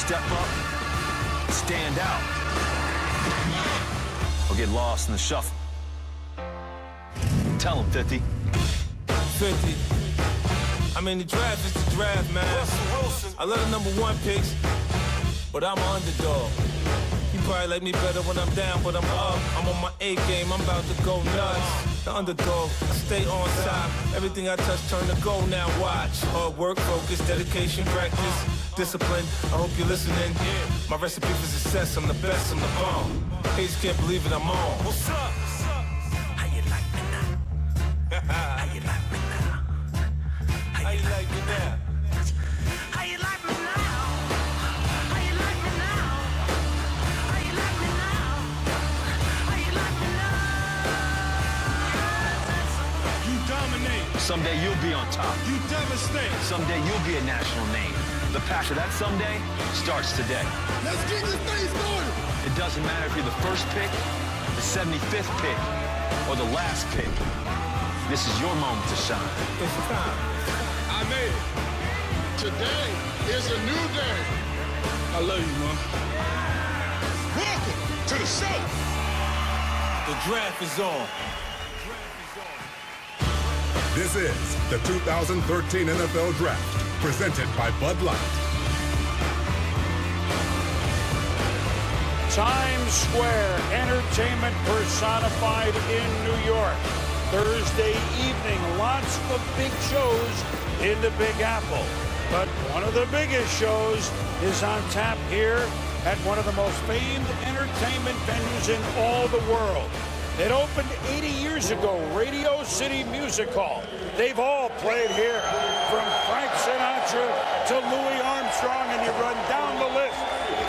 step up, stand out, or get lost in the shuffle. Tell him, 50. 50. I mean, the draft is the draft, man. I love the #1 picks, but I'm an underdog. You probably like me better when I'm down, but I'm up. I'm on my A game, I'm about to go nuts. The underdog, I stay on top. Everything I touch turn to gold now, watch. Hard work, focus, dedication, practice, discipline. I hope you're listening. My recipe for success, I'm the best, I'm the bomb. Haters can't believe it, I'm on. What's up? How you like me now? How you like me now? How you like me now? How you like me now? How you like me now? How you like me now? How you like me now? You dominate. Someday you'll be on top. You devastate. Someday you'll be a national name. The path to that someday starts today. Let's get this thing started. It doesn't matter if you're the first pick, the 75th pick, or the last pick. This is your moment to shine. It's time. I made it. Today is a new day. I love you, man. Welcome to the show. The draft is on. This is the 2013 NFL Draft, presented by Bud Light. Times Square, entertainment personified in New York. Thursday evening, lots of big shows in the Big Apple. But one of the biggest shows is on tap here at one of the most famed entertainment venues in all the world. It opened 80 years ago, Radio City Music Hall. They've all played here, from Frank Sinatra to Louis Armstrong, and you run down the list.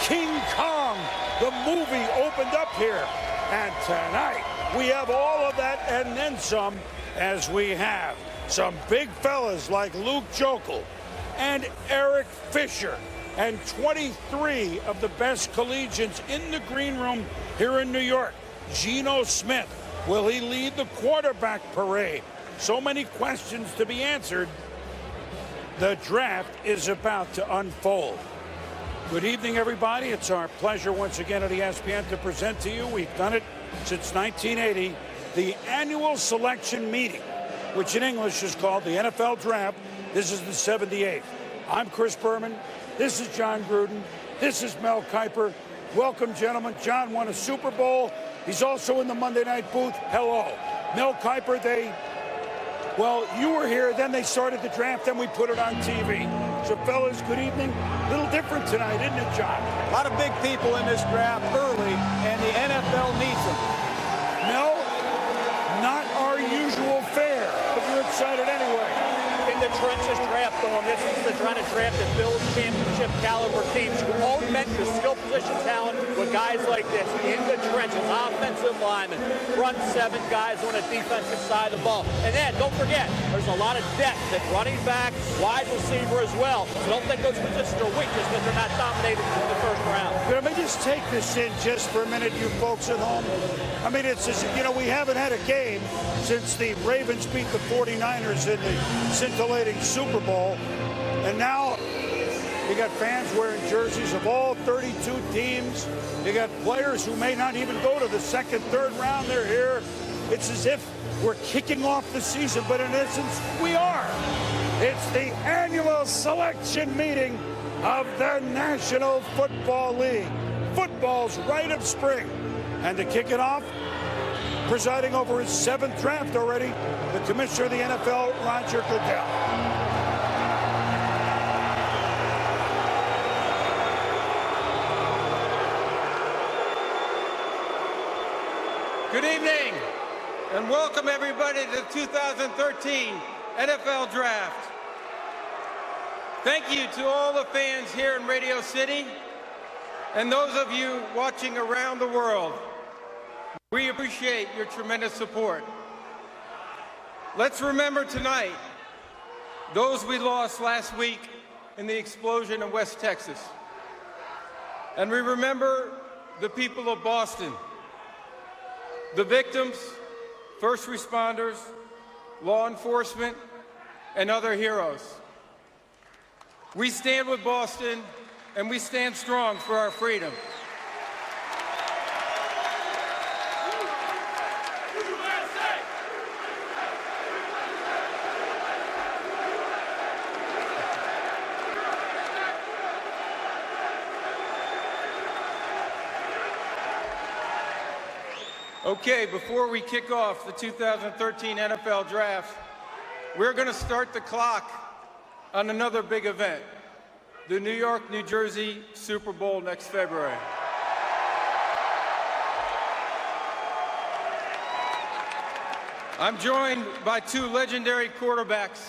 King Kong, the movie, opened up here. And tonight, we have all of that and then some, as we have some big fellas like Luke Joeckel and Eric Fisher, and 23 of the best collegians in the green room here in New York. Geno Smith, will he lead the quarterback parade? So many questions to be answered. The draft is about to unfold. Good evening, everybody. It's our pleasure once again at ESPN to present to you. We've done it since 1980, the annual selection meeting, which in English is called the NFL Draft. This is the 78th. I'm Chris Berman. This is John Gruden. This is Mel Kiper. Welcome, gentlemen. John won a Super Bowl. He's also in the Monday night booth. Hello. Mel Kiper, well, you were here, then they started the draft, then we put it on TV. So, fellas, good evening. A little different tonight, isn't it, John? A lot of big people in this draft early, and the NFL needs them. No, not our usual fare, but you're excited anyway. In the trenches draft on this is the trying to draft and build championship caliber teams who augment your skill position talent with guys like this in the trenches, offensive linemen, front seven guys on the defensive side of the ball. And then don't forget, there's a lot of depth at running back, wide receiver as well. So don't think those positions are weak just because they're not dominated in the first round. Let me just take this in just for a minute, you folks at home. I mean, it's just, we haven't had a game since the Ravens beat the 49ers in the scintillating Super Bowl. And now you got fans wearing jerseys of all 32 teams. You got players who may not even go to the second, third round. They're here. It's as if we're kicking off the season, but in essence, we are. It's the annual selection meeting of the National Football League. Football's rite of spring. And to kick it off, presiding over his 7th draft already, the commissioner of the NFL, Roger Goodell. Good evening, and welcome everybody to the 2013 NFL Draft. Thank you to all the fans here in Radio City and those of you watching around the world. We appreciate your tremendous support. Let's remember tonight those we lost last week in the explosion in West Texas. And we remember the people of Boston, the victims, first responders, law enforcement, and other heroes. We stand with Boston and we stand strong for our freedom. Okay, before we kick off the 2013 NFL Draft, we're going to start the clock on another big event, the New York, New Jersey Super Bowl next February. I'm joined by two legendary quarterbacks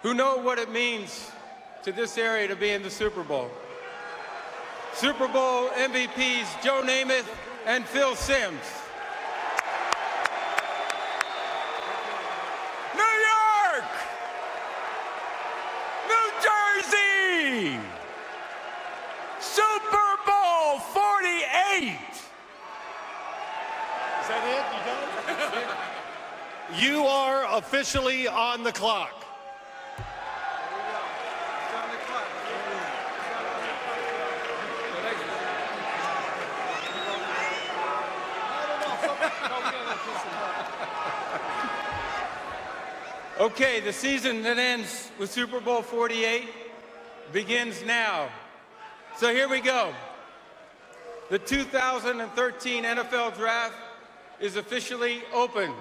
who know what it means to this area to be in the Super Bowl. Super Bowl MVPs Joe Namath and Phil Simms. Super Bowl 48. Is that it? You done? You are officially on the clock. Okay, the season that ends with Super Bowl 48 begins now. So here we go. The 2013 NFL Draft is officially open.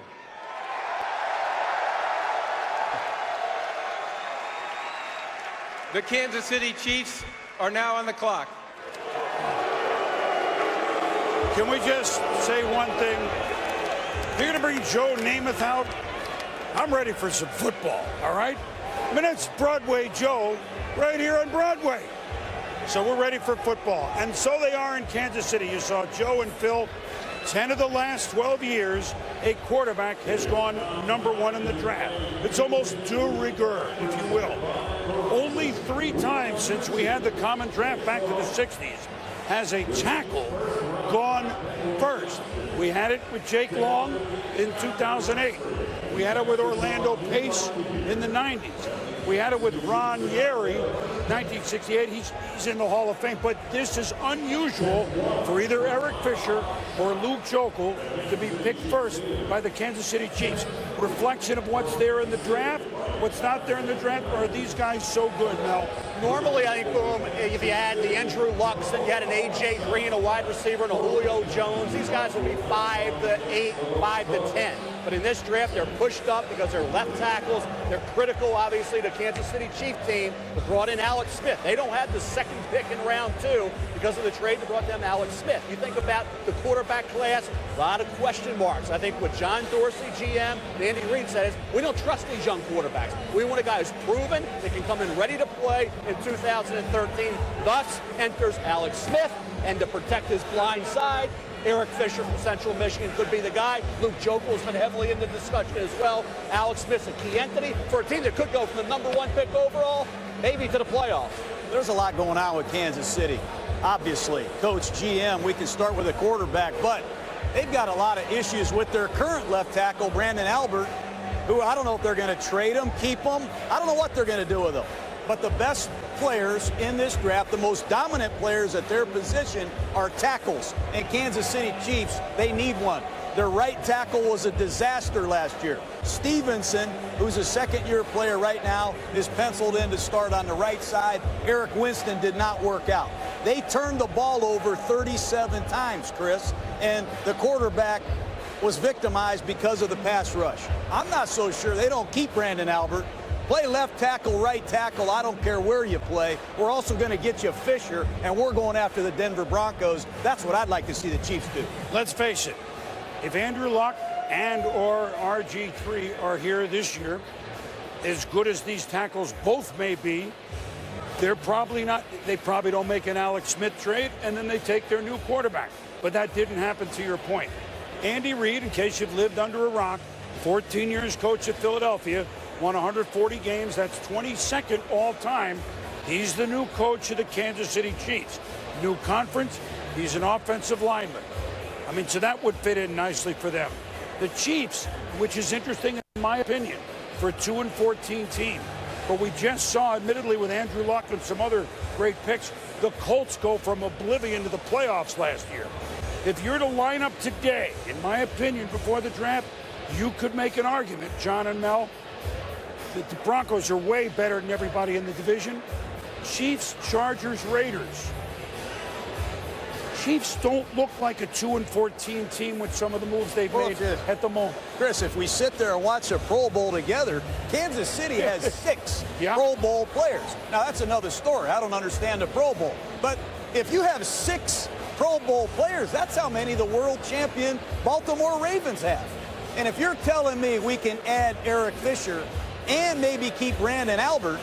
The Kansas City Chiefs are now on the clock. Can we just say one thing? If you're going to bring Joe Namath out, I'm ready for some football, all right? I mean, it's Broadway Joe right here on Broadway. So we're ready for football. And so they are in Kansas City. You saw Joe and Phil. 10 of the last 12 years, a quarterback has gone #1 in the draft. It's almost de rigueur, if you will. Only 3 times since we had the common draft back to the 60s has a tackle gone first. We had it with Jake Long in 2008. We had it with Orlando Pace in the 90s. We had it with Ron Yeri, 1968. He's in the Hall of Fame. But this is unusual for either Eric Fisher or Luke Joeckel to be picked first by the Kansas City Chiefs. Reflection of what's there in the draft, what's not there in the draft. Or are these guys so good, Mel? Normally, I think, boom, if you had the Andrew Lucks and you had an A.J. Green, a wide receiver, and a Julio Jones, these guys would be 5 to 8, 5 to 10. But in this draft, they're pushed up because they're left tackles. They're critical, obviously, to Kansas City Chief team that brought in Alex Smith. They don't have the second pick in round 2 because of the trade that brought them Alex Smith. You think about the quarterback class, a lot of question marks. I think what John Dorsey, GM, and Andy Reid says, we don't trust these young quarterbacks. We want a guy who's proven that can come in ready to play in 2013. Thus enters Alex Smith, and to protect his blind side, Eric Fisher from Central Michigan could be the guy. Luke Joeckel's been heavily in the discussion as well. Alex Smith's a key entity for a team that could go from the #1 pick overall, maybe to the playoffs. There's a lot going on with Kansas City. Obviously, Coach GM, we can start with a quarterback, but they've got a lot of issues with their current left tackle, Brandon Albert, who I don't know if they're going to trade him, keep him. I don't know what they're going to do with him. But the best players in this draft, the most dominant players at their position, are tackles. And Kansas City Chiefs, they need one. Their right tackle was a disaster last year. Stevenson, who's a second-year player right now, is penciled in to start on the right side. Eric Winston did not work out. They turned the ball over 37 times, Chris, and the quarterback was victimized because of the pass rush. I'm not so sure they don't keep Brandon Albert. Play left tackle, right tackle, I don't care where you play. We're also going to get you Fisher, and we're going after the Denver Broncos. That's what I'd like to see the Chiefs do. Let's face it, if Andrew Luck and or RG3 are here this year, as good as these tackles both may be, they're probably not. They probably don't make an Alex Smith trade, and then they take their new quarterback. But that didn't happen, to your point. Andy Reid, in case you've lived under a rock, 14 years coach at Philadelphia, won 140 games. That's 22nd all-time. He's the new coach of the Kansas City Chiefs. New conference. He's an offensive lineman. I mean, so that would fit in nicely for them. The Chiefs, which is interesting in my opinion, for a 2-14 team, But we just saw, admittedly, with Andrew Luck and some other great picks, the Colts go from oblivion to the playoffs last year. If you're to line up today, in my opinion, before the draft, you could make an argument, John and Mel, that the Broncos are way better than everybody in the division. Chiefs, Chargers, Raiders. Chiefs don't look like a 2-14 team with some of the moves they've made at the moment. Chris, if we sit there and watch a Pro Bowl together, Kansas City has 6 Pro Bowl players. Now, that's another story. I don't understand the Pro Bowl. But if you have 6 Pro Bowl players, that's how many the world champion Baltimore Ravens have. And if you're telling me we can add Eric Fisher and maybe keep Brandon Albert,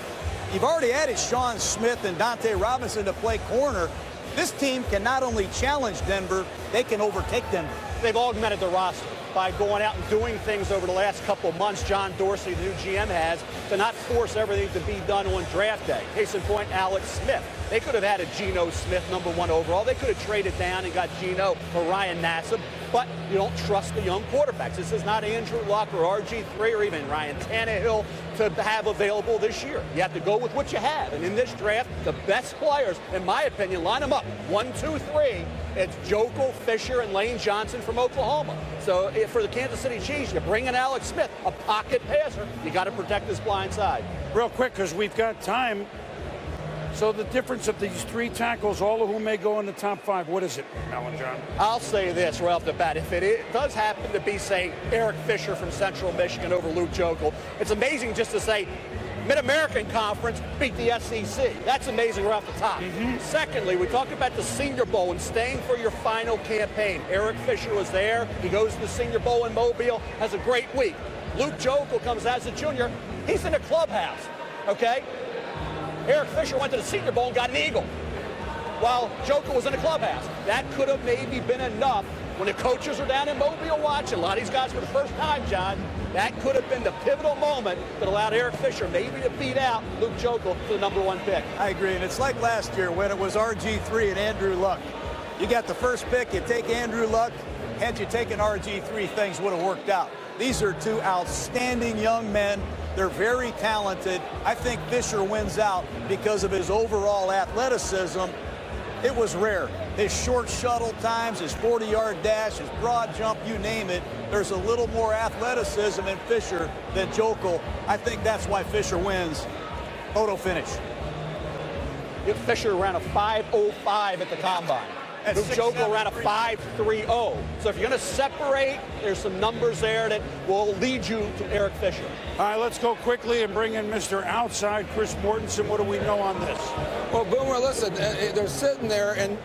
you've already added Sean Smith and Dante Robinson to play corner. This team can not only challenge Denver, they can overtake Denver. They've augmented the roster by going out and doing things over the last couple of months. John Dorsey, the new GM, has to not force everything to be done on draft day. Case in point, Alex Smith. They could have had a Geno Smith #1 overall. They could have traded down and got Geno or Ryan Nassib, but you don't trust the young quarterbacks. This is not Andrew Luck or RG3 or even Ryan Tannehill to have available this year. You have to go with what you have. And in this draft, the best players, in my opinion, line them up. 1, 2, 3. It's Joeckel, Fisher, and Lane Johnson from Oklahoma. So for the Kansas City Chiefs, you bring in Alex Smith, a pocket passer. You got to protect this blind side. Real quick, because we've got time. So the difference of these 3 tackles, all of whom may go in the top 5, what is it, Alan John? I'll say this right off the bat. If it does happen to be, say, Eric Fisher from Central Michigan over Luke Joeckel, it's amazing just to say Mid-American Conference beat the SEC. That's amazing right off the top. Secondly, we talked about the Senior Bowl and staying for your final campaign. Eric Fisher was there. He goes to the Senior Bowl in Mobile, has a great week. Luke Joeckel comes as a junior. He's in the clubhouse, okay? Eric Fisher went to the Senior Bowl and got an eagle, while Joeckel was in the clubhouse. That could have maybe been enough when the coaches are down in Mobile watching. A lot of these guys for the first time, John. That could have been the pivotal moment that allowed Eric Fisher maybe to beat out Luke Joeckel for the #1 pick. I agree, and it's like last year when it was RG3 and Andrew Luck. You got the first pick, you take Andrew Luck. Had you taken RG3, things would have worked out. These are 2 outstanding young men. They're very talented. I think Fisher wins out because of his overall athleticism. It was rare. His short shuttle times, his 40-yard dash, his broad jump, you name it. There's a little more athleticism in Fisher than Joeckel. I think that's why Fisher wins. Photo finish. Fisher ran a 5.05 at the combine. Luke Joeckel ran a 5.30. So if you're going to separate, there's some numbers there that will lead you to Eric Fisher. All right, let's go quickly and bring in Mr. Outside, Chris Mortensen. What do we know on this? Well, Boomer, listen, they're sitting there, and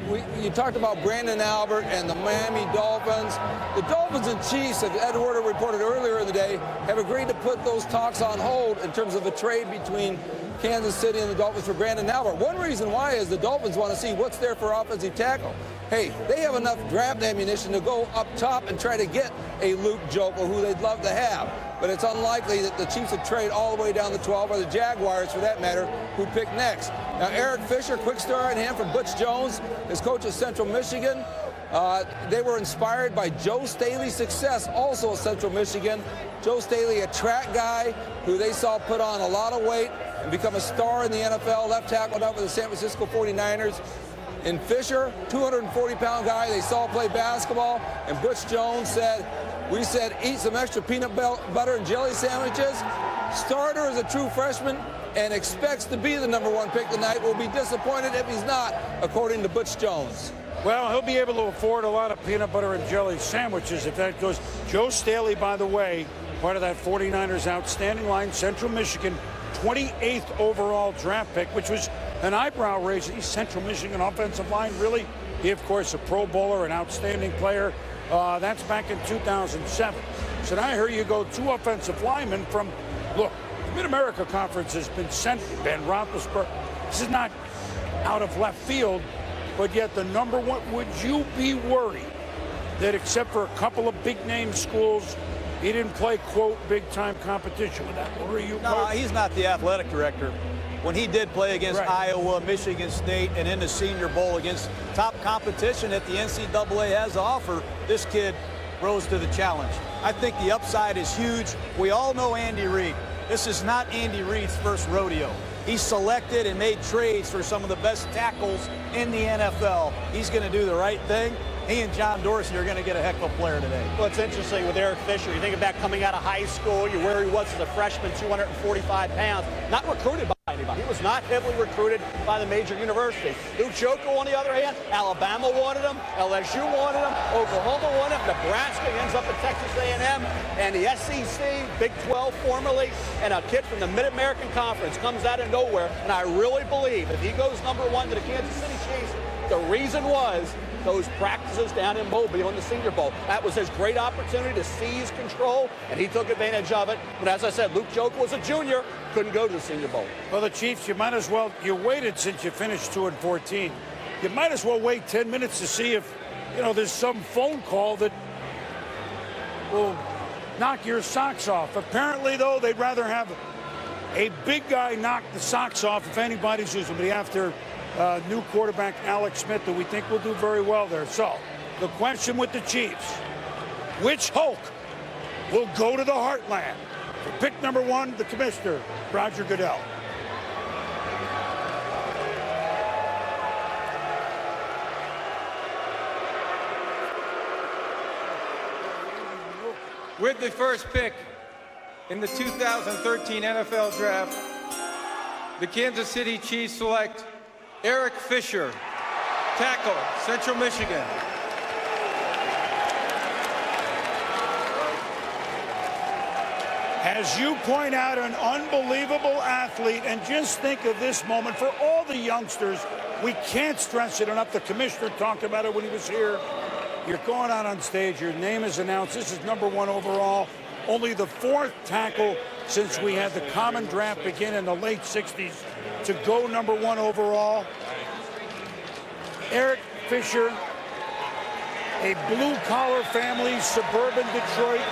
you talked about Brandon Albert and the Miami Dolphins. The Dolphins and Chiefs, as Ed Werder reported earlier in the day, have agreed to put those talks on hold in terms of a trade between Kansas City and the Dolphins for Brandon Albert. One reason why is the Dolphins want to see what's there for offensive tackle. Hey, they have enough draft ammunition to go up top and try to get a Luke Joeckel, who they'd love to have. But it's unlikely that the Chiefs would trade all the way down to 12, or the Jaguars, for that matter, who pick next. Now, Eric Fisher, quick story on him from Butch Jones, his coach at Central Michigan. They were inspired by Joe Staley's success, also at Central Michigan. Joe Staley, a track guy who they saw put on a lot of weight and become a star in the NFL, left tackle out with the San Francisco 49ers. And Fisher, 240-pound guy they saw play basketball, and Butch Jones said, we said eat some extra peanut butter and jelly sandwiches. Starter is a true freshman and expects to be the #1 pick tonight. Will be disappointed if he's not, according to Butch Jones. Well, he'll be able to afford a lot of peanut butter and jelly sandwiches if that goes. Joe Staley, by the way, part of that 49ers outstanding line, Central Michigan, 28th overall draft pick, which was an eyebrow raiser. He's Central Michigan offensive line, really? He, of course, a Pro Bowler, an outstanding player. That's back in 2007. So now here you go, 2 offensive linemen from, look, the Mid-America Conference has been sent, Ben Roethlisberger. This is not out of left field, but yet the #1, would you be worried that except for a couple of big-name schools, he didn't play, quote, big-time competition? Would that worry you? No, he's not the athletic director. When he did play against Iowa, Michigan State, and in the Senior Bowl against top competition that the NCAA has to offer, this kid rose to the challenge. I think the upside is huge. We all know Andy Reid. this is not Andy Reid's first rodeo. He selected and made trades for some of the best tackles in the NFL. He's going to do the right thing. He and John Dorsey are going to get a heck of a player today. Well, it's interesting with Eric Fisher. You think about coming out of high school, where he was as a freshman, 245 pounds, not recruited by anybody. He was not heavily recruited by the major universities. Luke Joeckel, on the other hand, Alabama wanted him, LSU wanted him, Oklahoma wanted him, Nebraska ends up at Texas A&M, and the SEC, Big 12 formerly, and a kid from the Mid-American Conference comes out of nowhere, and I really believe if he goes #1 to the Kansas City Chiefs, the reason was those practices down in Mobile in the Senior Bowl. That was his great opportunity to seize control, and he took advantage of it. But as I said, Luke Joeckel was a junior, couldn't go to the Senior Bowl. Well, the Chiefs, you might as well, you waited since you finished 2-14. You might as well wait 10 minutes to see if, there's some phone call that will knock your socks off. Apparently, though, they'd rather have a big guy knock the socks off if anybody's using them. After new quarterback Alex Smith, that we think will do very well there. So, the question with the Chiefs, which Hulk will go to the heartland? For pick #1, the commissioner, Roger Goodell. With the first pick in the 2013 NFL Draft, the Kansas City Chiefs select Eric Fisher, tackle, Central Michigan. As you point out, an unbelievable athlete, and just think of this moment for all the youngsters. We can't stress it enough. The commissioner talked about it when he was here. You're going out on stage, your name is announced. This is #1 overall. Only the 4th tackle since we had the common draft begin in the late 60s to go #1 overall. Eric Fisher, a blue-collar family, suburban Detroit.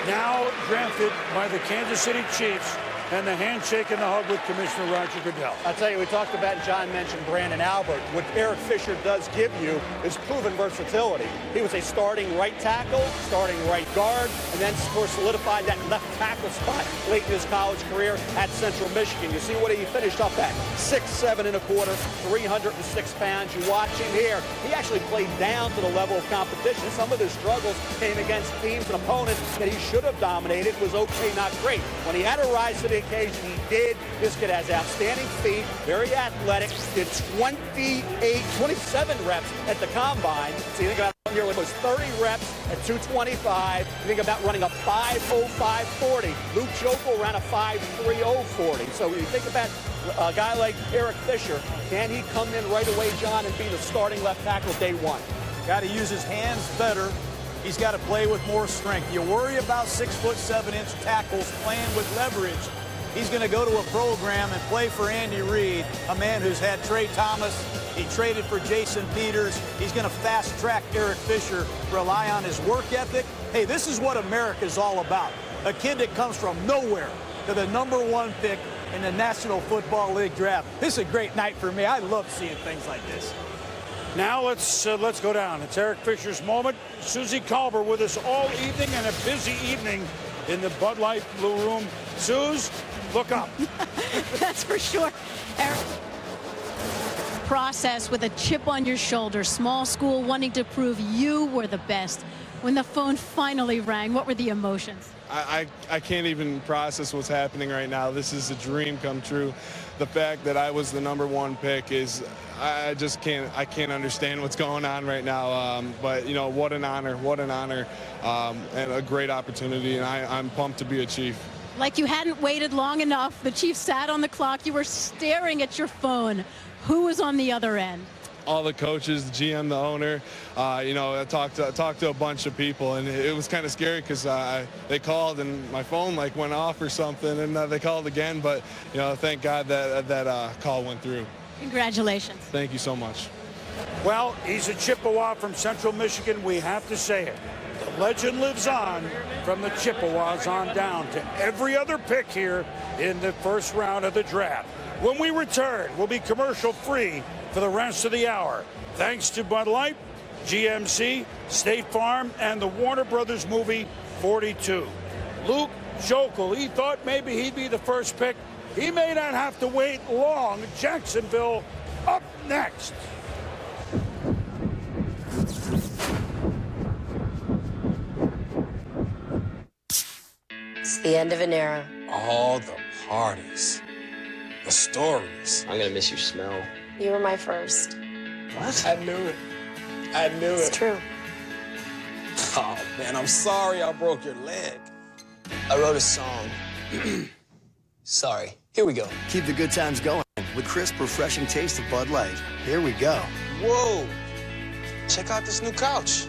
Now drafted by the Kansas City Chiefs, and the handshake and the hug with Commissioner Roger Goodell. I'll tell you, we talked about, John mentioned Brandon Albert. What Eric Fisher does give you is proven versatility. He was a starting right tackle, starting right guard, and then solidified that left tackle spot late in his college career at Central Michigan. You see what he finished up at, 6'7" and a quarter, 306 pounds. You watch him here. He actually played down to the level of competition. Some of his struggles came against teams and opponents that he should have dominated. Was okay, not great. When he had to rise to the occasion, he did. This kid has outstanding feet, very athletic, did 27 reps at the combine. So you think about here, it was 30 reps at 225. You think about running a 5.05 40. Luke Joeckel ran a 5.30 40. So when you think about a guy like Eric Fisher, can he come in right away, John, and be the starting left tackle day one? Got to use his hands better. He's got to play with more strength. You worry about 6'7" tackles playing with leverage. He's going to go to a program and play for Andy Reid, a man who's had Trey Thomas. He traded for Jason Peters. He's going to fast-track Eric Fisher, rely on his work ethic. Hey, this is what America's all about. A kid that comes from nowhere to the #1 pick in the National Football League draft. This is a great night for me. I love seeing things like this. Now let's go down. It's Eric Fisher's moment. Susie Colbert with us all evening, and a busy evening in the Bud Light Blue Room. Suze, look up. That's for sure. Eric, process with a chip on your shoulder, small school wanting to prove you were the best. When the phone finally rang, what were the emotions? I can't even process what's happening right now. This is a dream come true. The fact that I was the #1 pick is, I can't understand what's going on right now. But, what an honor, and a great opportunity. And I'm pumped to be a Chief. Like you hadn't waited long enough. The Chiefs sat on the clock. You were staring at your phone. Who was on the other end? All the coaches, the GM, the owner. I talked to a bunch of people, and it was kind of scary because they called and my phone went off or something, and they called again. But thank God that call went through. Congratulations. Thank you so much. Well, he's a Chippewa from Central Michigan. We have to say it. The legend lives on from the Chippewas on down to every other pick here in the first round of the draft. When we return, we'll be commercial free for the rest of the hour. Thanks to Bud Light, GMC, State Farm, and the Warner Brothers movie 42. Luke Joeckel, he thought maybe he'd be the first pick. He may not have to wait long. Jacksonville up next. It's the end of an era. All the parties, the stories. I'm gonna miss your smell. You were my first. What? I knew it. I knew it. It's true. Oh, man, I'm sorry I broke your leg. I wrote a song. Sorry. Here we go. Keep the good times going with crisp, refreshing taste of Bud Light. Here we go. Whoa. Check out this new couch.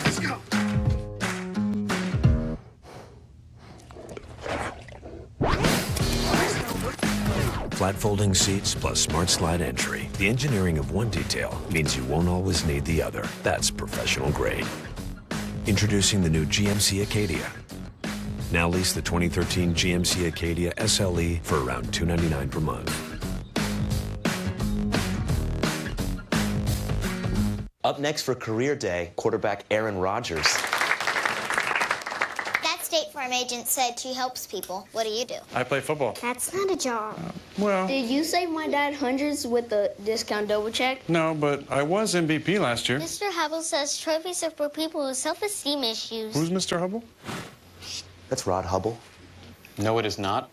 Let's go. Flat folding seats plus smart slide entry. The engineering of one detail means you won't always need the other. That's professional grade. Introducing the new GMC Acadia. Now lease the 2013 GMC Acadia SLE for around $299 per month. Up next for Career Day, quarterback Aaron Rodgers. That State Farm agent said she helps people. What do you do? I play football. That's not a job. Well, Did you save my dad hundreds with the discount double check? no, but I was MVP last year. Mr. Hubble says trophies are for people with self-esteem issues. Who's Mr. Hubble? That's Rod Hubble. No, it is not.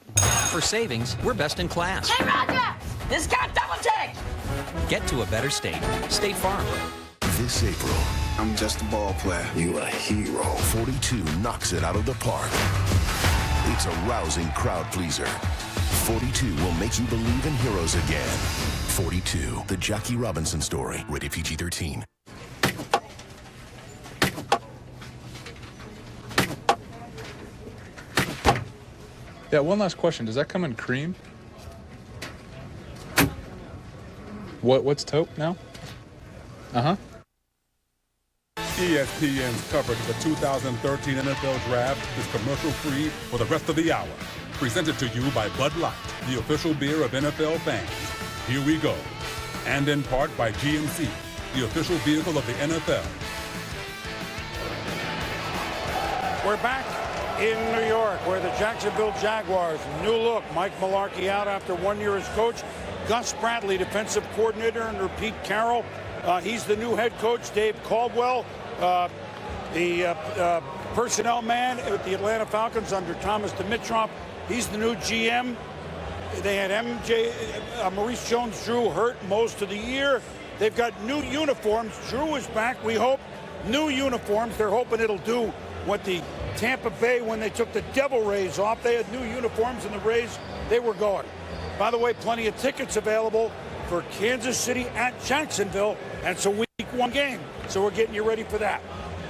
For savings, we're best in class. Hey, Roger! Discount double check! Get to a better state. State Farm. This April, I'm just a ball player. You a hero. 42 knocks it out of the park. It's a rousing crowd pleaser. 42 will make you believe in heroes again. 42, the Jackie Robinson story. Rated PG-13. Yeah, one last question. Does that come in cream? What's taupe now? Uh-huh. ESPN's coverage of the 2013 NFL Draft is commercial-free for the rest of the hour. Presented to you by Bud Light, the official beer of NFL fans. Here we go. And in part by GMC, the official vehicle of the NFL. We're back in New York, where the Jacksonville Jaguars, new look. Mike Mularkey out after 1 year as coach. Gus Bradley, defensive coordinator, under Pete Carroll. He's the new head coach. Dave Caldwell, the personnel man with the Atlanta Falcons under Thomas Dimitroff. He's the new GM. They had Maurice Jones-Drew hurt most of the year. They've got new uniforms. Drew is back, we hope. New uniforms. They're hoping it'll do what the Tampa Bay, when they took the Devil Rays off, they had new uniforms, and the Rays, they were going. By the way, plenty of tickets available for Kansas City at Jacksonville. And it's a week one game, so we're getting you ready for that.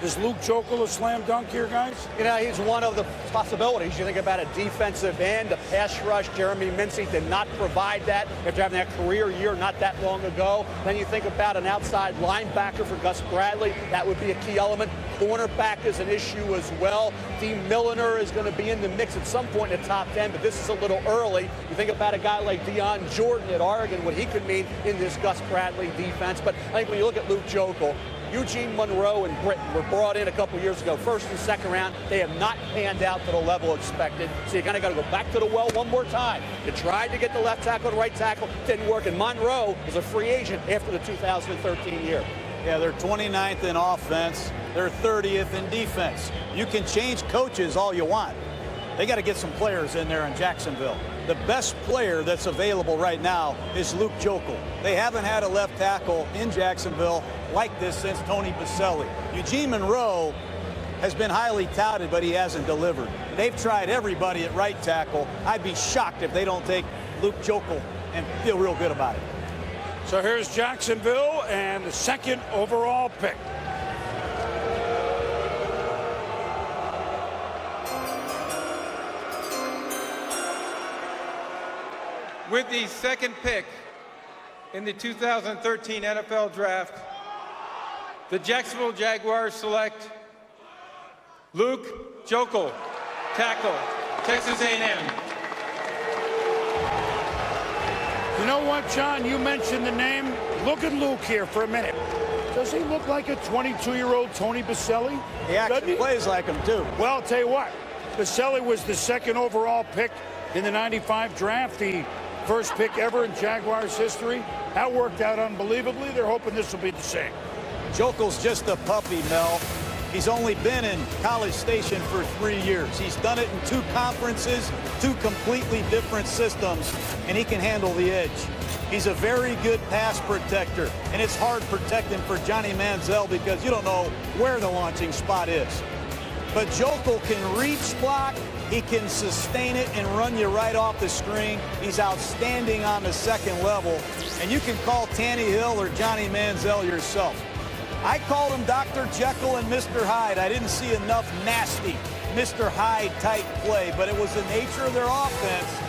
Is Luke Joeckel a slam dunk here, guys? You know, he's one of the possibilities. You think about a defensive end, a pass rush. Jeremy Mincey did not provide that after having that career year not that long ago. Then you think about an outside linebacker for Gus Bradley. That would be a key element. Cornerback is an issue as well. Dee Milliner is going to be in the mix at some point in the top 10, but this is a little early. You think about a guy like Dion Jordan at Oregon, what he could mean in this Gus Bradley defense. But I think when you look at Luke Joeckel, Eugene Monroe and Britton were brought in a couple years ago, first and second round. They have not panned out to the level expected. So you kind of got to go back to the well one more time. You tried to get the left tackle and right tackle, didn't work. And Monroe was a free agent after the 2013 year. Yeah, they're 29th in offense. They're 30th in defense. You can change coaches all you want. They got to get some players in there in Jacksonville. The best player that's available right now is Luke Joeckel. They haven't had a left tackle in Jacksonville like this since Tony Baselli. Eugene Monroe has been highly touted, but he hasn't delivered. They've tried everybody at right tackle. I'd be shocked if they don't take Luke Joeckel and feel real good about it. So here's Jacksonville and the second overall pick. With the second pick in the 2013 NFL Draft, the Jacksonville Jaguars select Luke Joeckel, tackle, Texas A&M. You know what, John? You mentioned the name. Look at Luke here for a minute. Does he look like a 22-year-old Tony Baselli? He actually plays like him, too. Well, I'll tell you what. Baselli was the second overall pick in the 95 draft, the first pick ever in Jaguars history. That worked out unbelievably. They're hoping this will be the same. Joeckel's just a puppy, Mel. He's only been in College Station for 3 years. He's done it in 2 conferences, 2 completely different systems, and he can handle the edge. He's a very good pass protector, and it's hard protecting for Johnny Manziel because you don't know where the launching spot is. But Joeckel can reach block, he can sustain it and run you right off the screen. He's outstanding on the second level, and you can call Tannehill or Johnny Manziel yourself. I called him Dr. Jekyll and Mr. Hyde. I didn't see enough nasty Mr. Hyde-type play, but it was the nature of their offense.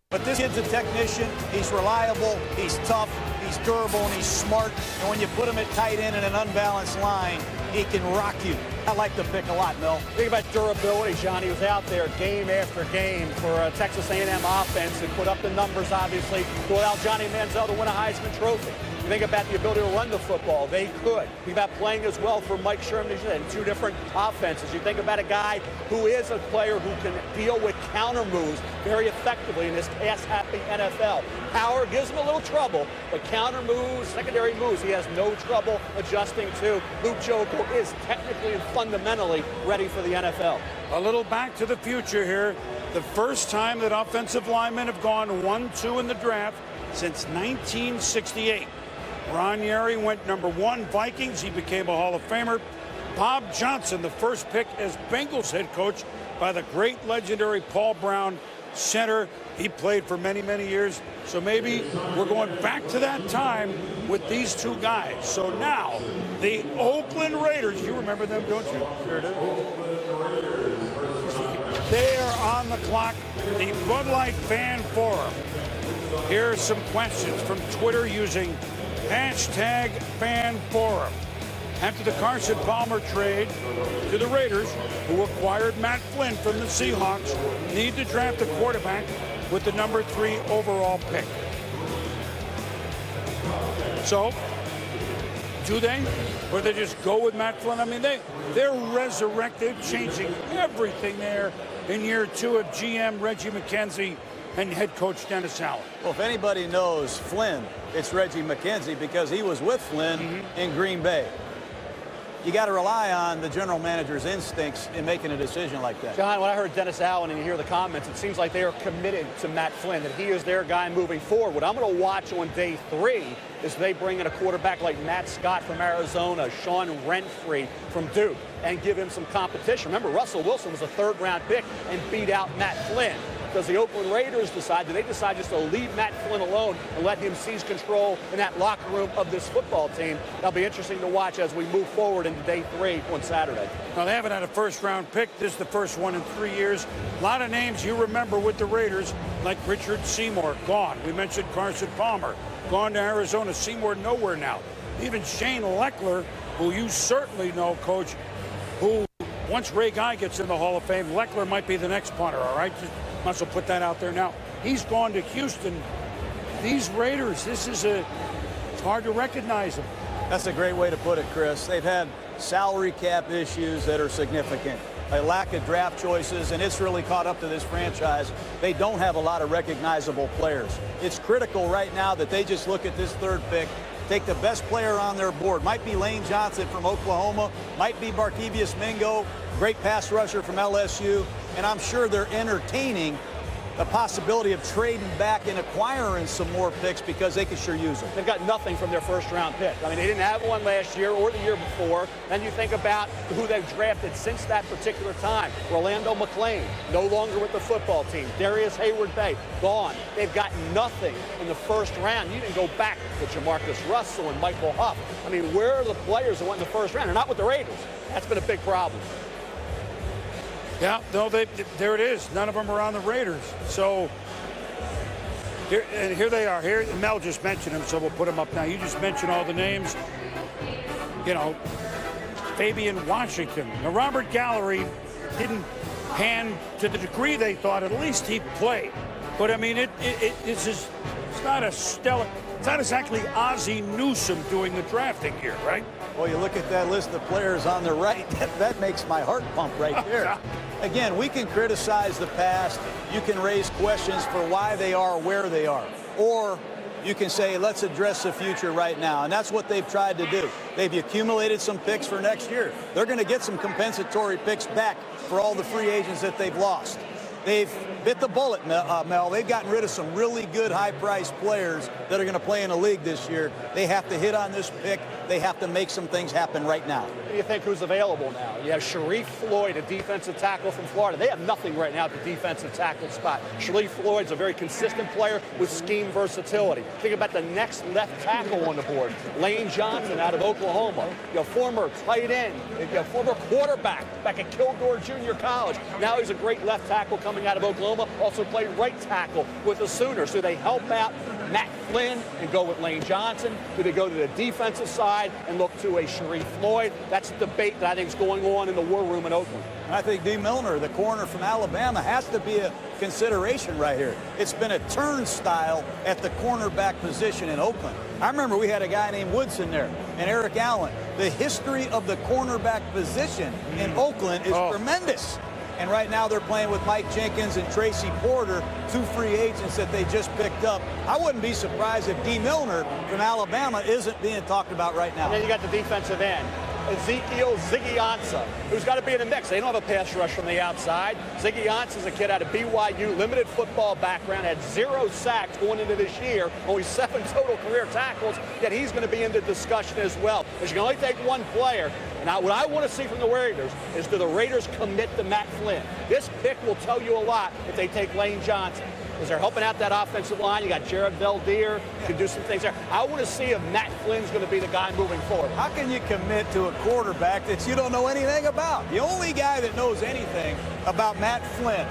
But this kid's a technician. He's reliable, he's tough, he's durable, and he's smart. And when you put him at tight end in an unbalanced line, he can rock you. I like the pick a lot, Mel. Think about durability, Johnny. He was out there game after game for a Texas A&M offense and put up the numbers, obviously, to allow Johnny Manziel to win a Heisman Trophy. You think about the ability to run the football. They could. Think about playing as well for Mike Sherman in 2 different offenses. You think about a guy who is a player who can deal with counter moves very effectively in this pass-happy NFL. Power gives him a little trouble, but counter moves, secondary moves, he has no trouble adjusting to. Luke Joeckel is technically and fundamentally ready for the NFL. A little back to the future here. The first time that offensive linemen have gone 1-2 in the draft since 1968. Ron Yeri went number 1, Vikings. He became a Hall of Famer. Bob Johnson, the first pick as Bengals head coach by the great legendary Paul Brown, center. He played for many, many years. So maybe we're going back to that time with these 2 guys. So now, the Oakland Raiders, you remember them, don't you? Sure do. They are on the clock, the Bud Light Fan Forum. Here are some questions from Twitter using #FanForum. After the Carson Palmer trade to the Raiders, who acquired Matt Flynn from the Seahawks, need to draft a quarterback with the number 3 overall pick. So, do they? Or they just go with Matt Flynn? I mean, they're resurrected, changing everything there in year 2 of GM Reggie McKenzie and head coach Dennis Allen. Well, if anybody knows Flynn, it's Reggie McKenzie because he was with Flynn in Green Bay. You got to rely on the general manager's instincts in making a decision like that. John, when I heard Dennis Allen and you hear the comments, it seems like they are committed to Matt Flynn, that he is their guy moving forward. What I'm going to watch on day 3 is they bring in a quarterback like Matt Scott from Arizona, Sean Renfree from Duke, and give him some competition. Remember, Russell Wilson was a 3rd-round pick and beat out Matt Flynn. Does the Oakland Raiders decide? Do they decide just to leave Matt Flynn alone and let him seize control in that locker room of this football team? That'll be interesting to watch as we move forward into day 3 on Saturday. Now, they haven't had a 1st-round pick. This is the first one in 3 years. A lot of names you remember with the Raiders, like Richard Seymour, gone. We mentioned Carson Palmer, gone to Arizona. Seymour nowhere now. Even Shane Leckler, who you certainly know, Coach, who once Ray Guy gets in the Hall of Fame, Leckler might be the next punter, all right? Just might as well put that out there now. He's gone to Houston. These Raiders, it's hard to recognize them. That's a great way to put it, Chris. They've had salary cap issues that are significant, a lack of draft choices, and it's really caught up to this franchise. They don't have a lot of recognizable players. It's critical right now that they just look at this 3rd pick, take the best player on their board. Might be Lane Johnson from Oklahoma, might be Barkevious Mingo, great pass rusher from LSU, and I'm sure they're entertaining the possibility of trading back and acquiring some more picks because they could sure use them. They've got nothing from their 1st-round pick. I mean, they didn't have one last year or the year before. Then you think about who they've drafted since that particular time. Orlando McClain, no longer with the football team. Darius Hayward-Bay, gone. They've got nothing in the 1st round. You didn't go back to Jamarcus Russell and Michael Huff. I mean, where are the players that went in the 1st round? They're not with the Raiders. That's been a big problem. Yeah, no, there it is. None of them are on the Raiders. So here they are. Here, Mel just mentioned them, so we'll put them up now. You just mentioned all the names. You know, Fabian Washington. Now, Robert Gallery didn't pan to the degree they thought. At least he played. But I mean, it's his not it's not exactly Ozzie Newsome doing the drafting here, right? Well, you look at that list of players on the right, that makes my heart pump right there. Again, we can criticize the past. You can raise questions for why they are where they are. Or you can say, let's address the future right now. And that's what they've tried to do. They've accumulated some picks for next year. They're going to get some compensatory picks back for all the free agents that they've lost. They've bit the bullet, Mel. They've gotten rid of some really good high-priced players that are going to play in the league this year. They have to hit on this pick. They have to make some things happen right now. What do you think who's available now? You have Sharrif Floyd, a defensive tackle from Florida. They have nothing right now at the defensive tackle spot. Sharrif Floyd's a very consistent player with scheme versatility. Think about the next left tackle on the board. Lane Johnson out of Oklahoma. You have former tight end. You have former quarterback back at Kilgore Junior College. Now he's a great left tackle coming out of Oklahoma. Also played right tackle with the Sooners. So they help out Matt Flynn and go with Lane Johnson? Do they go to the defensive side and look to a Sharrif Floyd? That's the debate that I think is going on in the war room in Oakland. I think Dee Milliner, the corner from Alabama, has to be a consideration right here. It's been a turnstile at the cornerback position in Oakland. I remember we had a guy named Woodson there and Eric Allen. The history of the cornerback position in Oakland is tremendous. And right now they're playing with Mike Jenkins and Tracy Porter, two free agents that they just picked up. I wouldn't be surprised if Dee Milliner from Alabama isn't being talked about right now. And then you got the defensive end. Ezekiel Ansah, who's got to be in the mix. They don't have a pass rush from the outside. Ansah is a kid out of BYU, limited football background, had 0 sacks going into this year, only 7 total career tackles, yet he's going to be in the discussion as well. Because you can only take one player. Now, what I want to see from the Raiders is, do the Raiders commit to Matt Flynn? This pick will tell you a lot if they take Lane Johnson. Because they're helping out that offensive line. You got Jared Veldeer, can do some things there. I want to see if Matt Flynn's going to be the guy moving forward. How can you commit to a quarterback that you don't know anything about? The only guy that knows anything about Matt Flynn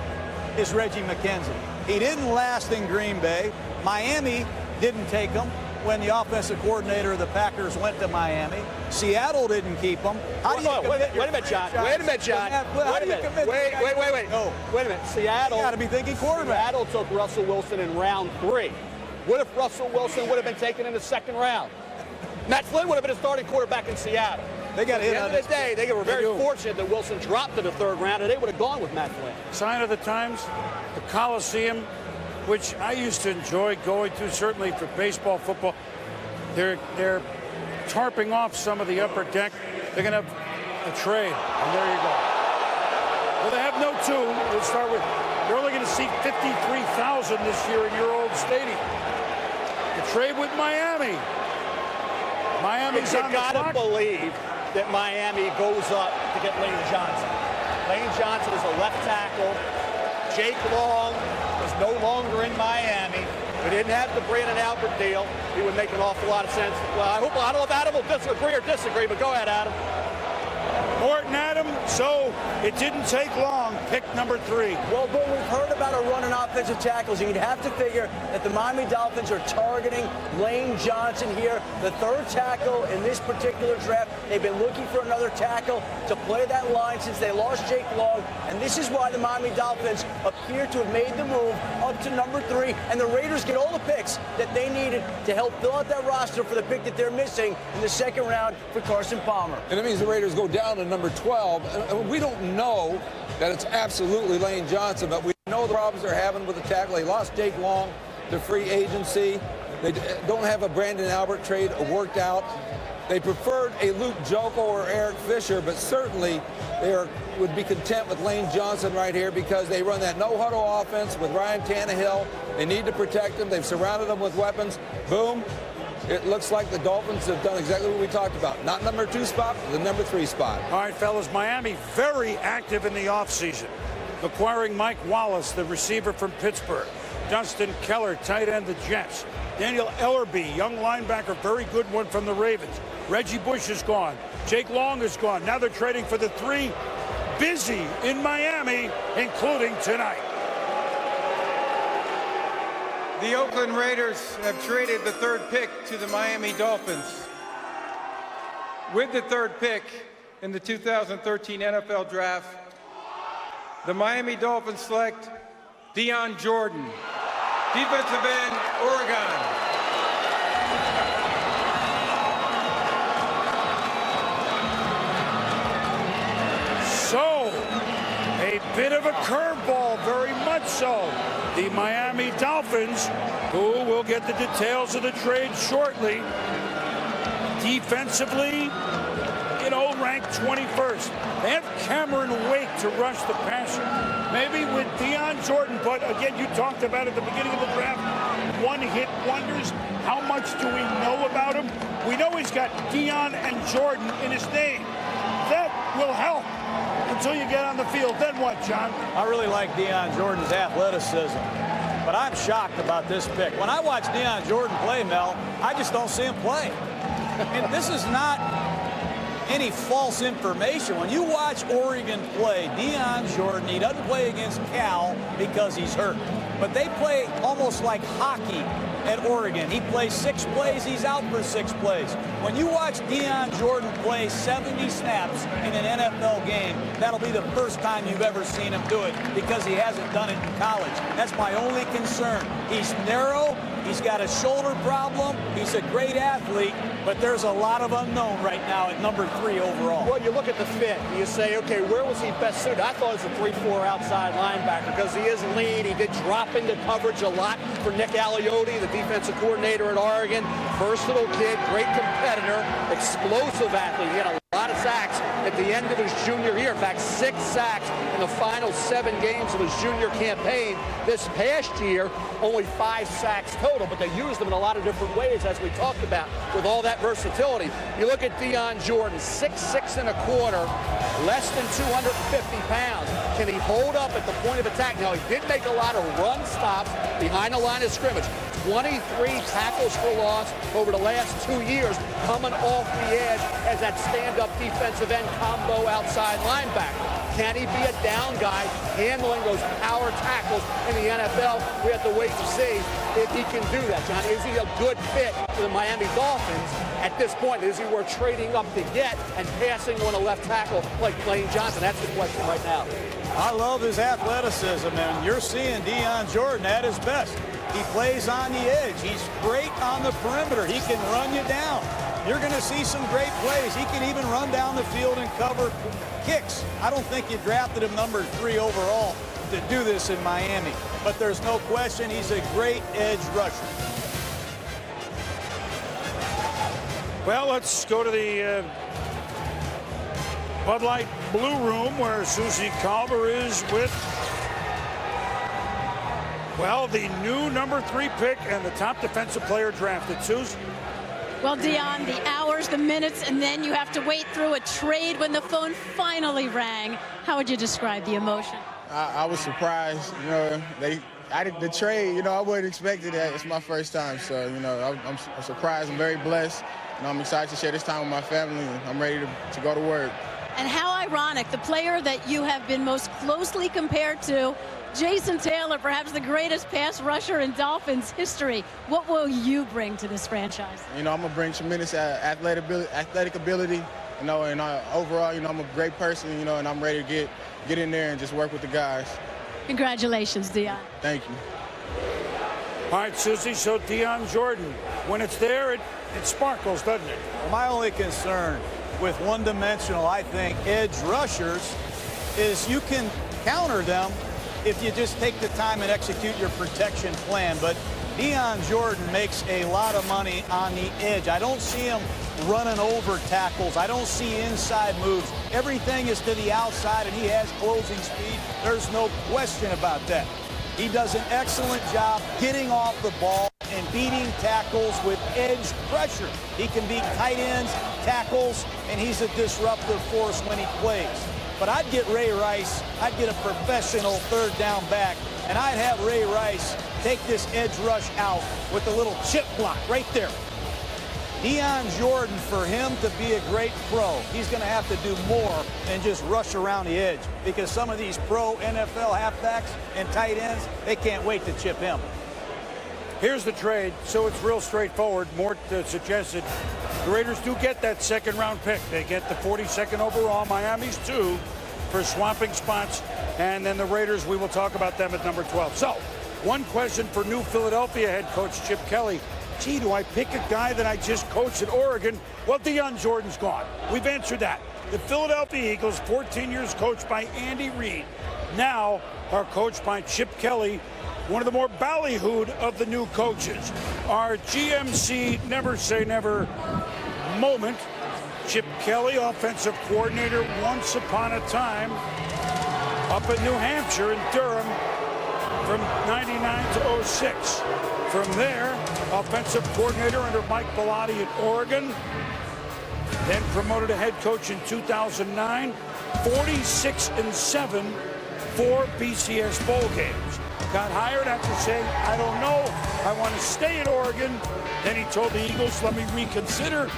is Reggie McKenzie. He didn't last in Green Bay. Miami didn't take him when the offensive coordinator of the Packers went to Miami. Seattle didn't keep him. How do you wait a minute, John. Wait a minute, John. Wait a minute. Wait. No. Wait a minute. Seattle. You got to be thinking quarterback. Seattle took Russell Wilson in round 3. What if Russell Wilson would have been taken in the 2nd round? Matt Flynn would have been a starting quarterback in Seattle. They got hit at the end of the day, they were very fortunate that Wilson dropped to the 3rd round, and they would have gone with Matt Flynn. Sign of the times, the Coliseum, which I used to enjoy going to, certainly for baseball, football. They're tarping off some of the upper deck. They're going to have a trade, and there you go. Well, they have no 2. We'll start with, you're only going to see 53,000 this year in your old stadium. The trade with Miami. Miami's on the clock. You got to believe that Miami goes up to get Lane Johnson. Lane Johnson is a left tackle. Jake Long is no longer in Miami. We didn't have the Brandon Albert deal. He would make an awful lot of sense. Well, I don't know if Adam will disagree or disagree, but go ahead, Adam. Morton, Adam, so it didn't take long. Pick number 3. Well, but we've heard about a run on offensive tackles, and you'd have to figure that the Miami Dolphins are targeting Lane Johnson here, the 3rd tackle in this particular draft. They've been looking for another tackle to play that line since they lost Jake Long, and this is why the Miami Dolphins appear to have made the move up to number 3, and the Raiders get all the picks that they needed to help fill out that roster for the pick that they're missing in the 2nd round for Carson Palmer. And it means the Raiders go down to number 12. And we don't know that it's absolutely Lane Johnson, but we know the problems they're having with the tackle. They lost Jake Long to free agency. They don't have a Brandon Albert trade worked out. They preferred a Luke Joeckel or Eric Fisher, but certainly they would be content with Lane Johnson right here because they run that no-huddle offense with Ryan Tannehill. They need to protect him. They've surrounded him with weapons. Boom. It looks like the Dolphins have done exactly what we talked about. Not number 2 spot, but the number 3 spot. All right, fellas, Miami very active in the offseason. Acquiring Mike Wallace, the receiver from Pittsburgh. Dustin Keller, tight end, the Jets. Daniel Ellerby, young linebacker, very good one from the Ravens. Reggie Bush is gone. Jake Long is gone. Now they're trading for the 3. Busy in Miami, including tonight. The Oakland Raiders have traded the 3rd pick to the Miami Dolphins. With the 3rd pick in the 2013 NFL Draft, the Miami Dolphins select Dion Jordan, defensive end, Oregon. So, a bit of a curveball, very much so. The Miami Dolphins, who will get the details of the trade shortly, defensively, ranked 21st. They have Cameron Wake to rush the passer. Maybe with Dion Jordan, but again, you talked about at the beginning of the draft, one-hit wonders. How much do we know about him? We know he's got Dion and Jordan in his name. That will help until you get on the field. Then what, John? I really like Dion Jordan's athleticism, but I'm shocked about this pick. When I watch Dion Jordan play, Mel, I just don't see him play. And this is not any false information. When you watch Oregon play, Dion Jordan, he doesn't play against Cal because he's hurt, but they play almost like hockey at Oregon. He plays 6 plays, he's out for 6 plays. When you watch Dion Jordan play 70 snaps in an NFL game, that'll be the first time you've ever seen him do it because he hasn't done it in college. That's my only concern. He's narrow, he's got a shoulder problem, he's a great athlete, but there's a lot of unknown right now at number 3 overall. Well, you look at the fit, you say, okay, where was he best suited? I thought it was a 3-4 outside linebacker because he is lean. He did drop into coverage a lot for Nick Aliotti, the defensive coordinator at Oregon. Versatile kid, great competitor, explosive athlete. He had a lot of sacks at the end of his junior year. In fact, 6 sacks in the final 7 games of his junior campaign. This past year, only 5 sacks total, but they used them in a lot of different ways, as we talked about, with all that versatility. You look at Dion Jordan, 6'6 and a quarter, less than 250 pounds. Can he hold up at the point of attack? Now, he did make a lot of run stops behind the line of scrimmage. 23 tackles for loss over the last 2 years, coming off the edge as that stand-up defensive end combo outside linebacker. Can he be a down guy handling those power tackles in the NFL? We have to wait to see if he can do that, John. Is he a good fit for the Miami Dolphins at this point? Is he worth trading up to get and passing on a left tackle like Lane Johnson? That's the question right now. I love his athleticism, and you're seeing Dion Jordan at his best. He plays on the edge. He's great on the perimeter. He can run you down. You're going to see some great plays. He can even run down the field and cover kicks. I don't think you drafted him number 3 overall to do this in Miami, but there's no question he's a great edge rusher. Well, let's go to the Bud Light Blue Room where Susie Calver is with, well, the new number 3 pick and the top defensive player drafted. Susie? Well, Dion, the hours, the minutes, and then you have to wait through a trade when the phone finally rang. How would you describe the emotion? I was surprised. The trade, I wasn't expecting that. It's my first time, so, I'm surprised. I'm very blessed. I'm excited to share this time with my family, and I'm ready to go to work. And how ironic, the player that you have been most closely compared to, Jason Taylor, perhaps the greatest pass rusher in Dolphins history. What will you bring to this franchise? I'm going to bring tremendous athletic ability, and overall, I'm a great person, and I'm ready to get in there and just work with the guys. Congratulations, Dion. Thank you. All right, Susie, so Dion Jordan, when it's there, it sparkles, doesn't it? Well, my only concern with one-dimensional, I think, edge rushers is you can counter them if you just take the time and execute your protection plan. But Dion Jordan makes a lot of money on the edge. I don't see him running over tackles. I don't see inside moves. Everything is to the outside, and he has closing speed. There's no question about that. He does an excellent job getting off the ball and beating tackles with edge pressure. He can beat tight ends, tackles, and he's a disruptive force when he plays. But I'd get Ray Rice, I'd get a professional third down back, and I'd have Ray Rice take this edge rush out with a little chip block right there. Dion Jordan, for him to be a great pro, he's going to have to do more than just rush around the edge, because some of these pro NFL halfbacks and tight ends, they can't wait to chip him. Here's the trade, so it's real straightforward. Mort suggested the Raiders do get that second-round pick. They get the 42nd overall, Miami's 2, for swapping spots, and then the Raiders, we will talk about them at number 12. So, One question for new Philadelphia head coach Chip Kelly. Gee, do I pick a guy that I just coached at Oregon? Well, Dion Jordan's gone. We've answered that. The Philadelphia Eagles, 14 years coached by Andy Reid, now are coached by Chip Kelly, one of the more ballyhooed of the new coaches. Our GMC Never Say Never moment. Chip Kelly, offensive coordinator once upon a time up in New Hampshire in Durham from 99 to 06. From there, offensive coordinator under Mike Bellotti at Oregon, then promoted to head coach in 2009, 46-7, 4 BCS bowl games. Got hired after saying, I don't know, I want to stay at Oregon. Then he told the Eagles, let me reconsider.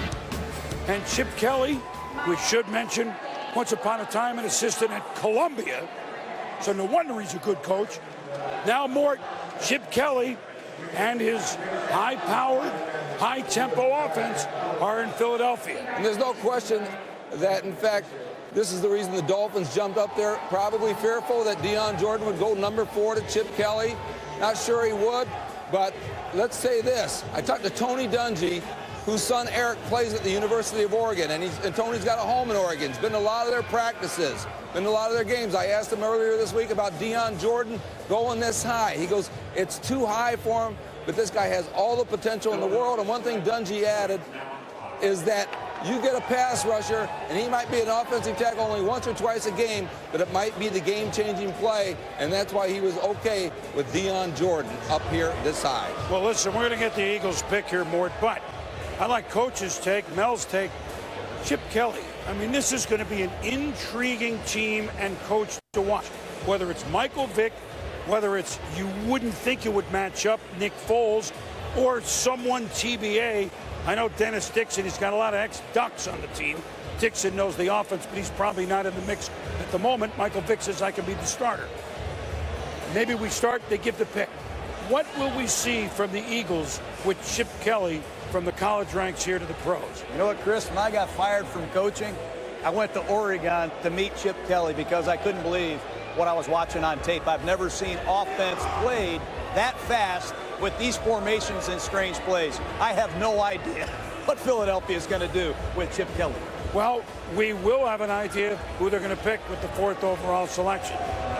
And Chip Kelly, we should mention, once upon a time an assistant at Columbia, so no wonder he's a good coach. Now more Chip Kelly and his high-powered, high-tempo offense are in Philadelphia. And there's no question that, in fact, this is the reason the Dolphins jumped up there, probably fearful that Dion Jordan would go number 4 to Chip Kelly. Not sure he would, but let's say this. I talked to Tony Dungy, whose son Eric plays at the University of Oregon, and Tony's got a home in Oregon. He's been to a lot of their practices, been to a lot of their games. I asked him earlier this week about Dion Jordan going this high. He goes, it's too high for him, but this guy has all the potential in the world. And one thing Dungy added is that you get a pass rusher, and he might be an offensive tackle only once or twice a game, but it might be the game-changing play, and that's why he was okay with Dion Jordan up here this high. Well, listen, we're going to get the Eagles pick here, Mort, but I like Coach's take, Mel's take, Chip Kelly. I mean, this is going to be an intriguing team and coach to watch. Whether it's Michael Vick, whether it's you wouldn't think it would match up, Nick Foles, or someone TBA. I know Dennis Dixon, he's got a lot of ex-Ducks on the team. Dixon knows the offense, but he's probably not in the mix at the moment. Michael Vick says, I can be the starter. Maybe we start, they give the pick. What will we see from the Eagles with Chip Kelly from the college ranks here to the pros? You know what, Chris, when I got fired from coaching, I went to Oregon to meet Chip Kelly because I couldn't believe what I was watching on tape. I've never seen offense played that fast with these formations and strange plays. I have no idea what Philadelphia is going to do with Chip Kelly. Well, we will have an idea who they're going to pick with the 4th overall selection.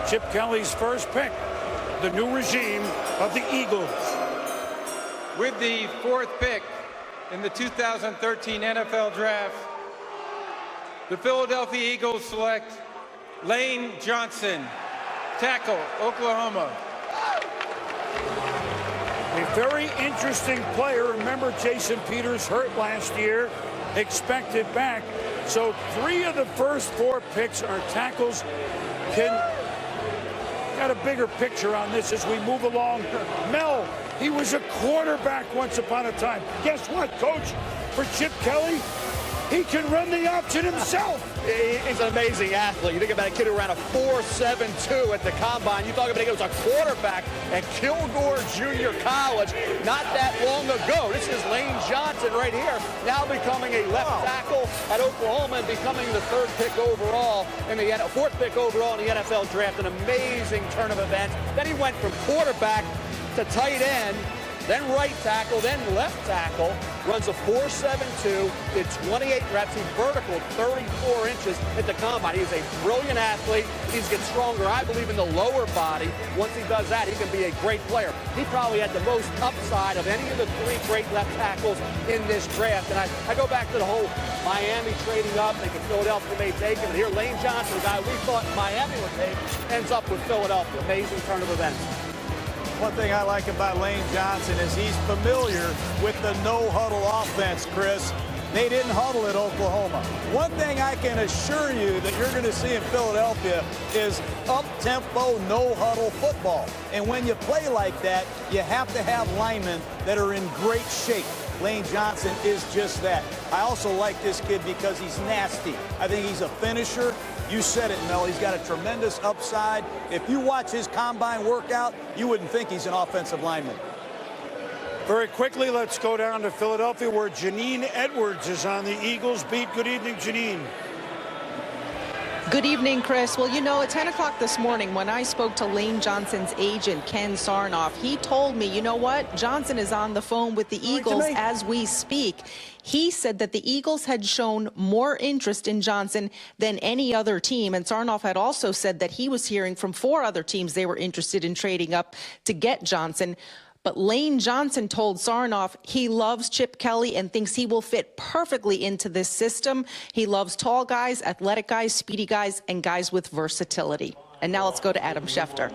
Chip Kelly's first pick, the new regime of the Eagles. With the 4th pick in the 2013 NFL Draft, the Philadelphia Eagles select Lane Johnson, tackle, Oklahoma. A very interesting player. Remember, Jason Peters hurt last year, expected back. So 3 of the first 4 picks are tackles. Got a bigger picture on this as we move along. Mel, he was a quarterback once upon a time. Guess what, Coach? For Chip Kelly, he can run the option himself. He's an amazing athlete. You think about a kid who ran a 4.72 at the combine. You talk about he was a quarterback at Kilgore Junior College not that long ago. This is Lane Johnson right here, now becoming a left tackle at Oklahoma and becoming the 4th pick overall in the 4th pick overall in the NFL Draft. An amazing turn of events. Then he went from quarterback to tight end, then right tackle, then left tackle, runs a 4.72, did 28 reps, he vertical 34 inches at the combine. He's a brilliant athlete. He's getting stronger, I believe, in the lower body. Once he does that, he can be a great player. He probably had the most upside of any of the 3 great left tackles in this draft. And I go back to the whole Miami trading up, thinking Philadelphia may take him. And here, Lane Johnson, the guy we thought Miami would take, ends up with Philadelphia. Amazing turn of events. One thing I like about Lane Johnson is he's familiar with the no-huddle offense, Chris. They didn't huddle at Oklahoma. One thing I can assure you that you're going to see in Philadelphia is up-tempo, no-huddle football. And when you play like that, you have to have linemen that are in great shape. Lane Johnson is just that. I also like this kid because he's nasty. I think he's a finisher. You said it, Mel. He's got a tremendous upside. If you watch his combine workout, you wouldn't think he's an offensive lineman. Very quickly, let's go down to Philadelphia, where Janine Edwards is on the Eagles beat. Good evening, Janine. Good evening, Chris. Well, you know, at 10 o'clock this morning, when I spoke to Lane Johnson's agent, Ken Sarnoff, he told me, you know what? Johnson is on the phone with the Eagles as we speak. He said that the Eagles had shown more interest in Johnson than any other team. And Sarnoff had also said that he was hearing from 4 other teams they were interested in trading up to get Johnson. But Lane Johnson told Sarnoff he loves Chip Kelly and thinks he will fit perfectly into this system. He loves tall guys, athletic guys, speedy guys, and guys with versatility. And now let's go to Adam Schefter.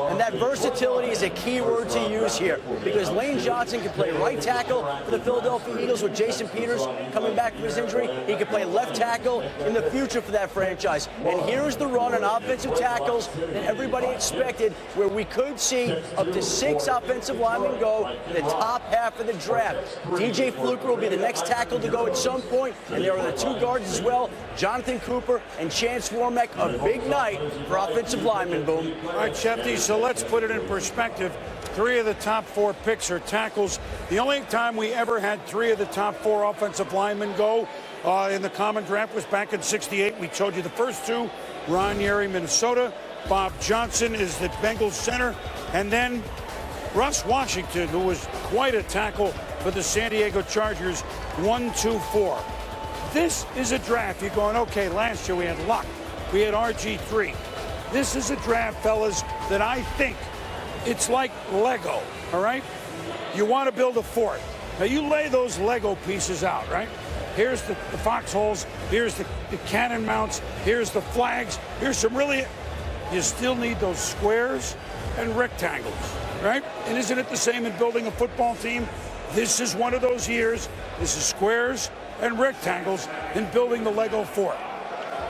And that versatility is a key word to use here, because Lane Johnson can play right tackle for the Philadelphia Eagles with Jason Peters coming back from his injury. He can play left tackle in the future for that franchise. And here's the run on offensive tackles that everybody expected, where we could see up to 6 offensive linemen go in the top half of the draft. DJ Fluker will be the next tackle to go at some point, and there are the 2 guards as well, Jonathan Cooper and Chance Warmack. A big night for offensive linemen, Boom. All right, Shefty, so let's put it in perspective. 3 of the top 4 picks are tackles. The only time we ever had 3 of the top 4 offensive linemen go in the common draft was back in '68. We told you the first 2, Ron Yeri, Minnesota. Bob Johnson is the Bengals center. And then Russ Washington, who was quite a tackle for the San Diego Chargers, 1, 2, 4. This is a draft. You're going, okay, last year we had Luck. We had RG3. This is a draft, fellas, that I think it's like Lego, all right? You want to build a fort. Now, you lay those Lego pieces out, right? Here's the foxholes. Here's the cannon mounts. Here's the flags. Here's some really... You still need those squares and rectangles, right? And isn't it the same in building a football team? This is one of those years. This is squares and rectangles in building the Lego fort.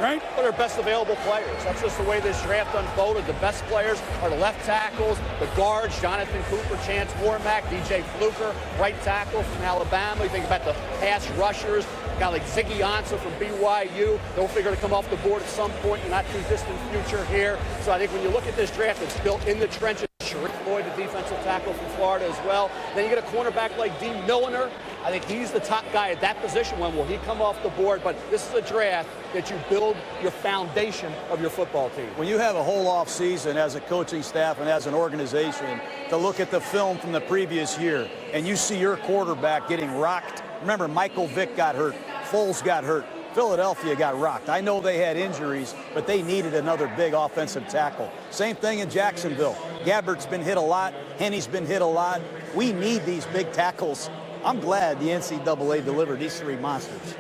Right? What are best available players? That's just the way this draft unfolded. The best players are the left tackles, the guards, Jonathan Cooper, Chance Warmack, DJ Fluker, right tackle from Alabama. You think about the pass rushers, a guy like Ezekiel Ansah from BYU. They'll figure to come off the board at some point in the not too distant future here. So I think when you look at this draft, it's built in the trenches. Sharrif Floyd, the defensive tackle from Florida as well. Then you get a cornerback like Dee Milliner. I think he's the top guy at that position. When will he come off the board? But this is a draft that you build your foundation of your football team. When you have a whole off season as a coaching staff and as an organization to look at the film from the previous year, and you see your quarterback getting rocked. Remember, Michael Vick got hurt. Foles got hurt. Philadelphia got rocked. I know they had injuries, but they needed another big offensive tackle. Same thing in Jacksonville. Gabbert's been hit a lot. Henney's been hit a lot. We need these big tackles. I'm glad the NCAA delivered these 3 monsters.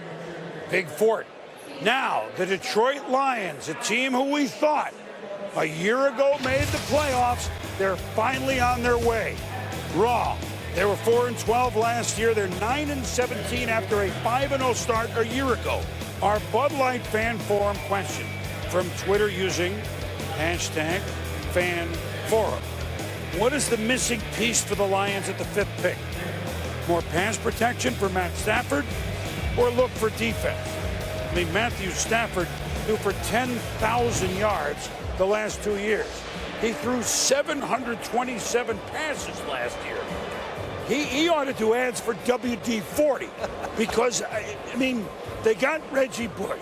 Big fort. Now, the Detroit Lions, a team who we thought a year ago made the playoffs, they're finally on their way. Wrong. They were 4-12 last year. They're 9-17 after a 5-0 start a year ago. Our Bud Light fan forum question from Twitter using #FanForum. What is the missing piece for the Lions at the 5th pick? More pass protection for Matt Stafford, or look for defense? I mean, Matthew Stafford threw for 10,000 yards the last 2 years. He threw 727 passes last year. He ought to do ads for WD-40 because, I mean, they got Reggie Bush,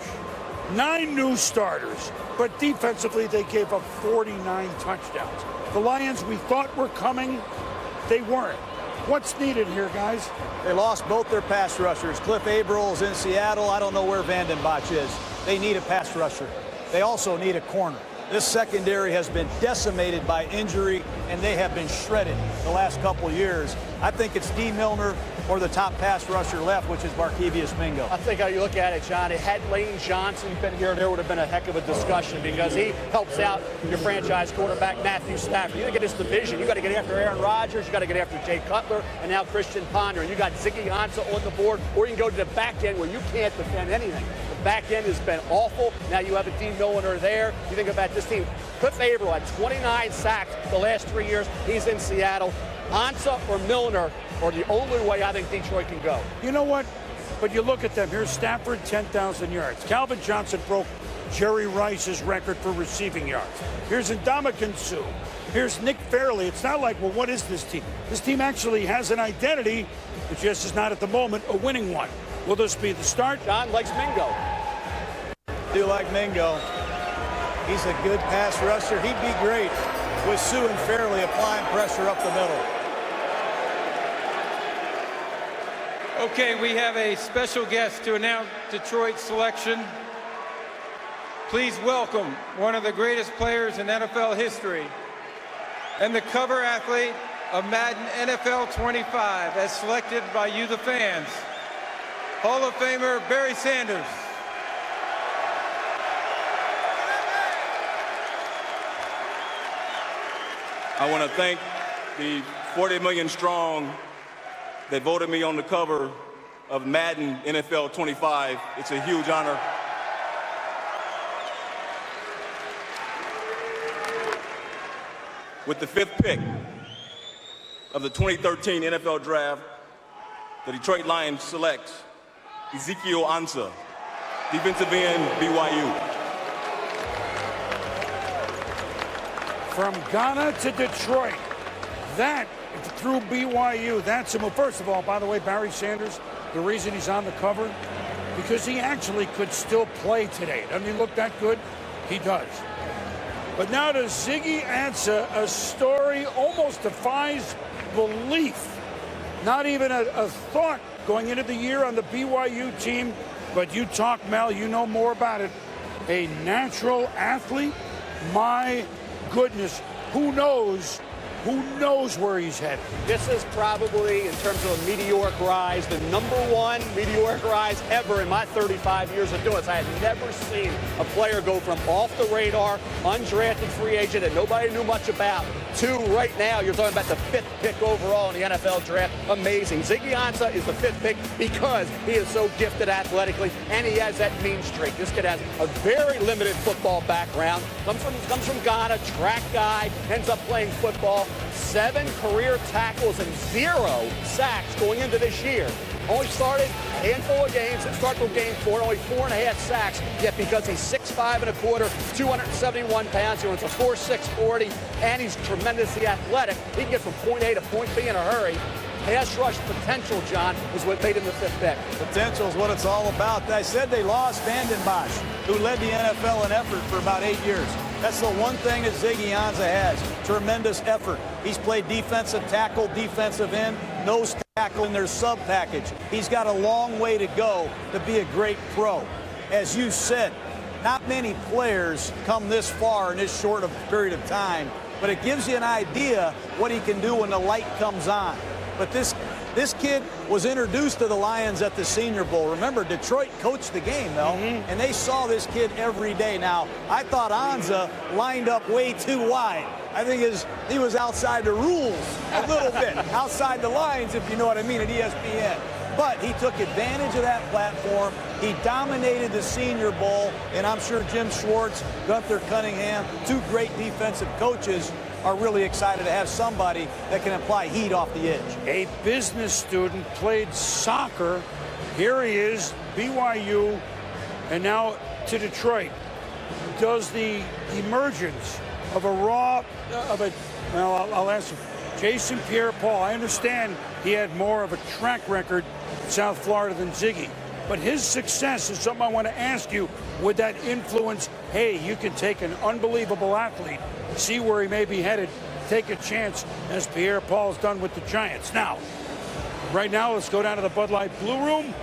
9 new starters, but defensively they gave up 49 touchdowns. The Lions we thought were coming, they weren't. What's needed here, guys? They lost both their pass rushers. Cliff Abrams in Seattle. I don't know where Vanden Bosch is. They need a pass rusher. They also need a corner. This secondary has been decimated by injury, and they have been shredded the last couple years. I think it's Dee Milliner or the top pass rusher left, which is Barkevious Mingo. I think how you look at it, John, had Lane Johnson been here, there would have been a heck of a discussion because he helps out your franchise quarterback, Matthew Stafford. You got to get this division. You got to get after Aaron Rodgers. You got to get after Jay Cutler and now Christian Ponder. And you got Ezekiel Ansah on the board, or you can go to the back end where you can't defend anything. The back end has been awful. Now you have a Dee Milliner there. You think about this team. Cliff Abrams had 29 sacks the last 3 years. He's in Seattle. Ansah or Milliner are the only way I think Detroit can go. You know what? But you look at them. Here's Stafford, 10,000 yards. Calvin Johnson broke Jerry Rice's record for receiving yards. Here's Ndamukong Suh. Here's Nick Fairley. It's not like, well, what is this team? This team actually has an identity, but just is not at the moment a winning one. Will this be the start? John likes Mingo. do like Mingo. He's a good pass rusher. He'd be great with Sue and Fairley applying pressure up the middle. Okay, we have a special guest to announce Detroit's selection. Please welcome one of the greatest players in NFL history and the cover athlete of Madden NFL 25 as selected by you, the fans, Hall of Famer Barry Sanders. I want to thank the 40 million strong that voted me on the cover of Madden NFL 25. It's a huge honor. With the 5th pick of the 2013 NFL Draft, the Detroit Lions select Ezekiel Ansah, defensive end, BYU. From Ghana to Detroit, that through BYU, that's a move. First of all, by the way, Barry Sanders, the reason he's on the cover, because he actually could still play today. Doesn't he look that good? He does. But now to Ziggy Ansah, a story almost defies belief. Not even a thought going into the year on the BYU team, but you talk, Mel, you know more about it. A natural athlete? My goodness, who knows where he's headed? This is probably, in terms of a meteoric rise, the #1 meteoric rise ever in my 35 years of doing this. I had never seen a player go from off the radar, undrafted free agent that nobody knew much about, to right now, you're talking about the 5th pick overall in the NFL draft. Amazing. Ziggy Ansah is the 5th pick because he is so gifted athletically, and he has that mean streak. This kid has a very limited football background. Comes from Ghana, track guy, ends up playing football. 7 career tackles and 0 sacks going into this year. Only started a handful of games and started with game 4, only 4.5 sacks. Yet because he's 6'5 1/4, 271 pounds, he runs a 4.6 40, and he's tremendously athletic. He can get from point A to point B in a hurry. Pass rush potential, John, is what made him the 5th pick. Potential is what it's all about. I said they lost Vandenbosch, who led the NFL in effort for about 8 years. That's the one thing that Ziggy Ansah has, tremendous effort. He's played defensive tackle, defensive end, nose tackle in their sub package. He's got a long way to go to be a great pro. As you said, not many players come this far in this short of a period of time, but it gives you an idea what he can do when the light comes on. But this kid was introduced to the Lions at the Senior Bowl. Remember, Detroit coached the game, though, and they saw this kid every day. Now, I thought Ansah lined up way too wide. I think he was outside the rules a little bit, outside the lines, if you know what I mean, at ESPN. But he took advantage of that platform. He dominated the Senior Bowl, and I'm sure Jim Schwartz, Gunther Cunningham, 2 great defensive coaches, are really excited to have somebody that can apply heat off the edge. A business student, played soccer. Here he is, BYU, and now to Detroit. Does the emergence of I'll ask him, Jason Pierre-Paul, I understand he had more of a track record in South Florida than Ziggy, but his success is something I want to ask you. Would that influence, hey, you can take an unbelievable athlete, see where he may be headed, take a chance, as Pierre-Paul's done with the Giants. Now, right now, let's go down to the Bud Light Blue Room.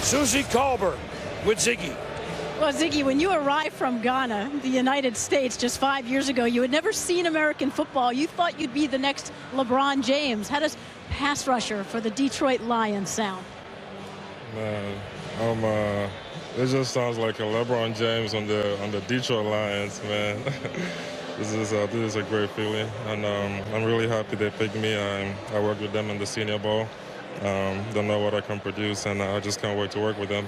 Susie Colbert with Ziggy. Well, Ziggy, when you arrived from Ghana, the United States, just 5 years ago, you had never seen American football. You thought you'd be the next LeBron James. How does pass rusher for the Detroit Lions sound? Man, it just sounds like a LeBron James on the Detroit Lions, man. This is a great feeling, and I'm really happy they picked me. I worked with them in the Senior Bowl. Don't know what I can produce, and I just can't wait to work with them.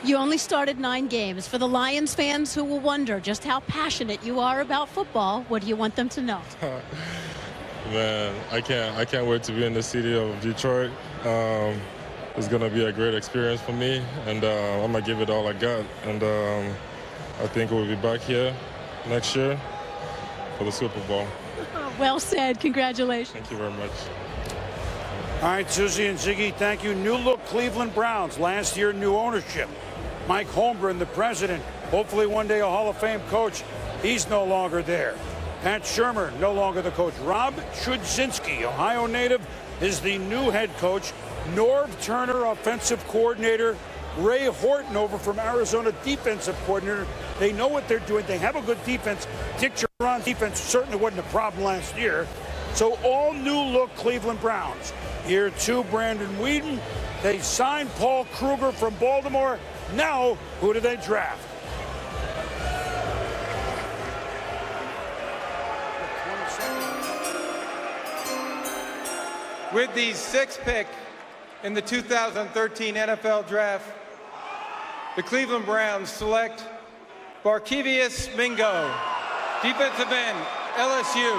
You only started 9 games. For the Lions fans who will wonder just how passionate you are about football, what do you want them to know? Man, I can't wait to be in the city of Detroit. It's going to be a great experience for me, and I'm going to give it all I got. And I think we'll be back here next year for the Super Bowl. Well said. Congratulations. Thank you very much. All right, Susie and Ziggy, thank you. New look Cleveland Browns. Last year, new ownership. Mike Holmgren, the president, hopefully one day a Hall of Fame coach. He's no longer there. Pat Shurmur, no longer the coach. Rob Chudzinski, Ohio native, is the new head coach. Norv Turner, offensive coordinator. Ray Horton over from Arizona, defensive coordinator. They know what they're doing. They have a good defense. Dick Jauron's defense certainly wasn't a problem last year. So all new look Cleveland Browns. Year 2, Brandon Weeden. They signed Paul Kruger from Baltimore. Now, who do they draft? With the 6th pick in the 2013 NFL Draft, the Cleveland Browns select Barkevious Mingo, defensive end, LSU.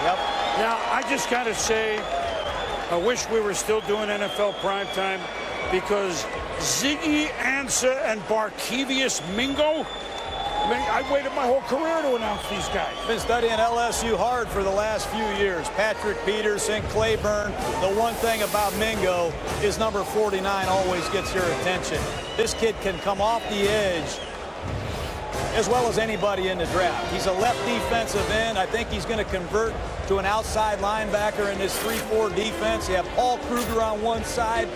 Yep. Now, I just got to say, I wish we were still doing NFL primetime because Ezekiel Ansah and Barkevious Mingo, I mean, I waited my whole career to announce these guys. Been studying LSU hard for the last few years. Patrick Peterson, Claiborne. The one thing about Mingo is number 49 always gets your attention. This kid can come off the edge as well as anybody in the draft. He's a left defensive end. I think he's going to convert to an outside linebacker in this 3-4 defense. You have Paul Kruger on one side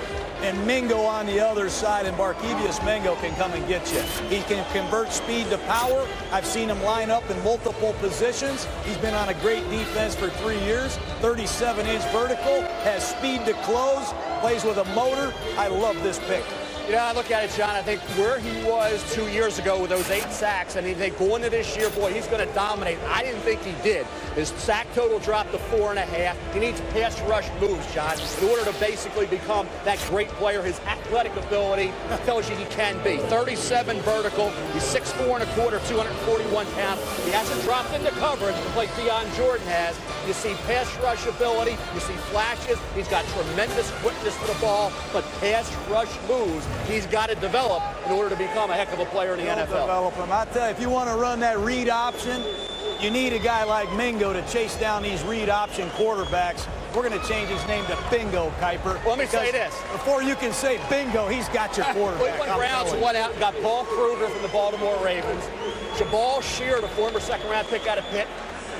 and Mingo on the other side, and Barkevious Mingo can come and get you. He can convert speed to power. I've seen him line up in multiple positions. He's been on a great defense for 3 years. 37-inch vertical, has speed to close, plays with a motor. I love this pick. You know, I look at it, John, I think where he was 2 years ago with those 8 sacks, and you think going into this year, boy, he's going to dominate. I didn't think he did. His sack total dropped to 4.5. He needs pass rush moves, John, in order to basically become that great player. His athletic ability tells you he can be. 37 vertical. He's 6'4", 241 pounds. He hasn't dropped into coverage like Dion Jordan has. You see pass rush ability. You see flashes. He's got tremendous quickness to the ball, but pass rush moves he's got to develop in order to become a heck of a player in the NFL. Develop him. I tell you, if you want to run that read option, you need a guy like Mingo to chase down these read option quarterbacks. We're going to change his name to Bingo, Kuiper. Well, let me say this. Before you can say bingo, he's got your quarterback. Cleveland Browns went out and got Paul Kruger from the Baltimore Ravens. Jabal Sheard, a former second-round pick out of Pitt.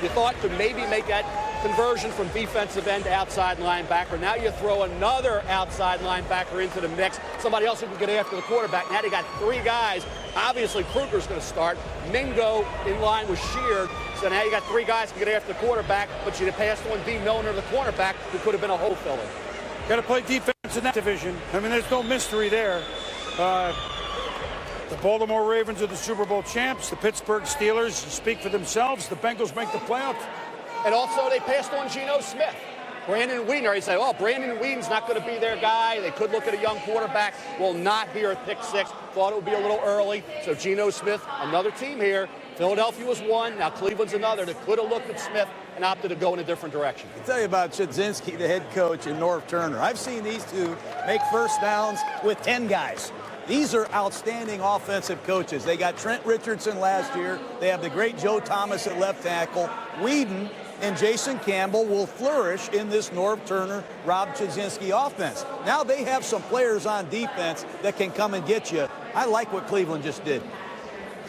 You thought to maybe make that conversion from defensive end to outside linebacker. Now you throw another outside linebacker into the mix, somebody else who can get after the quarterback. Now they got 3 guys. Obviously, Kruger's going to start. Mingo in line with Sheard. So now you got 3 guys who can get after the quarterback, but you passed on Dee Milliner, the cornerback, who could have been a hole filler. Got to play defense in that division. I mean, there's no mystery there. The Baltimore Ravens are the Super Bowl champs. The Pittsburgh Steelers speak for themselves. The Bengals make the playoffs. And also, they passed on Geno Smith. Brandon Weeden, you say, oh, Brandon Weeden's not going to be their guy. They could look at a young quarterback. Well, not here at pick 6. Thought it would be a little early. So Geno Smith, another team here. Philadelphia was one. Now Cleveland's another. They could have looked at Smith and opted to go in a different direction. I'll tell you about Chudzinski, the head coach, and Norv Turner. I've seen these two make first downs with 10 guys. These are outstanding offensive coaches. They got Trent Richardson last year. They have the great Joe Thomas at left tackle. Weeden and Jason Campbell will flourish in this Norv Turner, Rob Chudzinski offense. Now they have some players on defense that can come and get you. I like what Cleveland just did.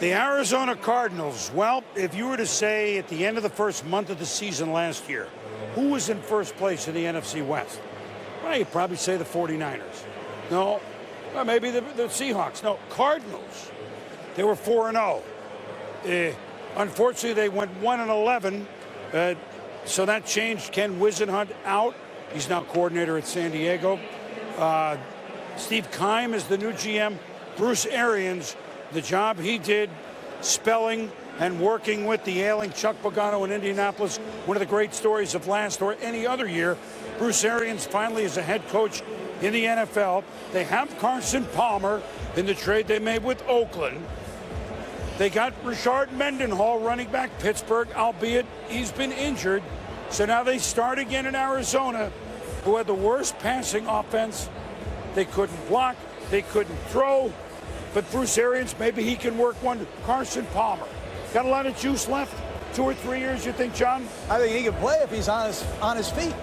The Arizona Cardinals, well, if you were to say at the end of the first month of the season last year, who was in first place in the NFC West? Well, you'd probably say the 49ers. No, well, maybe the Seahawks. No, Cardinals. They were 4-0. Unfortunately, they went 1-11. So that changed. Ken Whisenhunt out. He's now coordinator at San Diego. Steve Keim is the new GM. Bruce Arians, the job he did spelling and working with the ailing Chuck Pagano in Indianapolis, one of the great stories of last or any other year. Bruce Arians finally is a head coach in the NFL. They have Carson Palmer in the trade they made with Oakland. They got Rashard Mendenhall, running back, Pittsburgh, albeit he's been injured. So now they start again in Arizona, who had the worst passing offense. They couldn't block, they couldn't throw. But Bruce Arians, maybe he can work one. Carson Palmer, got a lot of juice left. 2 or 3 years, you think, John? I think he can play if he's on his feet.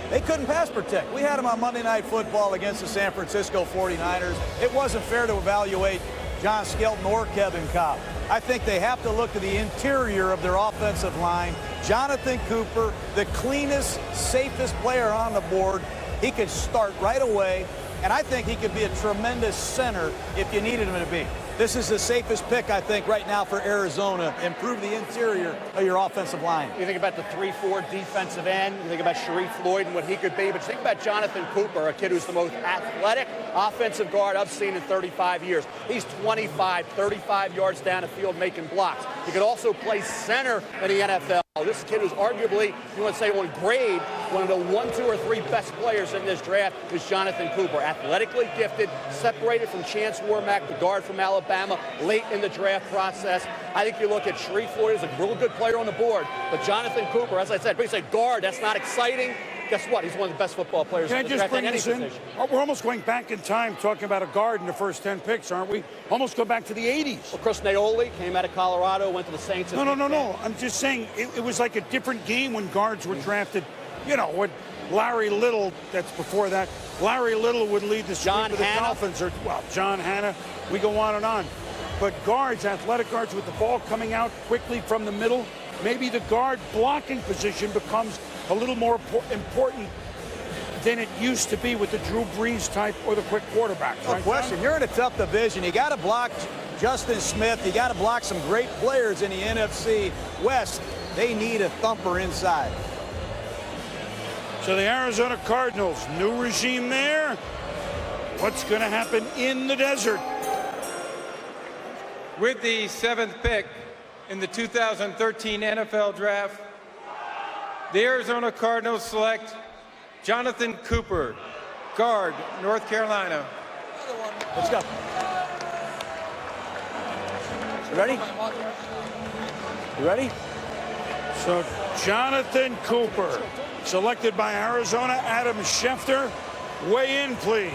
They couldn't pass protect. We had them on Monday Night Football against the San Francisco 49ers. It wasn't fair to evaluate John Skelton or Kevin Cobb. I think they have to look to the interior of their offensive line. Jonathan Cooper, the cleanest, safest player on the board. He could start right away, and I think he could be a tremendous center if you needed him to be. This is the safest pick, I think, right now for Arizona. Improve the interior of your offensive line. You think about the 3-4 defensive end. You think about Sharrif Floyd and what he could be. But you think about Jonathan Cooper, a kid who's the most athletic offensive guard I've seen in 35 years. He's 25, 35 yards down the field making blocks. He could also play center in the NFL. This kid is arguably, you want to say on grade, one of the 1, 2, or 3 best players in this draft is Jonathan Cooper. Athletically gifted, separated from Chance Warmack, the guard from Alabama, late in the draft process. I think you look at Sharrif Floyd as a real good player on the board. But Jonathan Cooper, as I said, we say guard, that's not exciting. Guess what? He's one of the best football players in the draft at any position. We're almost going back in time talking about a guard in the first 10 picks, aren't we? Almost go back to the 80s. Well, Chris Naoli came out of Colorado, went to the Saints. No. I'm just saying it was like a different game when guards were drafted. You know, what Larry Little, that's before that. Larry Little would lead the squad for the Dolphins. Or, well, John Hanna. We go on and on. But guards, athletic guards with the ball coming out quickly from the middle, maybe the guard blocking position becomes a little more important than it used to be with the Drew Brees type or the quick quarterbacks. No question. You're in a tough division. You got to block Justin Smith. You got to block some great players in the NFC West. They need a thumper inside. So the Arizona Cardinals, new regime there. What's going to happen in the desert? With the 7th pick in the 2013 NFL Draft, the Arizona Cardinals select Jonathan Cooper, guard, North Carolina. Let's go. You ready? You ready? So Jonathan Cooper, selected by Arizona. Adam Schefter, weigh in, please.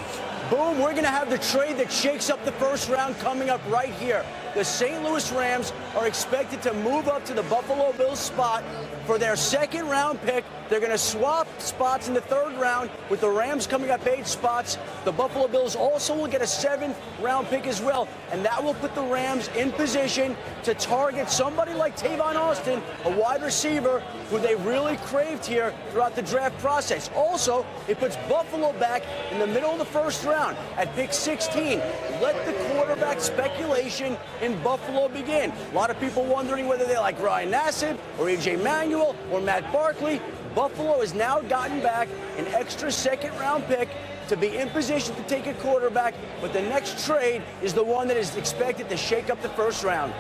Boom, we're going to have the trade that shakes up the first round coming up right here. The St. Louis Rams are expected to move up to the Buffalo Bills spot for their 2nd round pick. They're going to swap spots in the 3rd round with the Rams coming up 8 spots. The Buffalo Bills also will get a 7th round pick as well, and that will put the Rams in position to target somebody like Tavon Austin, a wide receiver who they really craved here throughout the draft process. Also, it puts Buffalo back in the middle of the 1st round at pick 16. Let the quarterback speculation in Buffalo begin. A lot of people wondering whether they like Ryan Nassib or EJ Manuel or Matt Barkley. Buffalo has now gotten back an extra 2nd round pick to be in position to take a quarterback, but the next trade is the one that is expected to shake up the 1st round.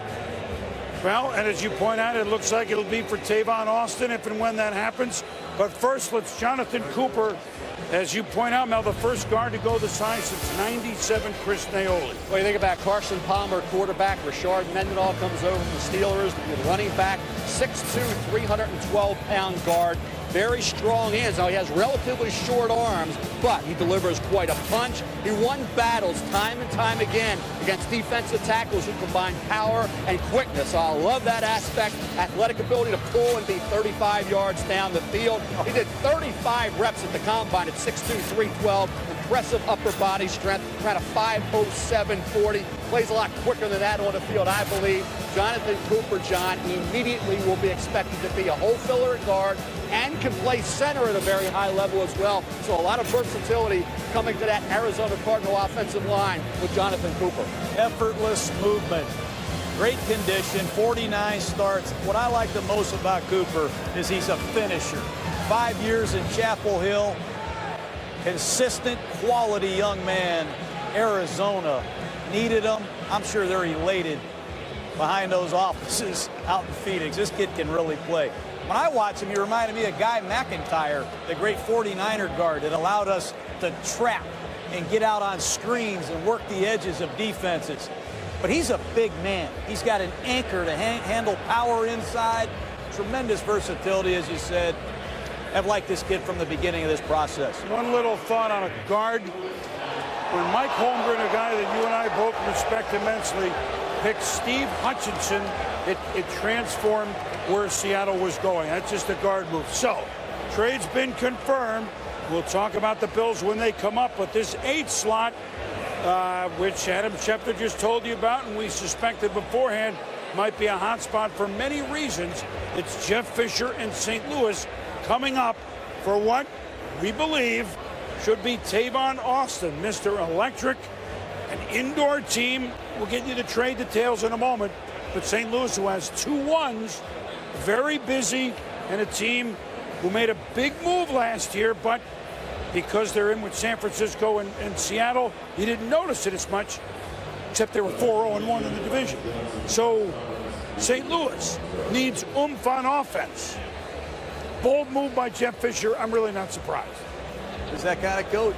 Well, and as you point out, it looks like it'll be for Tavon Austin if and when that happens. But first, let's Jonathan Cooper, as you point out, Mel, the first guard to go the size since 97, Chris Naoli. Well, you think about Carson Palmer, quarterback. Rashard Mendenhall comes over from the Steelers, the running back, 6'2", 312-pound guard. Very strong hands. Now, he has relatively short arms, but he delivers quite a punch. He won battles time and time again against defensive tackles who combine power and quickness. So I love that aspect. Athletic ability to pull and be 35 yards down the field. He did 35 reps at the combine at 6'2", 312. Impressive upper body strength, around a 5'07", 40. Plays a lot quicker than that on the field, I believe. Jonathan Cooper, John, immediately will be expected to be a hole filler at guard and can play center at a very high level as well. So a lot of versatility coming to that Arizona Cardinal offensive line with Jonathan Cooper. Effortless movement. Great condition, 49 starts. What I like the most about Cooper is he's a finisher. 5 years in Chapel Hill. Consistent, quality young man. Arizona needed him. I'm sure they're elated behind those offices out in Phoenix. This kid can really play. When I watch him, he reminded me of Guy McIntyre, the great 49er guard that allowed us to trap and get out on screens and work the edges of defenses. But he's a big man. He's got an anchor to handle power inside. Tremendous versatility, as you said. I've liked this kid from the beginning of this process. One little thought on a guard. When Mike Holmgren, a guy that you and I both respect immensely, picked Steve Hutchinson, it transformed where Seattle was going. That's just a guard move. So, trade's been confirmed. We'll talk about the Bills when they come up, but this 8th slot, which Adam Schefter just told you about, and we suspected beforehand, might be a hot spot for many reasons. It's Jeff Fisher in St. Louis coming up for what we believe should be Tavon Austin, Mr. Electric, an indoor team. We'll get you the trade details in a moment. But St. Louis, who has 2 wins, very busy, and a team who made a big move last year, but because they're in with San Francisco and Seattle, you didn't notice it as much, except they were 4-0-1 in the division. So St. Louis needs oomph on offense. Bold move by Jeff Fisher. I'm really not surprised. He's that kind of coach.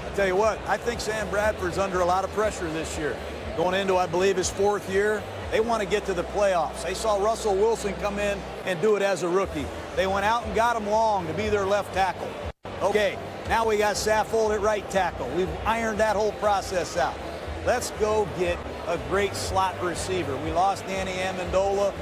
I tell you what, I think Sam Bradford's under a lot of pressure this year. Going into, I believe, his 4th year, they want to get to the playoffs. They saw Russell Wilson come in and do it as a rookie. They went out and got him Long to be their left tackle. Okay, now we got Saffold at right tackle. We've ironed that whole process out. Let's go get a great slot receiver. We lost Danny Amendola.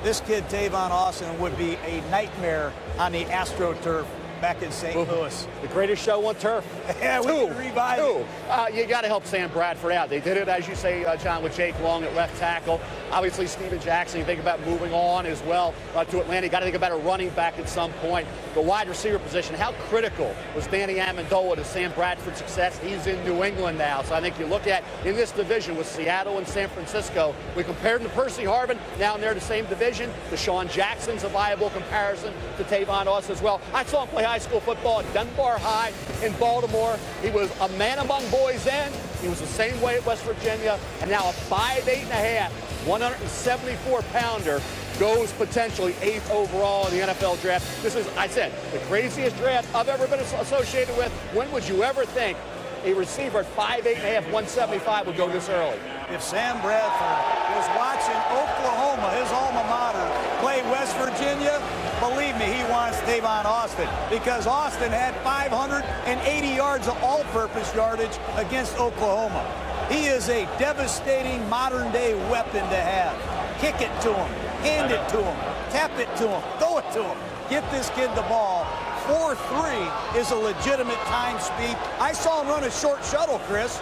This kid, Tavon Austin, would be a nightmare on the AstroTurf back in St. Louis. The greatest show on turf. Yeah, we can revive it. You got to help Sam Bradford out. They did it, as you say, John, with Jake Long at left tackle. Obviously, Steven Jackson, you think about moving on as well to Atlanta. You got to think about a running back at some point. The wide receiver position, how critical was Danny Amendola to Sam Bradford's success? He's in New England now. So I think you look at, in this division with Seattle and San Francisco, we compared him to Percy Harvin. Now they're the same division. Deshaun Jackson's a viable comparison to Tavon Austin as well. I saw him play high school football at Dunbar High in Baltimore. He was a man among boys then. He was the same way at West Virginia. And now a 5'8.5", 174-pounder goes potentially 8th overall in the NFL draft. This is, I said, the craziest draft I've ever been associated with. When would you ever think a receiver at 5'8.5", 175 would go this early? If Sam Bradford was watching Oklahoma, his alma mater, play West Virginia, believe me, he wants Tavon Austin, because Austin had 580 yards of all-purpose yardage against Oklahoma. He is a devastating modern-day weapon to have. Kick it to him, hand it to him, tap it to him, throw it to him. Get this kid the ball. 4.3 is a legitimate time speed. I saw him run a short shuttle, Chris,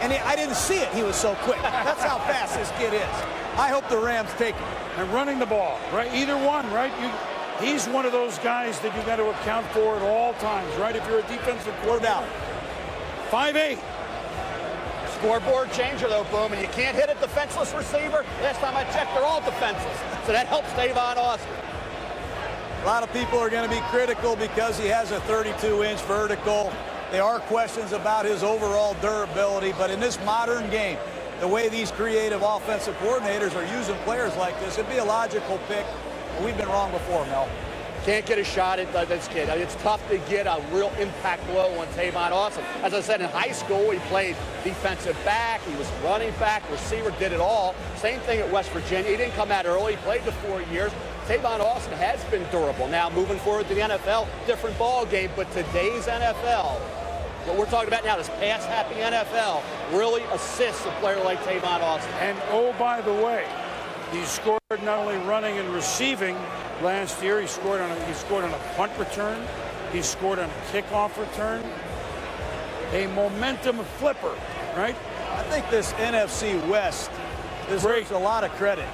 and I didn't see it. He was so quick. That's how fast this kid is. I hope the Rams take him. And running the ball, right? Either one, right? He's one of those guys that you got to account for at all times, right? If you're a defensive coordinator. 5'8". Scoreboard changer, though, Boom, and you can't hit a defenseless receiver. Last time I checked, they're all defenseless. So that helps Tavon Austin. A lot of people are going to be critical because he has a 32-inch vertical. There are questions about his overall durability, but in this modern game, the way these creative offensive coordinators are using players like this, it'd be a logical pick. We've been wrong before, Mel. Can't get a shot at this kid. It's tough to get a real impact blow on Tavon Austin. As I said, in high school, he played defensive back. He was running back, receiver, did it all. Same thing at West Virginia. He didn't come out early. He played the 4 years. Tavon Austin has been durable. Now, moving forward to the NFL, different ball game, but today's NFL, what we're talking about now, this pass-happy NFL, really assists a player like Tavon Austin. And, oh, by the way, he scored not only running and receiving last year, he scored on a punt return, he scored on a kickoff return, a momentum flipper, right? I think this NFC West deserves a lot of credit.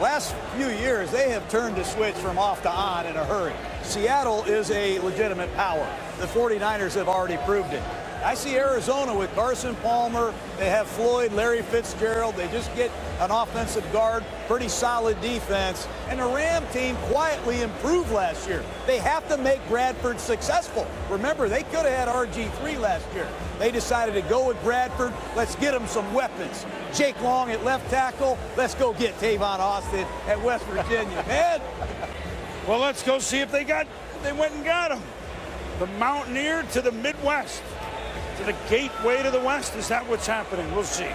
Last few years, they have turned the switch from off to on in a hurry. Seattle is a legitimate power. The 49ers have already proved it. I see Arizona with Carson Palmer. They have Floyd, Larry Fitzgerald. They just get an offensive guard, pretty solid defense. And the Ram team quietly improved last year. They have to make Bradford successful. Remember, they could have had RG3 last year. They decided to go with Bradford. Let's get him some weapons. Jake Long at left tackle. Let's go get Tavon Austin at West Virginia, man. Well, let's go see if they went and got him. The Mountaineer to the Midwest. To the gateway to the West. Is that what's happening? We'll see.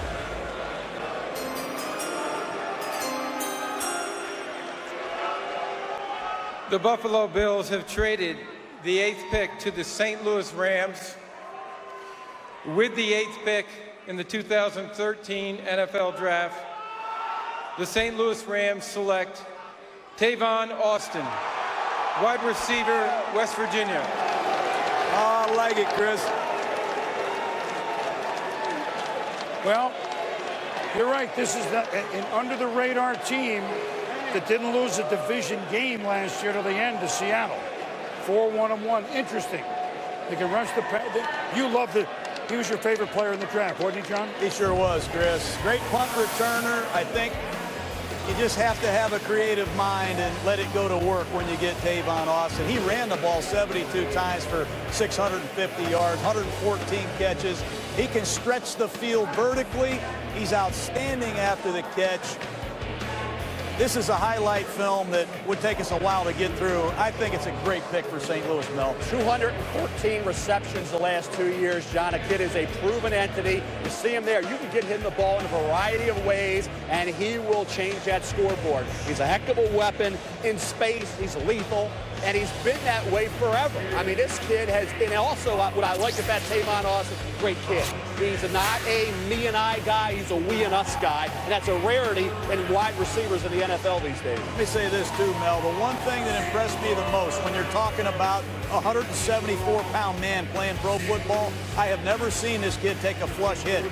The Buffalo Bills have traded the 8th pick to the St. Louis Rams. With the 8th pick in the 2013 NFL Draft, the St. Louis Rams select Tavon Austin, wide receiver, West Virginia. Oh, I like it, Chris. Well, you're right. This is an under-the-radar team that didn't lose a division game last year to the end to Seattle. 4-1-1. Interesting. They can rush the pass. You loved it. He was your favorite player in the draft, wasn't he, John? He sure was, Chris. Great punt returner. I think you just have to have a creative mind and let it go to work when you get Tavon Austin. He ran the ball 72 times for 650 yards, 114 catches. He can stretch the field vertically. He's outstanding after the catch. This is a highlight film that would take us a while to get through. I think it's a great pick for St. Louis, Mel. 214 receptions the last 2 years. John, the kid is a proven entity. You see him there. You can get him the ball in a variety of ways, and he will change that scoreboard. He's a heck of a weapon in space. He's lethal, and he's been that way forever. I mean, this kid has been also what I like about Tavon Austin, great kid. He's not a me and I guy. He's a we and us guy, and that's a rarity in wide receivers in the NFL these days. Let me say this too, Mel. The one thing that impressed me the most when you're talking about a 174-pound man playing pro football, I have never seen this kid take a flush hit.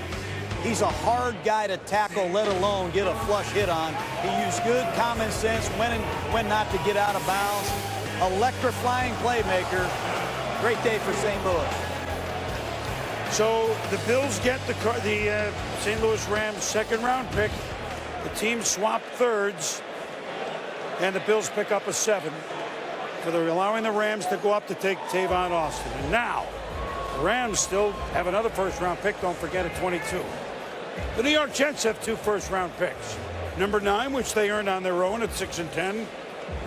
He's a hard guy to tackle, let alone get a flush hit on. He used good common sense when not to get out of bounds. Electrifying playmaker. Great day for St. Louis. So the Bills get the St. Louis Rams second-round pick. The team swapped thirds, and the Bills pick up a 7. For allowing the Rams to go up to take Tavon Austin. And now, the Rams still have another first-round pick. Don't forget at 22. The New York Jets have 2 first-round picks. Number 9, which they earned on their own at 6 and 10,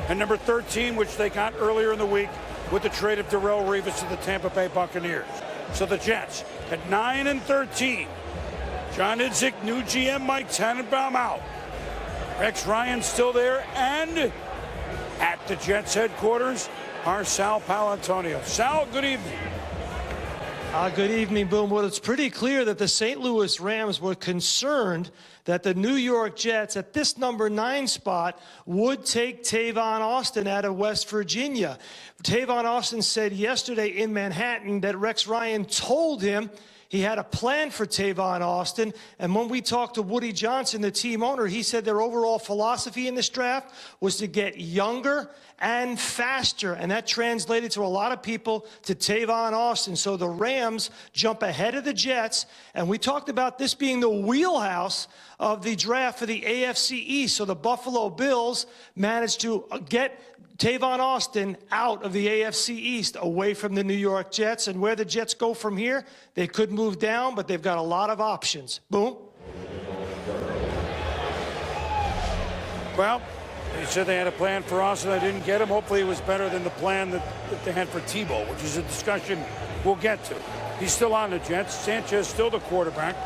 and number 13, which they got earlier in the week with the trade of Darrelle Revis to the Tampa Bay Buccaneers. So the Jets at 9 and 13. John Idzik, new GM Mike Tannenbaum out. Rex Ryan still there, and at the Jets headquarters are Sal Paolantonio. Sal, good evening. Good evening, Boom. Well, it's pretty clear that the St. Louis Rams were concerned that the New York Jets at this number 9 spot would take Tavon Austin out of West Virginia. Tavon Austin said yesterday in Manhattan that Rex Ryan told him he had a plan for Tavon Austin, and when we talked to Woody Johnson, the team owner, he said their overall philosophy in this draft was to get younger and faster, and that translated to a lot of people to Tavon Austin. So the Rams jump ahead of the Jets, and we talked about this being the wheelhouse of the draft for the AFC East. So the Buffalo Bills managed to get Tavon Austin out of the AFC East, away from the New York Jets. And where the Jets go from here, they could move down, but they've got a lot of options. Boom. Well, they said they had a plan for Austin. I didn't get him. Hopefully it was better than the plan that they had for Tebow, which is a discussion we'll get to. He's still on the Jets. Sanchez still the quarterback.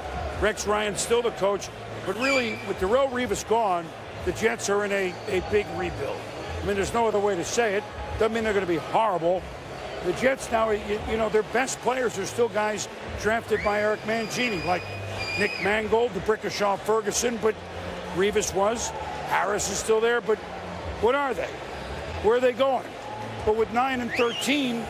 Rex Ryan still the coach. But really, with Darrelle Revis gone, the Jets are in a big rebuild. I mean, there's no other way to say it. Doesn't mean they're going to be horrible. The Jets now, you know, their best players are still guys drafted by Eric Mangini, like Nick Mangold, the Brickashaw Ferguson, but Revis was. Harris is still there, but what are they? Where are they going? But with 9 and 13,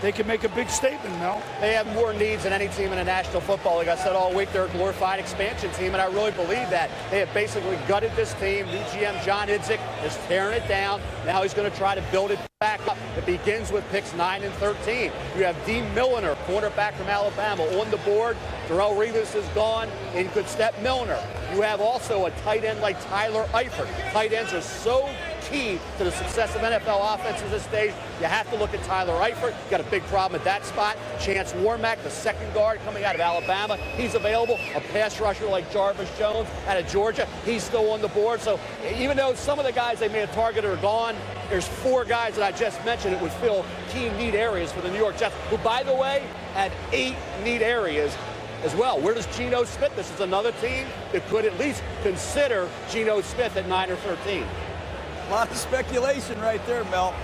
they can make a big statement, Mel. They have more needs than any team in the National Football League. I said all week they're a glorified expansion team, and I really believe that. They have basically gutted this team. New GM John Idzik is tearing it down. Now he's going to try to build it back up. It begins with picks 9 and 13. You have Dee Milliner, cornerback from Alabama, on the board. Darrelle Revis is gone. In could step Milliner. You have also a tight end like Tyler Eifert. Tight ends are so key to the success of NFL offenses this stage. You have to look at Tyler Eifert. Got a big problem at that spot. Chance Warmack, the second guard coming out of Alabama. He's available. A pass rusher like Jarvis Jones out of Georgia. He's still on the board. So even though some of the guys they may have targeted are gone, there's 4 guys that I just mentioned that would fill key need areas for the New York Jets, who, by the way, had 8 need areas as well. Where does Geno Smith? This is another team that could at least consider Geno Smith at 9 or 13. A lot of speculation right there, Mel.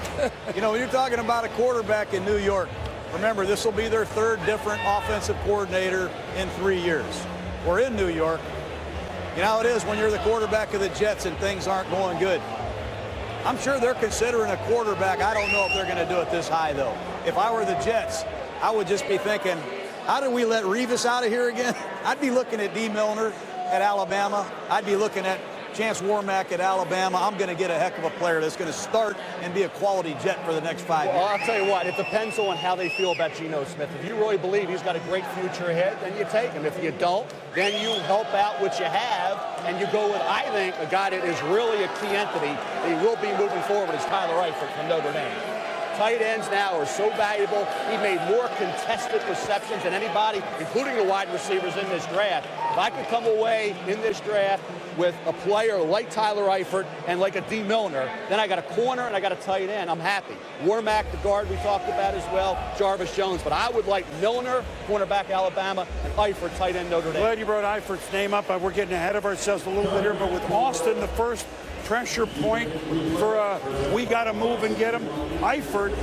You know, when you're talking about a quarterback in New York, remember, this will be their 3rd different offensive coordinator in 3 years. We're in New York. You know how it is when you're the quarterback of the Jets and things aren't going good. I'm sure they're considering a quarterback. I don't know if they're going to do it this high, though. If I were the Jets, I would just be thinking, how did we let Revis out of here again? I'd be looking at Dee Milliner at Alabama. I'd be looking at Chance Warmack at Alabama. I'm going to get a heck of a player that's going to start and be a quality Jet for the next 5 years. Well, I'll tell you what, it depends on how they feel about Geno Smith. If you really believe he's got a great future ahead, then you take him. If you don't, then you help out what you have, and you go with, I think, a guy that is really a key entity that he will be moving forward is Tyler Eifert from Notre Dame. Tight ends now are so valuable. He made more contested receptions than anybody, including the wide receivers in this draft. If I could come away in this draft with a player like Tyler Eifert and like a Dee Milliner, then I got a corner and I got a tight end. I'm happy. Warmack, the guard we talked about as well, Jarvis Jones. But I would like Milliner, cornerback Alabama, and Eifert, tight end Notre Dame. Glad you brought Eifert's name up. We're getting ahead of ourselves a little bit here, but with Austin, the first pressure point for we got to move and get him. Eifert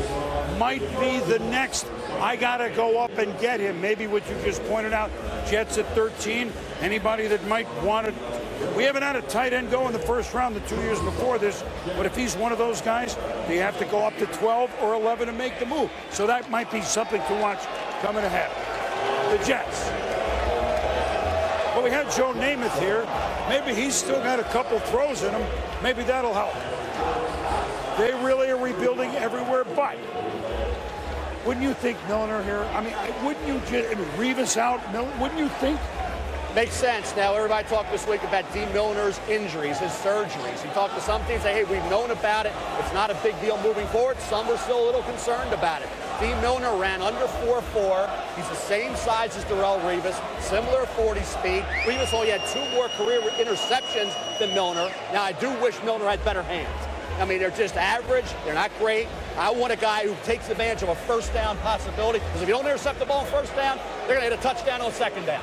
might be the next. I got to go up and get him. Maybe what you just pointed out, Jets at 13. Anybody that might want to. We haven't had a tight end go in the first round the 2 years before this, but if he's one of those guys, they have to go up to 12 or 11 to make the move. So that might be something to watch coming ahead. The Jets. Well, we had Joe Namath here. Maybe he's still got a couple throws in him. Maybe that'll help. They really are rebuilding everywhere, but wouldn't you think Milliner here? I mean, wouldn't you just, Revis out, wouldn't you think? Makes sense. Now, everybody talked this week about Dee Milliner's injuries, his surgeries. You talked to some teams, say, hey, we've known about it. It's not a big deal moving forward. Some were still a little concerned about it. Dee Milliner ran under 4.4. He's the same size as Darrelle Revis, similar 40 speed. Revis only had 2 more career interceptions than Milliner. Now, I do wish Milliner had better hands. I mean, they're just average. They're not great. I want a guy who takes advantage of a first down possibility, because if you don't intercept the ball on first down, they're going to hit a touchdown on second down.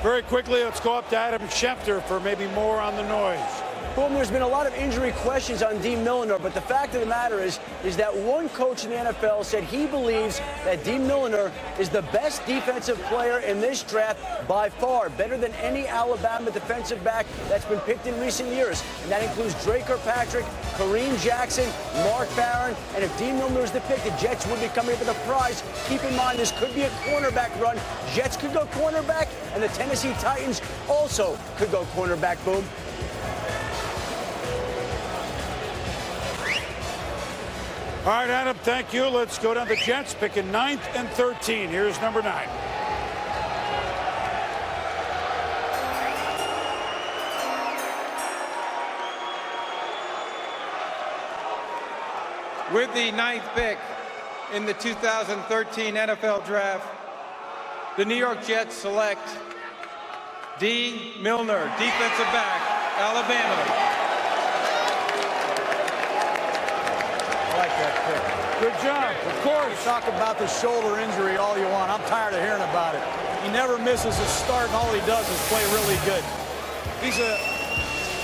Very quickly, let's go up to Adam Schefter for maybe more on the noise. Boom, there's been a lot of injury questions on Dee Milliner, but the fact of the matter is that one coach in the NFL said he believes that Dee Milliner is the best defensive player in this draft by far, better than any Alabama defensive back that's been picked in recent years. And that includes Drake Kirkpatrick, Kareem Jackson, Mark Barron. And if Dee Milliner is the pick, the Jets would be coming up with a prize. Keep in mind, this could be a cornerback run. Jets could go cornerback, and the Tennessee Titans also could go cornerback. Boom. All right, Adam, thank you. Let's go down to the Jets, picking 9th and 13. Here's number 9. With the 9th pick in the 2013 NFL Draft, the New York Jets select Dee Milliner, defensive back, Alabama. I like that pick. Good job. Of course. Talk about the shoulder injury all you want. I'm tired of hearing about it. He never misses a start, and all he does is play really good. He's a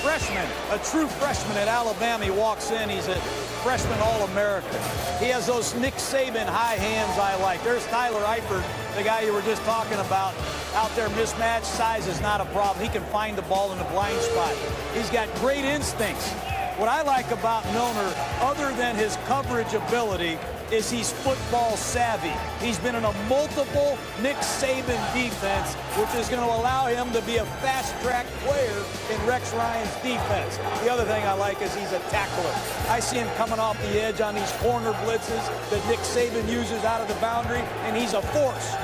freshman, a true freshman at Alabama. He walks in, he's a freshman All-American. He has those Nick Saban high hands I like. There's Tyler Eifert, the guy you were just talking about. Out there, mismatched size is not a problem. He can find the ball in the blind spot. He's got great instincts. What I like about Milliner, other than his coverage ability, is he's football savvy. He's been in a multiple Nick Saban defense, which is going to allow him to be a fast-track player in Rex Ryan's defense. The other thing I like is he's a tackler. I see him coming off the edge on these corner blitzes that Nick Saban uses out of the boundary, and he's a force.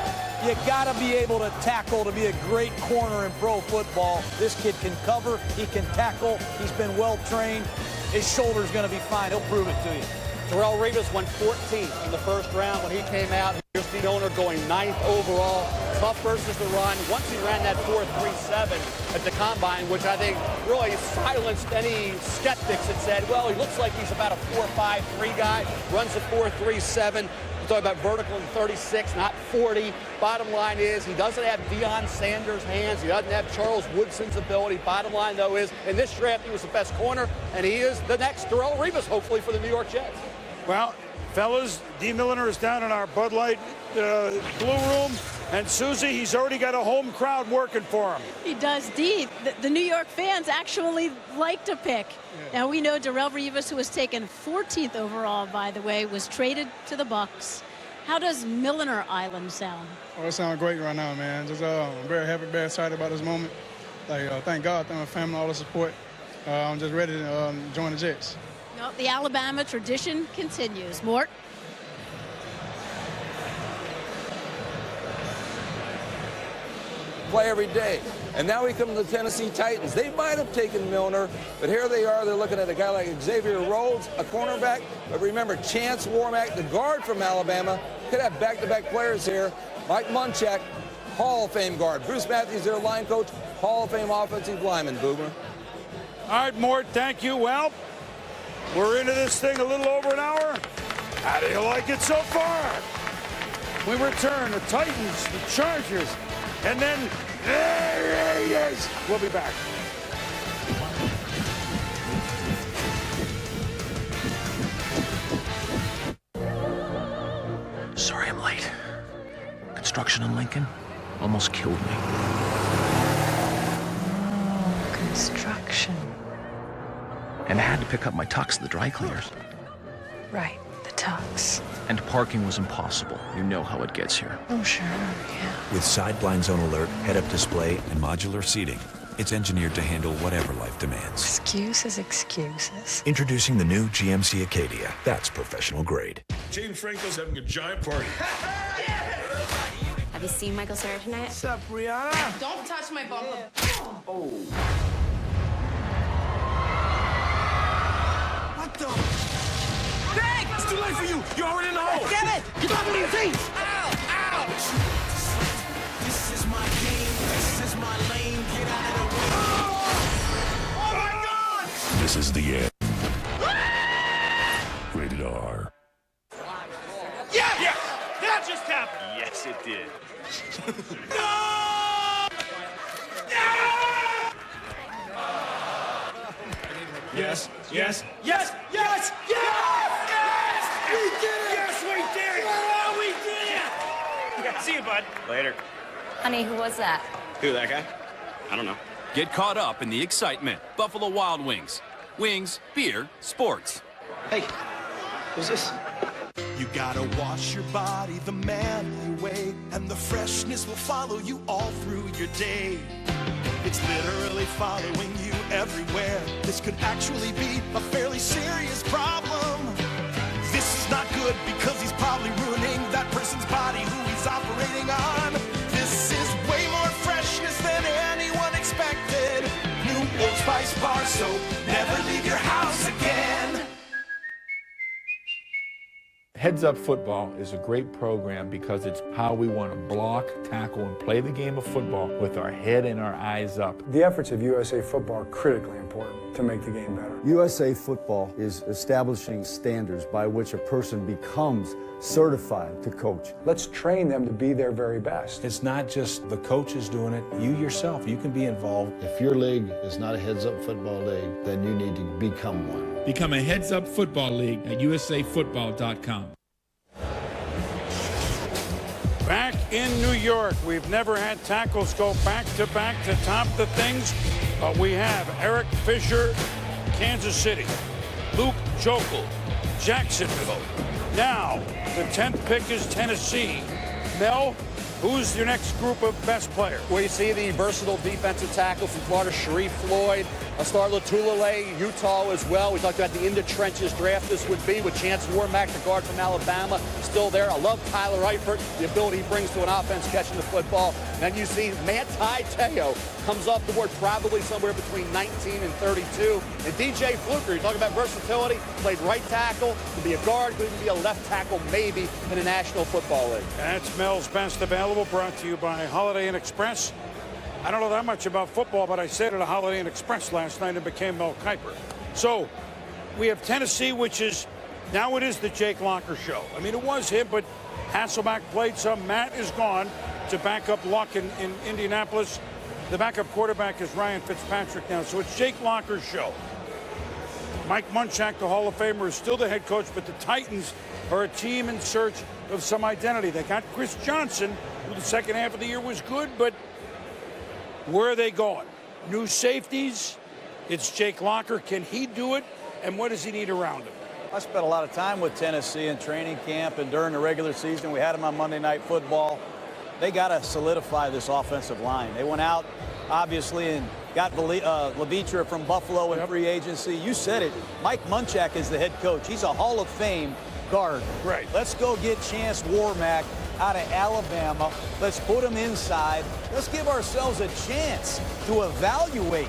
You got to be able to tackle to be a great corner in pro football. This kid can cover, he can tackle, he's been well trained. His shoulder's going to be fine. He'll prove it to you. Darrelle Revis went 14th in the first round when he came out. Here's Dee Milliner going 9th overall. Tough versus the run. Once he ran that 4.37 at the combine, which I think really silenced any skeptics that said, well, he looks like he's about a 4.53 guy. Runs a 4.37. We're talking about vertical in 36, not 40. Bottom line is he doesn't have Deion Sanders' hands. He doesn't have Charles Woodson's ability. Bottom line, though, is in this draft he was the best corner, and he is the next Darrelle Revis, hopefully, for the New York Jets. Well, fellas, Dee Milliner is down in our Bud Light blue room. And Susie, he's already got a home crowd working for him. He does, Dee. The New York fans actually like to pick. Yeah. Now we know Darrelle Revis, who was taken 14th overall, by the way, was traded to the Bucs. How does Milliner Island sound? Oh, it sounds great right now, man. Just I'm very happy, very excited about this moment. Thank God, thank my family, all the support. I'm just ready to join the Jets. No, the Alabama tradition continues. Mort? Play every day. And now we come to the Tennessee Titans. They might have taken Milner, but here they are. They're looking at a guy like Xavier Rhodes, a cornerback. But remember, Chance Warmack, the guard from Alabama, could have back-to-back players here. Mike Munchak, Hall of Fame guard. Bruce Matthews, their line coach, Hall of Fame offensive lineman, Boomer. All right, Mort, thank you. Well, we're into this thing a little over an hour. How do you like it so far? We return the Titans, the Chargers, and then there he is. We'll be back. Sorry I'm late. Construction in Lincoln almost killed me. Construction. And I had to pick up my tux at the dry cleaners. Right, the tux. And parking was impossible. You know how it gets here. Oh, sure, yeah. With side blind zone alert, head-up display, and modular seating, it's engineered to handle whatever life demands. Excuses. Introducing the new GMC Acadia. That's professional grade. Jaden Franco's having a giant party. Have you seen Michael Cera tonight? What's up, Brianna? Don't touch my bumper. Oh. What the? Greg! It's too late for you. You're already in the hole. Get it! Get off of your feet! Ow! Ouch! This is my game. This is my lane. Get out of the way. Oh my God! This is the end. Rated R. Yeah! That just happened. Yes, it did. No! Yes! Yes! Yes! Yes! Yes! We did it! Yes, we did it! Yeah, we did it! Yeah, see you, bud. Later. Honey, who was that? Who, that guy? I don't know. Get caught up in the excitement. Buffalo Wild Wings. Wings, beer, sports. Hey, who's this? You gotta wash your body the manly way, and the freshness will follow you all through your day. It's literally following you everywhere. This could actually be a fairly serious problem. This is not good because he's probably ruining that person's body who he's operating on. This is way more freshness than anyone expected. New Old Spice bar soap, never leave your house again. Heads Up Football is a great program because it's how we want to block, tackle, and play the game of football with our head and our eyes up. The efforts of USA Football are critically important to make the game better. USA Football is establishing standards by which a person becomes certified to coach. Let's train them to be their very best. It's not just the coaches doing it. You yourself, you can be involved. If your league is not a Heads Up Football league, then you need to become one. Become a Heads Up Football League at usafootball.com. Back in New York, we've never had tackles go back-to-back to top the things, but we have Eric Fisher, Kansas City, Luke Joeckel, Jacksonville. Now, the 10th pick is Tennessee. Mel, who's your next group of best players? Well, you see the versatile defensive tackle from Florida, Sharrif Floyd, Star Lotulelei, Utah as well. We talked about the in-the-trenches draft this would be with Chance Warmack, the guard from Alabama, still there. I love Tyler Eifert, the ability he brings to an offense catching the football. Then you see Manti Te'o comes off the board probably somewhere between 19 and 32. And DJ Fluker, you talk about versatility, played right tackle, could be a guard, could even be a left tackle maybe in the National Football League. That's Mel's Best Available, brought to you by Holiday Inn Express. I don't know that much about football, but I stayed at a Holiday Inn Express last night and became Mel Kiper. So we have Tennessee, which is, now it is the Jake Locker show. I mean, it was him, but Hasselbeck played some. Matt is gone to back up Luck in Indianapolis. The backup quarterback is Ryan Fitzpatrick now, so it's Jake Locker's show. Mike Munchak, the Hall of Famer, is still the head coach, but the Titans are a team in search of some identity. They got Chris Johnson, who the second half of the year was good, but where are they going? New safeties. It's Jake Locker. Can he do it? And what does he need around him? I spent a lot of time with Tennessee in training camp and during the regular season. We had them on Monday Night Football. They got to solidify this offensive line. They went out, obviously, and got Levitra from Buffalo in free agency. You said it. Mike Munchak is the head coach. He's a Hall of Fame guard. Right. Let's go get Chance Warmack out of Alabama. Let's put him inside. Let's give ourselves a chance to evaluate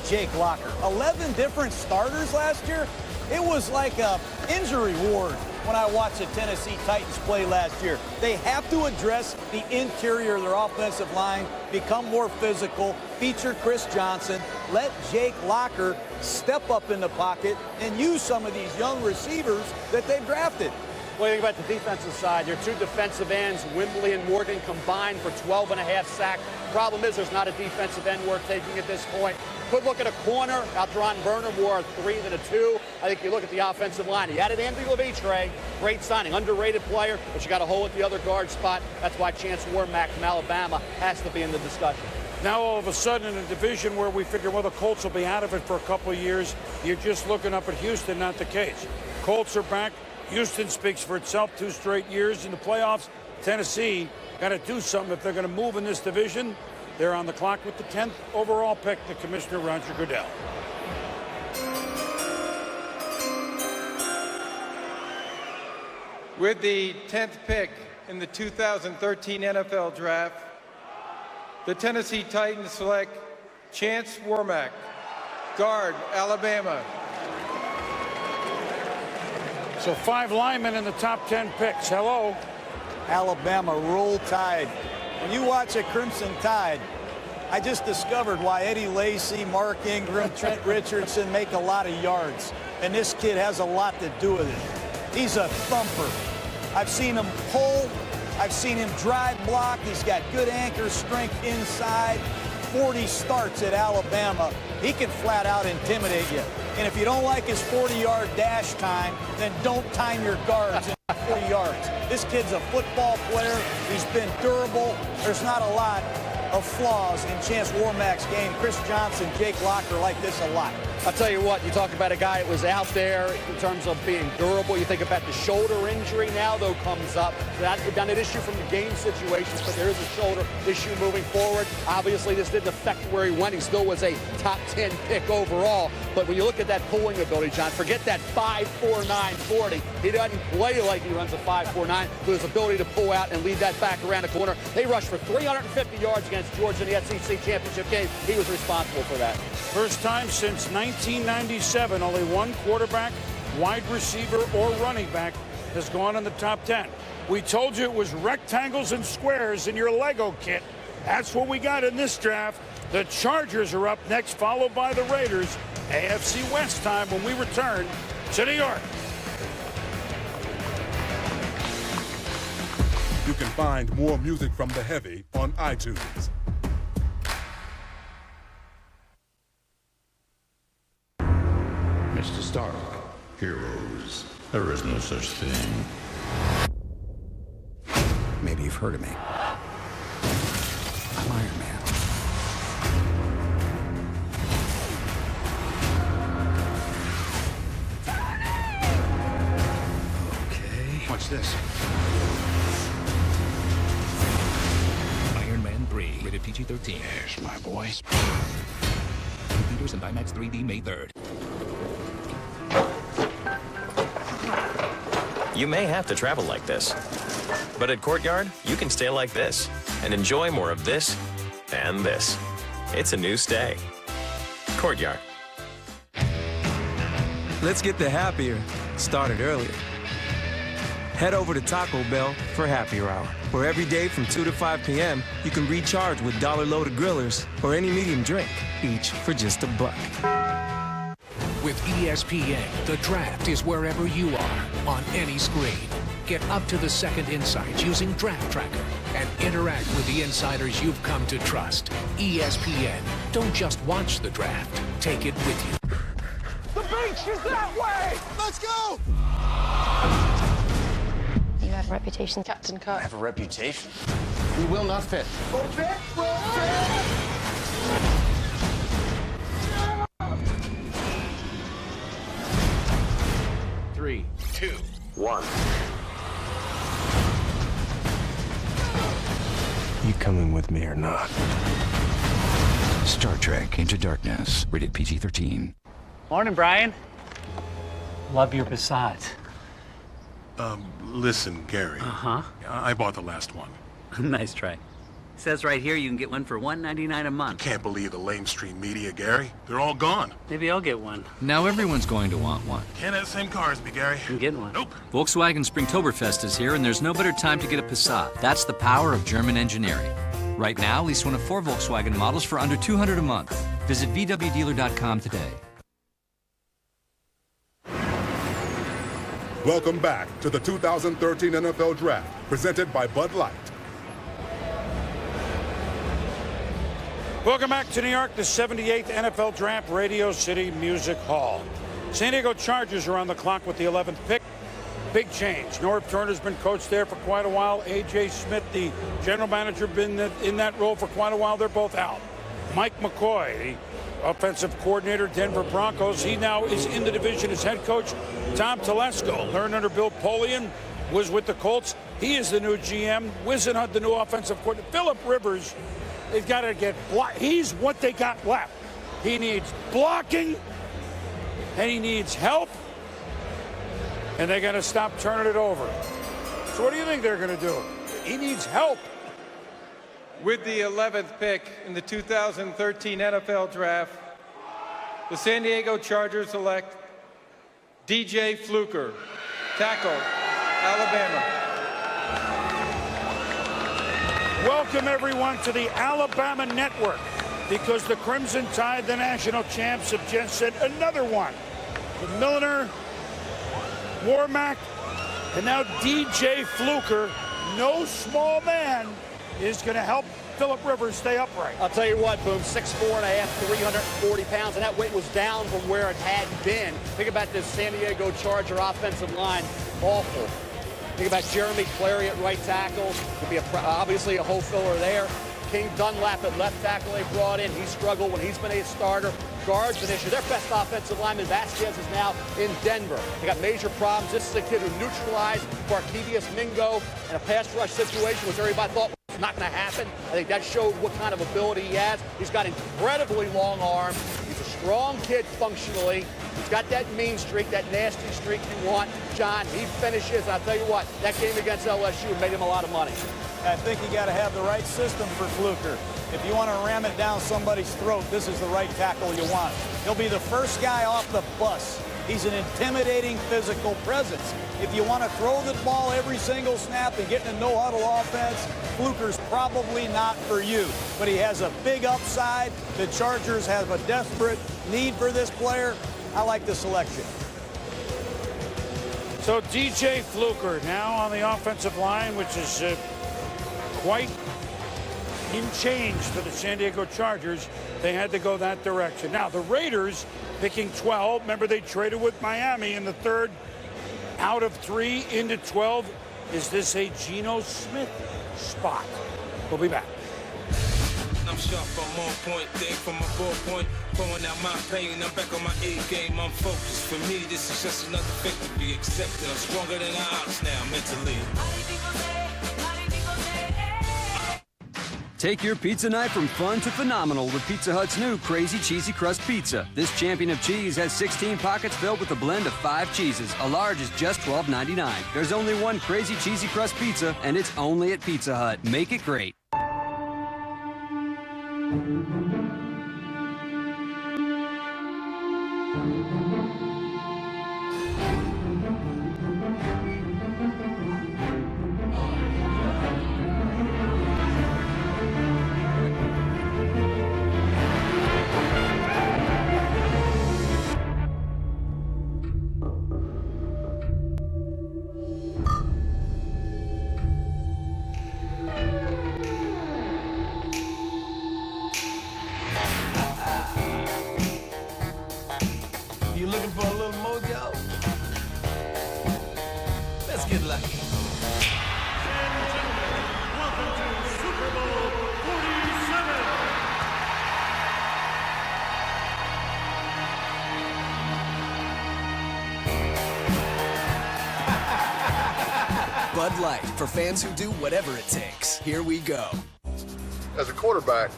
Jake Locker. 11 different starters last year. It was like a injury ward when I watched the Tennessee Titans play last year. They have to address the interior of their offensive line, become more physical, feature Chris Johnson, let Jake Locker step up in the pocket and use some of these young receivers that they've drafted. What do you think about the defensive side? Your two defensive ends, Wimbley and Morgan, combined for 12.5 sacks. Problem is there's not a defensive end worth taking at this point. Could look at a corner. Altron Burner more a 3 than a 2. I think you look at the offensive line. He added Andy Levitra, great signing, underrated player, but you got a hole at the other guard spot. That's why Chance Warmack from Alabama has to be in the discussion. Now all of a sudden in a division where we figure, well, the Colts will be out of it for a couple of years, you're just looking up at Houston, not the case. Colts are back. Houston speaks for itself, 2 straight years in the playoffs. Tennessee got to do something if they're going to move in this division. They're on the clock with the 10th overall pick, the Commissioner Roger Goodell. With the 10th pick in the 2013 NFL Draft, the Tennessee Titans select Chance Warmack, guard, Alabama. So 5 linemen in the top 10 picks. Hello. Alabama, roll tide. When you watch a Crimson Tide, I just discovered why Eddie Lacy, Mark Ingram, Trent Richardson make a lot of yards. And this kid has a lot to do with it. He's a thumper. I've seen him pull. I've seen him drive block. He's got good anchor strength inside. 40 starts at Alabama. He can flat out intimidate you. And if you don't like his 40-yard dash time, then don't time your guards at 40 yards. This kid's a football player. He's been durable. There's not a lot of flaws in Chance Warmack's game. Chris Johnson, Jake Locker like this a lot. I'll tell you what, you talk about a guy that was out there in terms of being durable. You think about the shoulder injury now, though, comes up. That's been an issue from the game situations, but there is a shoulder issue moving forward. Obviously, this didn't affect where he went. He still was a top 10 pick overall. But when you look at that pulling ability, John, forget that 5'4", 40. He doesn't play like he runs a 5'4", 9, but his ability to pull out and lead that back around the corner. They rushed for 350 yards against Georgia in the SEC championship game. He was responsible for that. First time since 1997, only one quarterback, wide receiver, or running back has gone in the top 10. We told you it was rectangles and squares in your Lego kit. That's what we got in this draft. The Chargers are up next, followed by the Raiders. AFC West time when we return to New York. You can find more music from The Heavy on iTunes. Mr. Stark, heroes. There is no such thing. Maybe you've heard of me. I'm Iron Man. Okay. What's this? Iron Man 3, rated PG-13. Yes, my boy. Computers and IMAX 3D May 3rd. You may have to travel like this, but at Courtyard, you can stay like this and enjoy more of this and this. It's a new stay. Courtyard. Let's get the happier started earlier. Head over to Taco Bell for Happier Hour, where every day from 2 to 5 p.m., you can recharge with $1 grillers or any medium drink, each for just $1. With ESPN, the draft is wherever you are, on any screen. Get up-to-the-second insights using Draft Tracker and interact with the insiders you've come to trust. ESPN. Don't just watch the draft. Take it with you. The She's that way! Let's go! You have a reputation, Captain Cook. I have a reputation. We will not fit. Roll fit! Roll fit! 3, 2, 1. You coming with me or not? Star Trek Into Darkness, rated PG-13. Morning, Brian. Love your Passat. Listen, Gary. Uh-huh. I bought the last one. Nice try. Says right here you can get one for $199 a month. Can't believe the lamestream media, Gary. They're all gone. Maybe I'll get one. Now everyone's going to want one. Can't have the same car as me, Gary. I'm getting one. Nope. Volkswagen Springtoberfest is here, and there's no better time to get a Passat. That's the power of German engineering. Right now, lease one of 4 Volkswagen models for under $200 a month. Visit VWDealer.com today. Welcome back to the 2013 NFL Draft, presented by Bud Light. Welcome back to New York, the 78th NFL Draft, Radio City Music Hall. San Diego Chargers are on the clock with the 11th pick. Big change. Norv Turner's been coached there for quite a while. A.J. Smith, the general manager, been in that role for quite a while. They're both out. Mike McCoy, the offensive coordinator, Denver Broncos. He now is in the division as head coach. Tom Telesco, learned under Bill Polian, was with the Colts. He is the new GM. Wisenhunt, the new offensive coordinator. Phillip Rivers, they've got to get blocked. He's what they got left. He needs blocking, and he needs help, and they got to stop turning it over. So what do you think they're going to do? He needs help. With the 11th pick in the 2013 NFL Draft, the San Diego Chargers select DJ Fluker, tackle, Alabama. Welcome, everyone, to the Alabama Network, because the Crimson Tide, the national champs, have just said another one. Dee Milliner, Warmack, and now DJ Fluker, no small man, is going to help Phillip Rivers stay upright. I'll tell you what, Boom, 6'4.5", 340 pounds, and that weight was down from where it had been. Think about this San Diego Charger offensive line, awful. Think about Jeremy Clary at right tackle. Could be obviously a hole filler there. King Dunlap at left tackle they brought in. He struggled when he's been a starter. Guards an issue. Their best offensive lineman, Vasquez, is now in Denver. They got major problems. This is a kid who neutralized Barkevious Mingo in a pass rush situation, which everybody thought was not going to happen. I think that showed what kind of ability he has. He's got incredibly long arms. He's a strong kid functionally. He's got that mean streak, that nasty streak you want. John, he finishes. I'll tell you what, that game against LSU made him a lot of money. I think you got to have the right system for Fluker. If you want to ram it down somebody's throat, this is the right tackle you want. He'll be the first guy off the bus. He's an intimidating physical presence. If you want to throw the ball every single snap and get in a no-huddle offense, Fluker's probably not for you. But he has a big upside. The Chargers have a desperate need for this player. I like the selection. So DJ Fluker now on the offensive line, which is quite in change for the San Diego Chargers. They had to go that direction. Now the Raiders picking 12. Remember, they traded with Miami in the third out of 3 into 12. Is this a Geno Smith spot? We'll be back. I'm sharp, I'm on point, thing from my ballpoint, pouring out my pain, I'm back on my A game, I'm focused. For me, this is just another victory, accepted. I'm stronger than the odds now, mentally. Take your pizza night from fun to phenomenal with Pizza Hut's new Crazy Cheesy Crust Pizza. This champion of cheese has 16 pockets filled with a blend of 5 cheeses. A large is just $12.99. There's only one Crazy Cheesy Crust Pizza, and it's only at Pizza Hut. Make it great. Bud Light, for fans who do whatever it takes. Here we go. As a quarterback,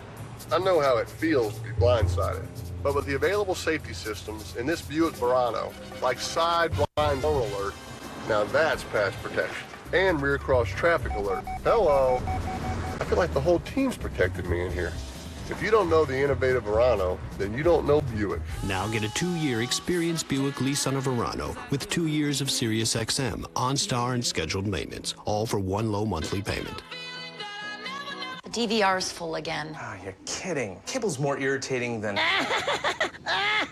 I know how it feels to be blindsided. But with the available safety systems in this Buick Verano, like side blind zone alert, now that's pass protection. And rear cross traffic alert. Hello. I feel like the whole team's protected me in here. If you don't know the innovative Verano, then you don't know Buick. Now get a 2-year experience Buick lease on a Verano with 2 years of Sirius XM, OnStar, and scheduled maintenance, all for one low monthly payment. The DVR's full again. Oh, you're kidding. Cable's more irritating than... I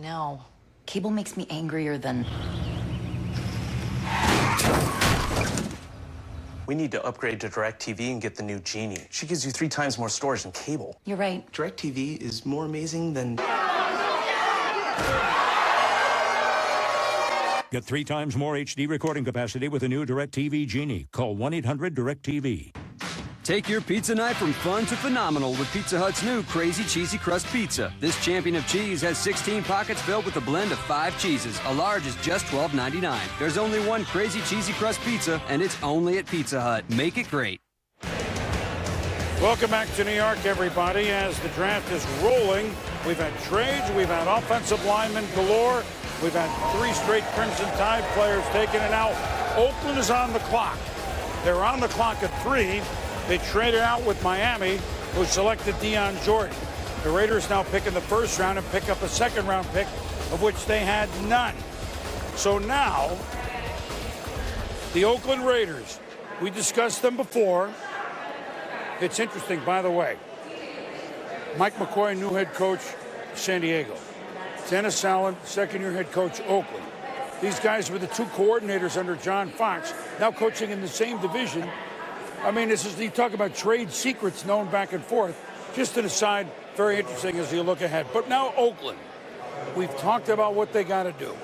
know. Cable makes me angrier than... We need to upgrade to DirecTV and get the new Genie. She gives you 3 times more storage than cable. You're right. DirecTV is more amazing than... Get 3 times more HD recording capacity with a new DirecTV Genie. Call 1-800-DirecTV. Take your pizza night from fun to phenomenal with Pizza Hut's new Crazy Cheesy Crust Pizza. This champion of cheese has 16 pockets filled with a blend of 5 cheeses. A large is just $12.99. There's only one Crazy Cheesy Crust Pizza, and it's only at Pizza Hut. Make it great. Welcome back to New York, everybody, as the draft is rolling. We've had trades, we've had offensive linemen galore, we've had 3 straight Crimson Tide players taken, and now Oakland is on the clock. They're on the clock at 3. They traded out with Miami, who selected Dion Jordan. The Raiders now pick in the first round and pick up a second-round pick, of which they had none. So now, the Oakland Raiders, we discussed them before. It's interesting, by the way. Mike McCoy, new head coach, San Diego. Dennis Allen, second-year head coach, Oakland. These guys were the 2 coordinators under John Fox, now coaching in the same division. I mean, you talk about trade secrets known back and forth. Just an aside, very interesting as you look ahead. But now Oakland, we've talked about what they got to do.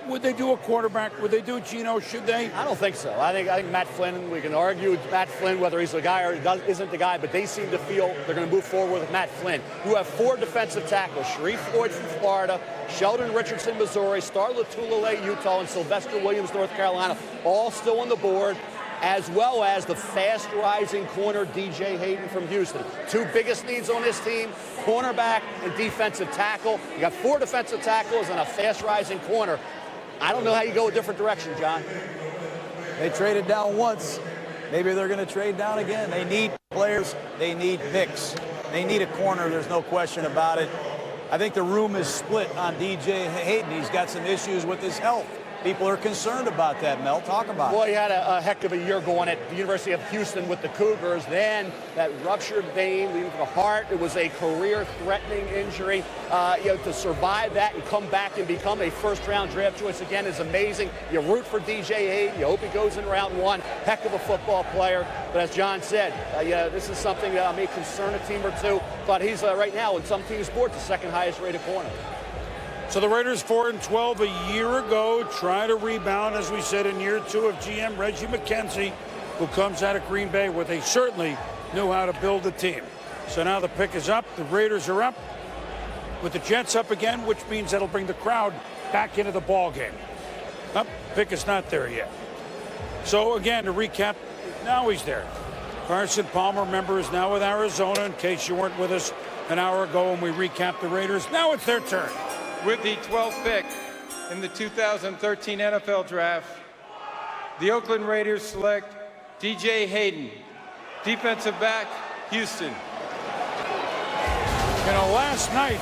Would they do a quarterback? Would they do Geno? Should they? I don't think so. I think Matt Flynn, we can argue with Matt Flynn whether he's the guy or isn't the guy, but they seem to feel they're going to move forward with Matt Flynn. You have 4 defensive tackles, Sharrif Floyd from Florida, Sheldon Richardson, Missouri, Star Lotulelei, Utah, and Sylvester Williams, North Carolina, all still on the board, as well as the fast-rising corner DJ Hayden from Houston. 2 biggest needs on this team, cornerback and defensive tackle. You got 4 defensive tackles and a fast-rising corner. I don't know how you go a different direction, John. They traded down once. Maybe they're going to trade down again. They need players. They need picks. They need a corner. There's no question about it. I think the room is split on DJ Hayden. He's got some issues with his health. People are concerned about that, Mel. Talk about it. Well, he had a heck of a year going at the University of Houston with the Cougars. Then that ruptured vein leading to the heart. It was a career-threatening injury. To survive that and come back and become a first-round draft choice again is amazing. You root for DJ Hayden. You hope he goes in round 1. Heck of a football player. But as John said, this is something that may concern a team or two. But he's right now in some team sports the second highest rated corner. So the Raiders 4-12 a year ago, try to rebound, as we said, in year 2 of GM Reggie McKenzie, who comes out of Green Bay, where they certainly knew how to build a team. So now the pick is up. The Raiders are up with the Jets up again, which means that'll bring the crowd back into the ball game. Pick is not there yet. So again, to recap, now he's there. Carson Palmer, remember, is now with Arizona, in case you weren't with us an hour ago when we recapped the Raiders. Now it's their turn. With the 12th pick in the 2013 NFL Draft, the Oakland Raiders select DJ Hayden, defensive back, Houston. Last night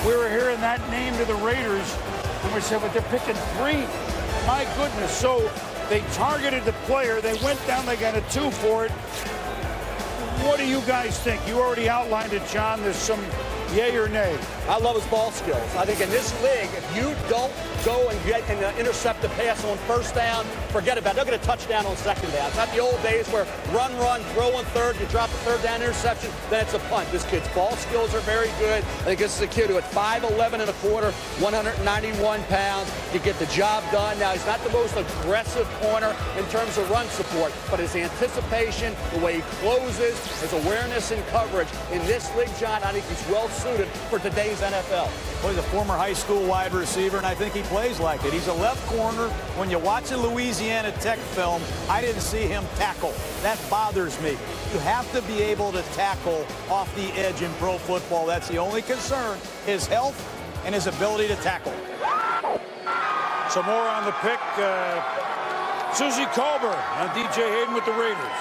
we were hearing that name to the Raiders, and we said, but they're picking 3. My goodness. So they targeted the player. They went down. They got a 2 for it. What do you guys think? You already outlined it, John. There's some Yay or nay? I love his ball skills. I think in this league, if you don't go and get and intercept the pass on first down, forget about it. They'll get a touchdown on second down. It's not the old days where run, throw on third, you drop a third down interception, then it's a punt. This kid's ball skills are very good. I think this is a kid who at 5'11 and a quarter, 191 pounds, you get the job done. Now, he's not the most aggressive corner in terms of run support, but his anticipation, the way he closes, his awareness and coverage in this league, John, I think he's well suited for today's NFL. Well, he's a former high school wide receiver, and I think he plays like it. He's a left corner. When you watch a Louisiana Tech film, I didn't see him tackle. That bothers me. You have to be able to tackle off the edge in pro football. That's the only concern, his health and his ability to tackle. Some more on the pick. Susie Colbert on DJ Hayden with the Raiders.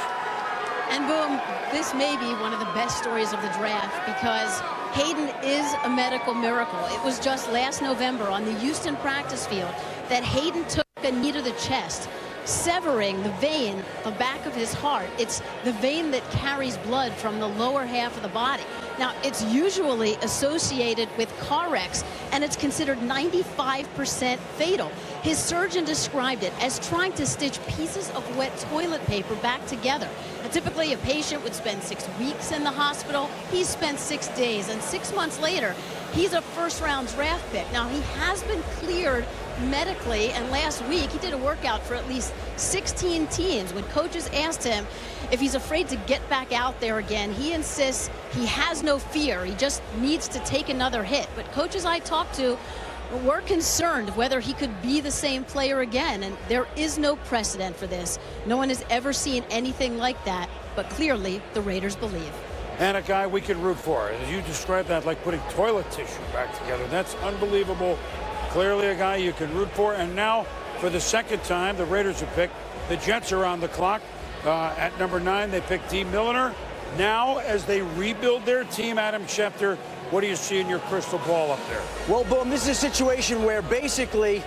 And boom, this may be one of the best stories of the draft because Hayden is a medical miracle. It was just last November on the Houston practice field that Hayden took a knee to the chest, severing the vein, the back of his heart. It's the vein that carries blood from the lower half of the body. Now, it's usually associated with car wrecks, and it's considered 95% fatal. His surgeon described it as trying to stitch pieces of wet toilet paper back together. Now, typically, a patient would spend 6 weeks in the hospital. He spent 6 days, and 6 months later, he's a first-round draft pick. Now, he has been cleared medically, and last week he did a workout for at least 16 teams. When coaches asked him if he's afraid to get back out there again, he insists he has no fear. He just needs to take another hit. But coaches I talked to were concerned whether he could be the same player again, and there is no precedent for this. No one has ever seen anything like that, but clearly the Raiders believe. And a guy we can root for. As you described that, like putting toilet tissue back together. That's unbelievable. Clearly a guy you can root for. And now, for the second time, the Raiders have picked. The Jets are on the clock. At number 9, they picked Dee Milliner. Now, as they rebuild their team, Adam Schefter, what do you see in your crystal ball up there? Well, boom, this is a situation where basically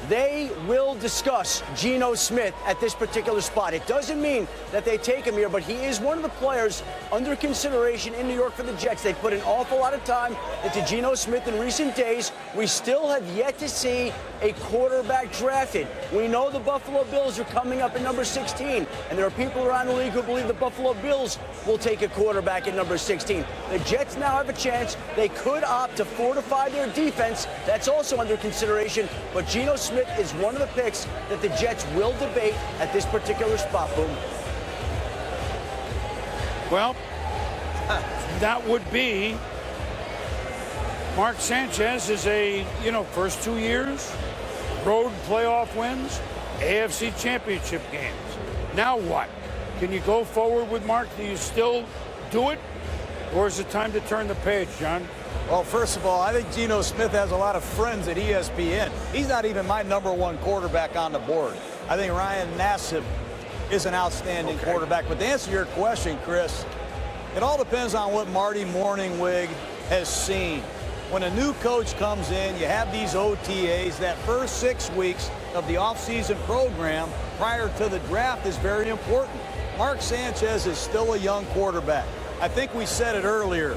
they will discuss Geno Smith at this particular spot. It doesn't mean that they take him here, but he is one of the players under consideration in New York for the Jets. They put an awful lot of time into Geno Smith in recent days. We still have yet to see a quarterback drafted. We know the Buffalo Bills are coming up at number 16, and there are people around the league who believe the Buffalo Bills will take a quarterback at number 16. The Jets now have a chance. They could opt to fortify their defense. That's also under consideration, but Geno Smith is one of the picks that the Jets will debate at this particular spot. Boom. Well, that would be Mark Sanchez is first 2 years, road playoff wins, AFC championship games. Now what? Can you go forward with Mark? Do you still do it? Or is it time to turn the page, John? Well, first of all, I think Geno Smith has a lot of friends at ESPN. He's not even my number 1 quarterback on the board. I think Ryan Nassib is an outstanding quarterback. But to answer your question, Chris, it all depends on what Marty Morningwig has seen. When a new coach comes in, you have these OTAs. That first 6 weeks of the offseason program prior to the draft is very important. Mark Sanchez is still a young quarterback. I think we said it earlier.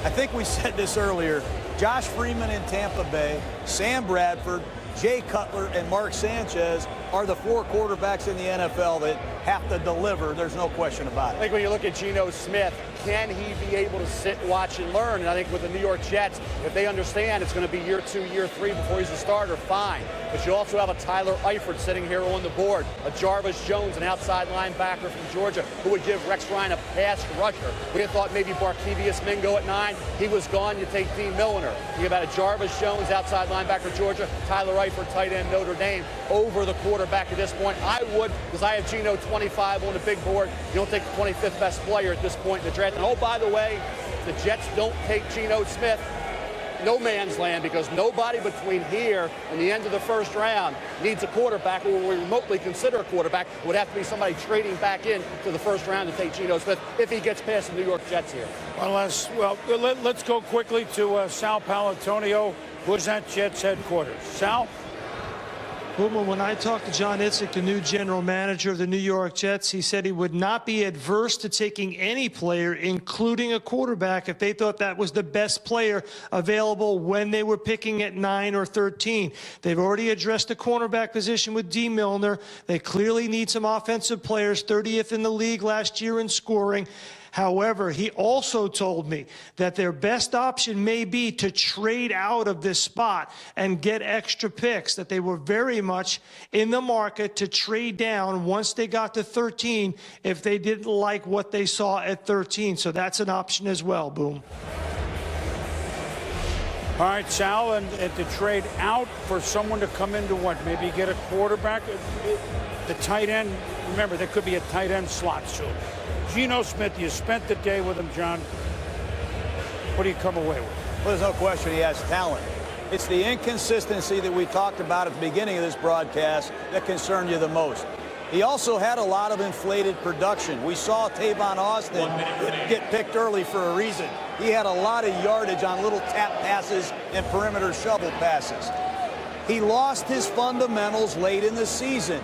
I think we said this earlier. Josh Freeman in Tampa Bay, Sam Bradford, Jay Cutler, and Mark Sanchez are the 4 quarterbacks in the NFL that have to deliver. There's no question about it. I think when you look at Geno Smith, can he be able to sit, watch, and learn? And I think with the New York Jets, if they understand it's going to be year 2, year 3 before he's a starter, fine. But you also have a Tyler Eifert sitting here on the board, a Jarvis Jones, an outside linebacker from Georgia, who would give Rex Ryan a pass rusher. We had thought maybe Barkevious Mingo at 9. He was gone. You take Dee Milliner. You got a Jarvis Jones, outside linebacker, Georgia, Tyler Eifert, tight end, Notre Dame, over the quarterback at this point. I would, because I have Geno 25 on the big board. You don't take the 25th best player at this point in the draft. And oh, by the way, the Jets don't take Geno Smith, no man's land, because nobody between here and the end of the first round needs a quarterback, or we remotely consider a quarterback. It would have to be somebody trading back in to the first round to take Geno Smith if he gets past the New York Jets here. Let's go quickly to Sal Paolantonio, who's at Jets headquarters. Sal? Boomer, when I talked to John Itzik, the new general manager of the New York Jets, he said he would not be adverse to taking any player, including a quarterback, if they thought that was the best player available when they were picking at 9 or 13. They've already addressed the cornerback position with Dee Milliner. They clearly need some offensive players, 30th in the league last year in scoring. However, he also told me that their best option may be to trade out of this spot and get extra picks, that they were very much in the market to trade down once they got to 13 if they didn't like what they saw at 13. So that's an option as well, Boom. All right, Sal, and to trade out for someone to come into what? Maybe get a quarterback? The tight end, remember, there could be a tight end slot soon. Geno Smith, you spent the day with him, John. What do you come away with? Well, there's no question he has talent. It's the inconsistency that we talked about at the beginning of this broadcast that concerned you the most. He also had a lot of inflated production. We saw Tavon Austin get picked early for a reason. He had a lot of yardage on little tap passes and perimeter shovel passes. He lost his fundamentals late in the season.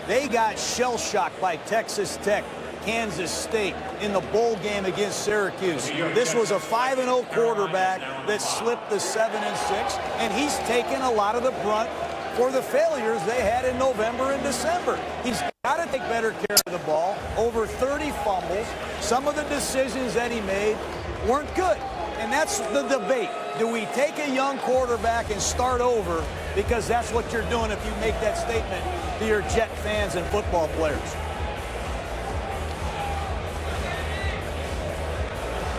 They got shell-shocked by Texas Tech, Kansas State in the bowl game against Syracuse. This was a 5-0 quarterback that slipped to 7-6, and he's taken a lot of the brunt for the failures they had in November and December. He's got to take better care of the ball. Over 30 fumbles. Some of the decisions that he made weren't good, and that's the debate. Do we take a young quarterback and start over? Because that's what you're doing if you make that statement to your Jet fans and football players.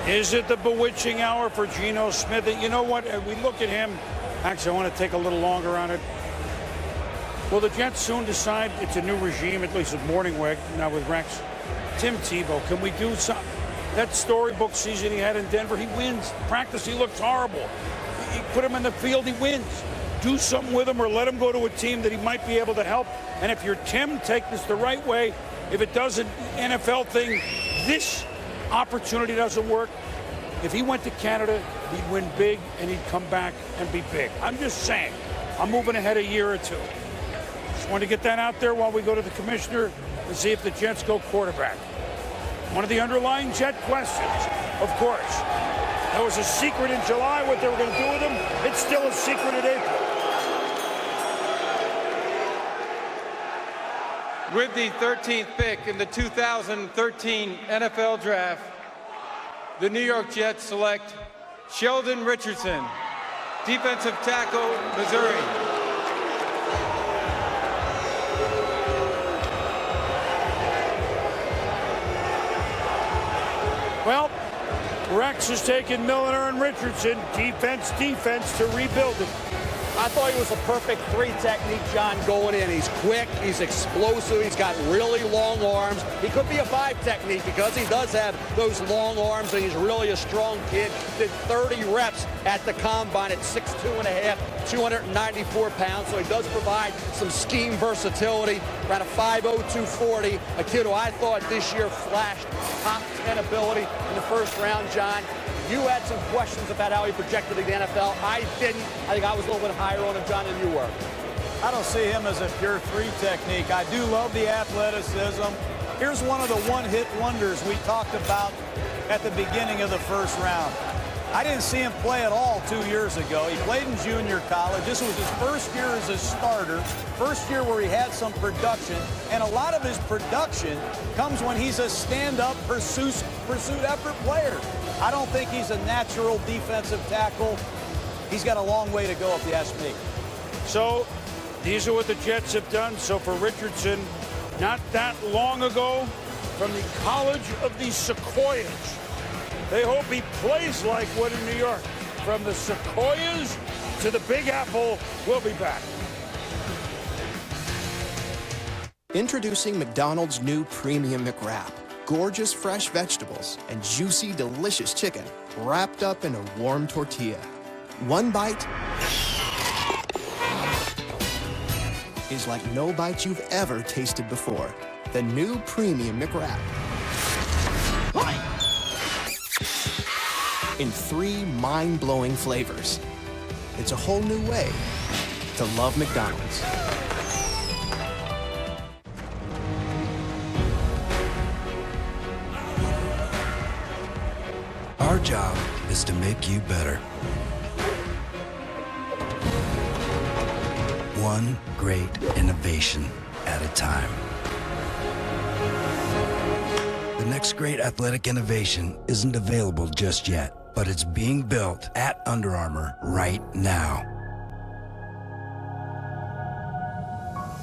Is it the bewitching hour for Geno Smith? You know what? We look at him. Actually, I want to take a little longer on it. Will the Jets soon decide it's a new regime, at least with Morningweg, now with Rex? Tim Tebow, can we do something? That storybook season he had in Denver, he wins. Practice, he looks horrible. You put him in the field, he wins. Do something with him or let him go to a team that he might be able to help. And if you're Tim, take this the right way. If it doesn't, NFL thing, this opportunity doesn't work. If he went to Canada, he'd win big and he'd come back and be big. I'm just saying, I'm moving ahead a year or two. Just want to get that out there while we go to the commissioner and see if the Jets go quarterback. One of the underlying Jet questions, of course. There was a secret in July what they were going to do with him. It's still a secret in April. With the 13th pick in the 2013 NFL Draft, the New York Jets select Sheldon Richardson, defensive tackle, Missouri. Well, Rex has taken Milliner and Richardson, defense to rebuild it. I thought he was a perfect 3 technique, John, going in. He's quick, he's explosive, he's got really long arms. He could be a 5 technique because he does have those long arms, and he's really a strong kid. Did 30 reps at the combine at 6'2½", 294 pounds, so he does provide some scheme versatility. Around a 5'0", 240, a kid who I thought this year flashed top 10 ability in the first round, John. You had some questions about how he projected in the NFL. I didn't. I think I was a little bit higher on him, John, than you were. I don't see him as a pure 3 technique. I do love the athleticism. Here's one of the one-hit wonders we talked about at the beginning of the first round. I didn't see him play at all 2 years ago. He played in junior college. This was his first year as a starter, first year where he had some production, and a lot of his production comes when he's a stand-up, pursuit effort player. I don't think he's a natural defensive tackle. He's got a long way to go, if you ask me. So these are what the Jets have done. So for Richardson, not that long ago, from the College of the Sequoias. They hope he plays like one in New York. From the Sequoias to the Big Apple, we'll be back. Introducing McDonald's new Premium McWrap. Gorgeous fresh vegetables and juicy, delicious chicken wrapped up in a warm tortilla. One bite is like no bite you've ever tasted before. The new Premium McWrap. In 3 mind-blowing flavors. It's a whole new way to love McDonald's. Our job is to make you better. One great innovation at a time. The next great athletic innovation isn't available just yet, but it's being built at Under Armour right now.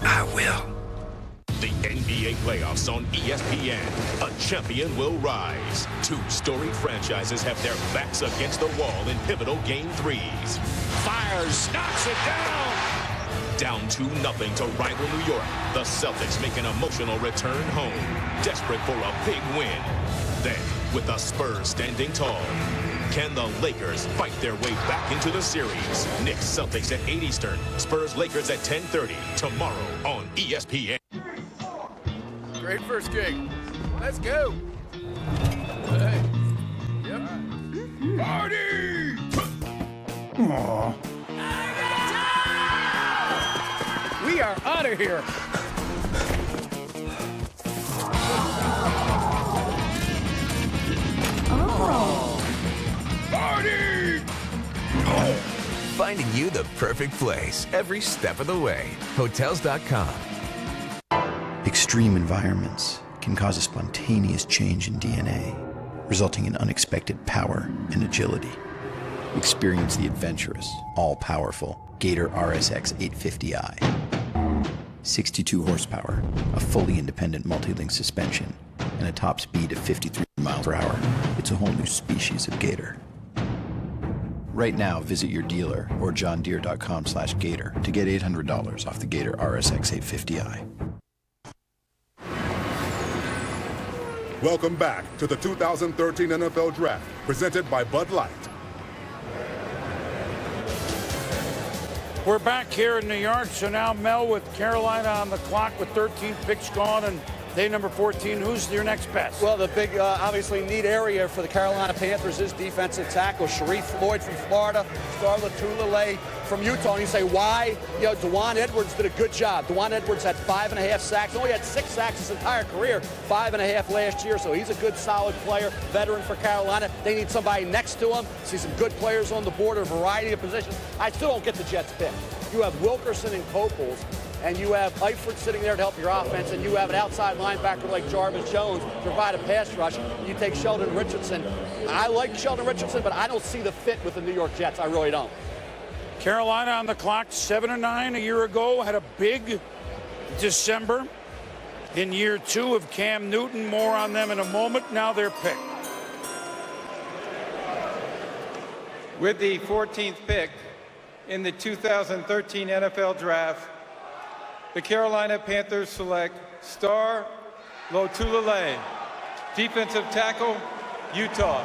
I will. The NBA playoffs on ESPN. A champion will rise. Two storied franchises have their backs against the wall in pivotal Game 3s. Fires, knocks it down. Down 2-0 to rival New York. The Celtics make an emotional return home, desperate for a big win. Then, with the Spurs standing tall, can the Lakers fight their way back into the series? Knicks Celtics at 8 Eastern. Spurs Lakers at 10:30 tomorrow on ESPN. Great first gig. Let's go. Hey. Yep. Party! Aww. We are out of here. Party! Finding you the perfect place every step of the way. Hotels.com. Extreme environments can cause a spontaneous change in DNA, resulting in unexpected power and agility. Experience the adventurous, all-powerful Gator RSX 850i. 62 horsepower, a fully independent multi-link suspension, and a top speed of 53 miles per hour. It's a whole new species of Gator. Right now, visit your dealer or johndeere.com/Gator to get $800 off the Gator RSX 850i. Welcome back to the 2013 NFL Draft, presented by Bud Light. We're back here in New York, so now Mel with Carolina on the clock with 13 picks gone and day number 14. Who's your next best? Well, the big, obviously, neat area for the Carolina Panthers is defensive tackle. Sharrif Floyd from Florida, Star Lotulelei from Utah. And you say, why? You know, Dewan Edwards did a good job. Dewan Edwards had 5.5 sacks. Only had 6 sacks his entire career, 5.5 last year. So he's a good, solid player, veteran for Carolina. They need somebody next to him. See some good players on the board, a variety of positions. I still don't get the Jets pick. You have Wilkerson and Copels, and you have Eifert sitting there to help your offense, and you have an outside linebacker like Jarvis Jones to provide a pass rush. You take Sheldon Richardson. I like Sheldon Richardson, but I don't see the fit with the New York Jets. I really don't. Carolina on the clock, 7-9 a year ago, had a big December. In year 2 of Cam Newton, more on them in a moment. Now they're picked. With the 14th pick in the 2013 NFL Draft, the Carolina Panthers select Star Lotulelei, defensive tackle, Utah.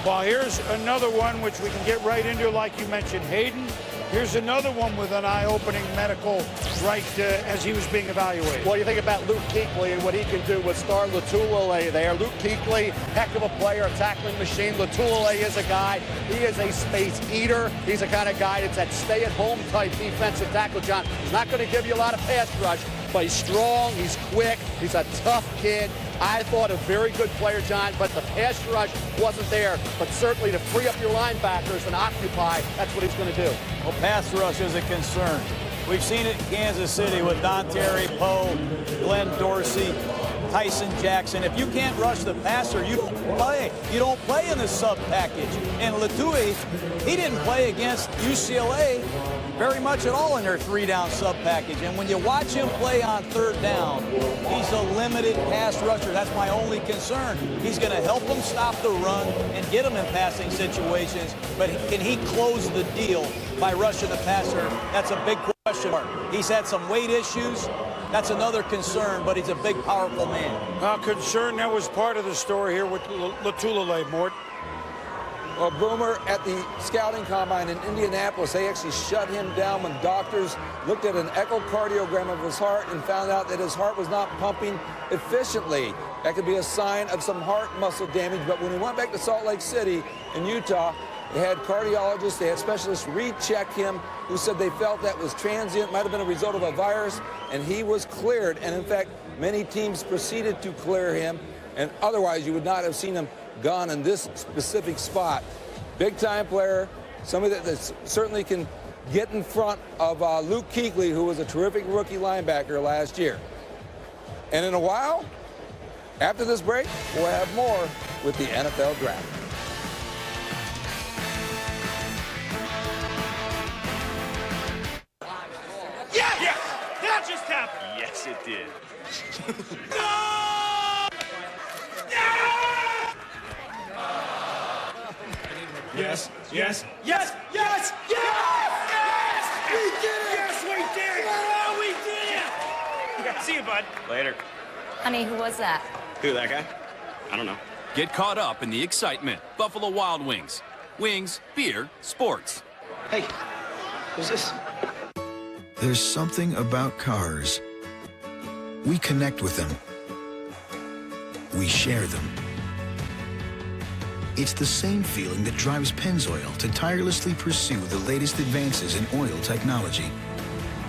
Well, here's another one which we can get right into, like you mentioned, Hayden. Here's another one with an eye-opening medical as he was being evaluated. Well, you think about Luke Joeckel and what he can do with Star Lotulelei there. Luke Joeckel, heck of a player, a tackling machine. Lotulelei is a guy, he is a space eater. He's the kind of guy that's that stay-at-home type defensive tackle, John. He's not going to give you a lot of pass rush, but he's strong, he's quick, he's a tough kid. I thought a very good player, John, but the pass rush wasn't there. But certainly to free up your linebackers and occupy, that's what he's going to do. Well, pass rush is a concern. We've seen it in Kansas City with Don Terry, Poe, Glenn Dorsey, Tyson Jackson. If you can't rush the passer, you don't play. You don't play in the sub package. And Latui, he didn't play against UCLA very much at all in their 3-down sub package. And when you watch him play on 3rd down, he's a limited pass rusher. That's my only concern. He's going to help them stop the run and get them in passing situations. But can he close the deal by rushing the passer? That's a big question mark. He's had some weight issues. That's another concern, but he's a big, powerful man. Concern, that was part of the story here with Lotulelei, Mort. Well, Boomer, at the scouting combine in Indianapolis, they actually shut him down when doctors looked at an echocardiogram of his heart and found out that his heart was not pumping efficiently. That could be a sign of some heart muscle damage. But when he went back to Salt Lake City in Utah, they had cardiologists, they had specialists recheck him who said they felt that was transient, might have been a result of a virus, and he was cleared. And in fact, many teams proceeded to clear him, and otherwise you would not have seen him gone in this specific spot. Big-time player, somebody that certainly can get in front of Luke Joeckel, who was a terrific rookie linebacker last year. And in a while, after this break, we'll have more with the NFL Draft. Yes! Yes! That just happened! Yes, it did. Yes, yes, yes, yes, yes! Yes! We did it! Yes, we did! Oh, we did it! Yeah, see you, bud. Later. Honey, who was that? Who, that guy? I don't know. Get caught up in the excitement. Buffalo Wild Wings. Wings, beer, sports. Hey, who's this? There's something about cars. We connect with them. We share them. It's the same feeling that drives Pennzoil to tirelessly pursue the latest advances in oil technology.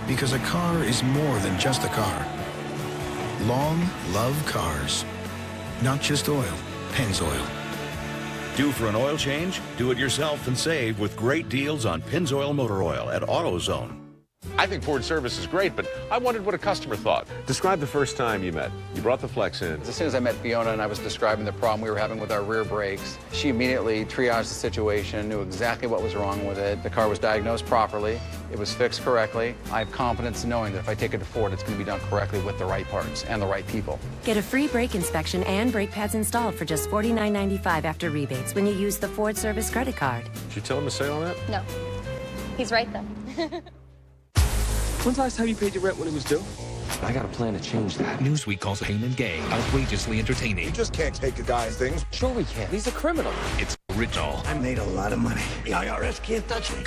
Because a car is more than just a car. Long, love cars. Not just oil, Pennzoil. Due for an oil change? Do it yourself and save with great deals on Pennzoil motor oil at AutoZone. I think Ford service is great, but I wondered what a customer thought. Describe the first time you met. You brought the Flex in. As soon as I met Fiona and I was describing the problem we were having with our rear brakes, she immediately triaged the situation, knew exactly what was wrong with it. The car was diagnosed properly. It was fixed correctly. I have confidence in knowing that if I take it to Ford, it's going to be done correctly with the right parts and the right people. Get a free brake inspection and brake pads installed for just $49.95 after rebates when you use the Ford Service credit card. Did you tell him to say all that? No. He's right, though. When's the last time you paid your rent when it was due? I got a plan to change that. Newsweek calls Pain and Gain outrageously entertaining. You just can't take a guy's things. Sure we can. He's a criminal. It's original. I made a lot of money. The IRS can't touch me.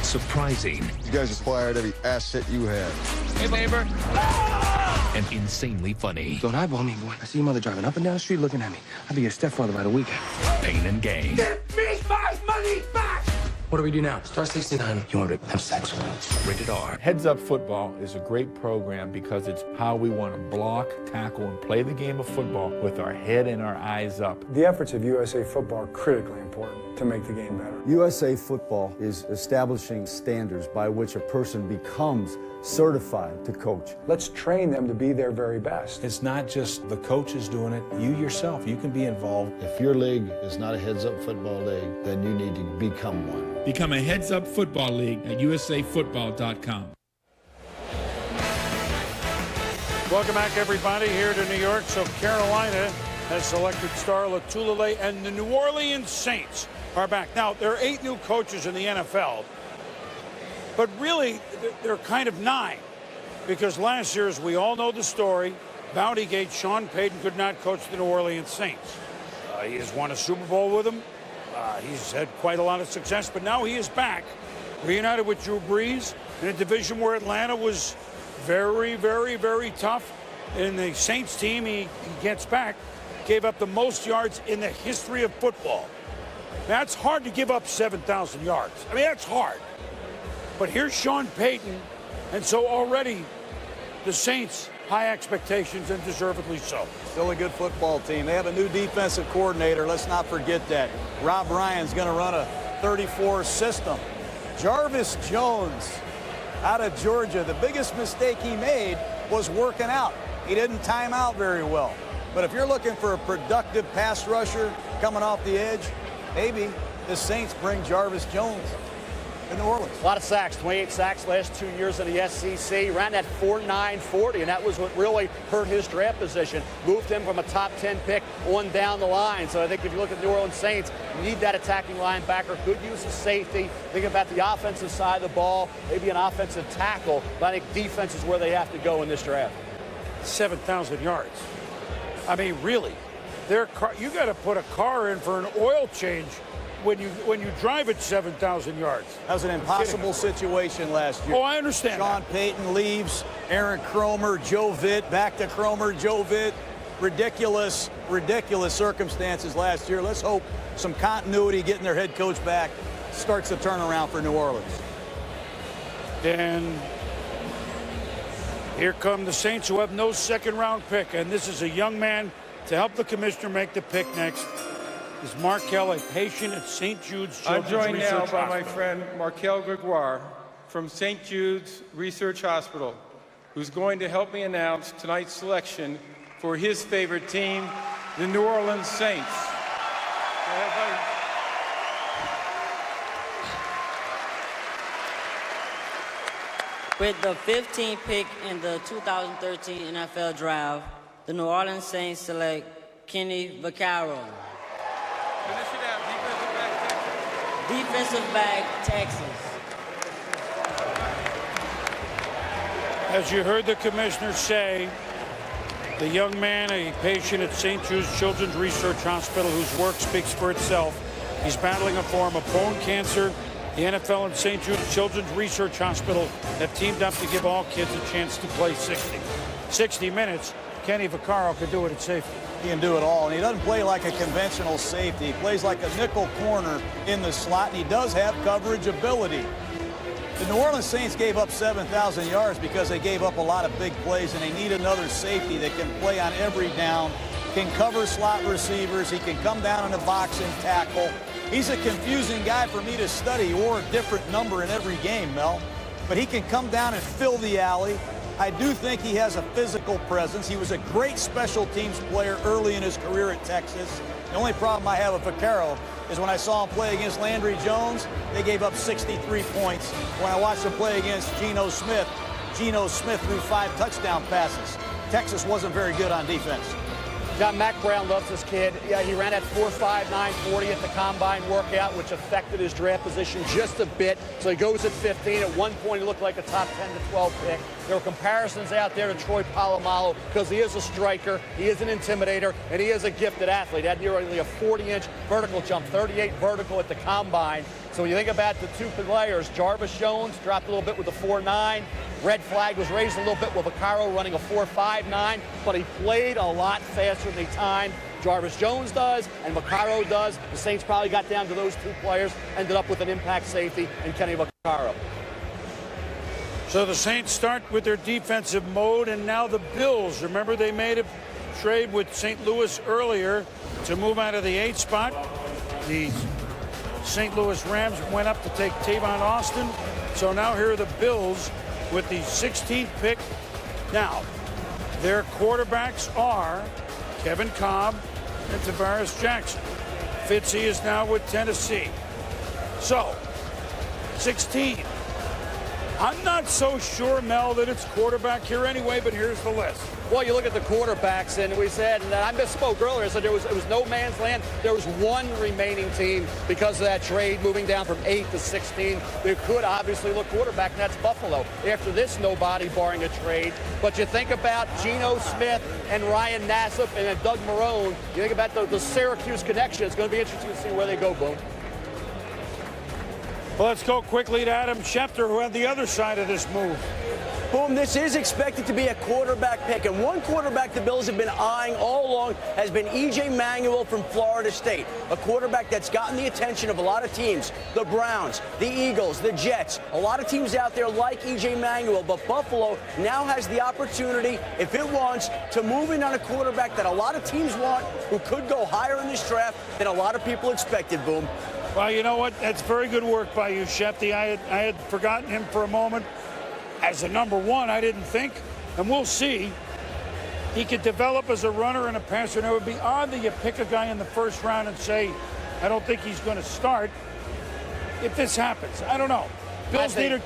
Surprising. You guys acquired every asset you had. Hey, neighbor. And insanely funny. Don't eyeball me, boy. I see your mother driving up and down the street looking at me. I'll be your stepfather by the weekend. Pain and Gain. Get me my money back! What do we do now? Star 69. You want to have sex with me? Rated R. Heads Up Football is a great program because it's how we want to block, tackle, and play the game of football with our head and our eyes up. The efforts of USA Football are critically important to make the game better. USA Football is establishing standards by which a person becomes certified to coach. Let's train them to be their very best. It's not just the coaches doing it. You yourself, you can be involved. If your league is not a Heads Up Football league, then you need to become one. Become a Heads Up Football League at usafootball.com. Welcome back, everybody, here to New York. So Carolina has selected Star Lotulelei, and the New Orleans Saints are back. Now, there are 8 new coaches in the NFL, but really, they're kind of 9, because last year, as we all know the story, Bountygate, Sean Payton could not coach the New Orleans Saints. He has won a Super Bowl with them. He's had quite a lot of success, but now he is back, reunited with Drew Brees in a division where Atlanta was very, very, very tough. In the Saints team, he gets back, gave up the most yards in the history of football. That's hard to give up 7,000 yards. I mean, that's hard. But here's Sean Payton, and so already the Saints, high expectations, and deservedly so. Still a good football team. They have a new defensive coordinator. Let's not forget that. Rob Ryan's going to run a 34 system. Jarvis Jones out of Georgia. The biggest mistake he made was working out. He didn't time out very well. But if you're looking for a productive pass rusher coming off the edge, maybe the Saints bring Jarvis Jones to New Orleans. A lot of sacks, 28 sacks last 2 years in the SEC. Ran that 4.9 40, and that was what really hurt his draft position. Moved him from a top 10 pick on down the line. So I think if you look at the New Orleans Saints, you need that attacking linebacker, good use of safety. Think about the offensive side of the ball, maybe an offensive tackle. But I think defense is where they have to go in this draft. 7,000 yards. I mean, really, you got to put a car in for an oil change when you drive it 7,000 yards. That was an impossible situation last year. Oh, I understand. Sean Payton leaves, Aaron Cromer, Joe Vitt, back to Cromer, Joe Vitt. Ridiculous, ridiculous circumstances last year. Let's hope some continuity, getting their head coach back, starts the turnaround for New Orleans. And here come the Saints, who have no second-round pick, and this is a young man to help the commissioner make the pick next. Is Markel a patient at St. Jude's Children's I'm joined Research now Hospital? by my friend Markel Gregoire from St. Jude's Research Hospital, who's going to help me announce tonight's selection for his favorite team, the New Orleans Saints. Go ahead, buddy. With the 15th pick in the 2013 NFL Draft, the New Orleans Saints select Kenny Vaccaro. Defensive back, Texas. As you heard the commissioner say, the young man, a patient at St. Jude's Children's Research Hospital whose work speaks for itself. He's battling a form of bone cancer. The NFL and St. Jude's Children's Research Hospital have teamed up to give all kids a chance to play 60 minutes. Kenny Vaccaro could do it at safety. He can do it all, and he doesn't play like a conventional safety. He plays like a nickel corner in the slot, and he does have coverage ability. The New Orleans Saints gave up 7,000 yards because they gave up a lot of big plays, and they need another safety that can play on every down, can cover slot receivers, he can come down in the box and tackle. He's a confusing guy for me to study. He wore a different number in every game, Mel, but he can come down and fill the alley. I do think he has a physical presence. He was a great special teams player early in his career at Texas. The only problem I have with Vaccaro is when I saw him play against Landry Jones, they gave up 63 points. When I watched him play against Geno Smith threw 5 touchdown passes. Texas wasn't very good on defense. John, Mac Brown loves this kid. Yeah, he ran at 4.5, 940 at the combine workout, which affected his draft position just a bit. So he goes at 15. At one point, he looked like a top 10 to 12 pick. There were comparisons out there to Troy Polamalu because he is a striker, he is an intimidator, and he is a gifted athlete. He had nearly a 40-inch vertical jump, 38 vertical at the combine. So when you think about the two players, Jarvis Jones dropped a little bit with a 4.9. Red flag was raised a little bit with Vaccaro running a 4.59, but he played a lot faster than he timed. Jarvis Jones does, and Vaccaro does. The Saints probably got down to those two players, ended up with an impact safety in Kenny Vaccaro. So the Saints start with their defensive mode, and now the Bills. Remember, they made a trade with St. Louis earlier to move out of the 8th spot. The St. Louis Rams went up to take Tavon Austin. So now here are the Bills with the 16th pick. Now, their quarterbacks are Kevin Cobb and Tavares Jackson. Fitzy is now with Tennessee. So, 16. I'm not so sure, Mel, that it's quarterback here anyway, but here's the list. Well, you look at the quarterbacks, and we said, and I misspoke earlier, so it was no man's land. There was one remaining team because of that trade moving down from 8 to 16. They could obviously look quarterback, and that's Buffalo. After this, nobody barring a trade. But you think about Geno Smith and Ryan Nassib and then Doug Marrone. You think about the Syracuse connection. It's going to be interesting to see where they go, Boom. Well, let's go quickly to Adam Schefter, who had the other side of this move. Boom, this is expected to be a quarterback pick, and one quarterback the Bills have been eyeing all along has been EJ Manuel from Florida State, a quarterback that's gotten the attention of a lot of teams, the Browns, the Eagles, the Jets. A lot of teams out there like EJ Manuel, but Buffalo now has the opportunity, if it wants, to move in on a quarterback that a lot of teams want, who could go higher in this draft than a lot of people expected, Boom. Well, you know what? That's very good work by you, Shefty. I had forgotten him for a moment. As a number one, I didn't think, and we'll see. He could develop as a runner and a passer, and it would be odd that you pick a guy in the first round and say, I don't think he's going to start if this happens. I don't know. Bills need a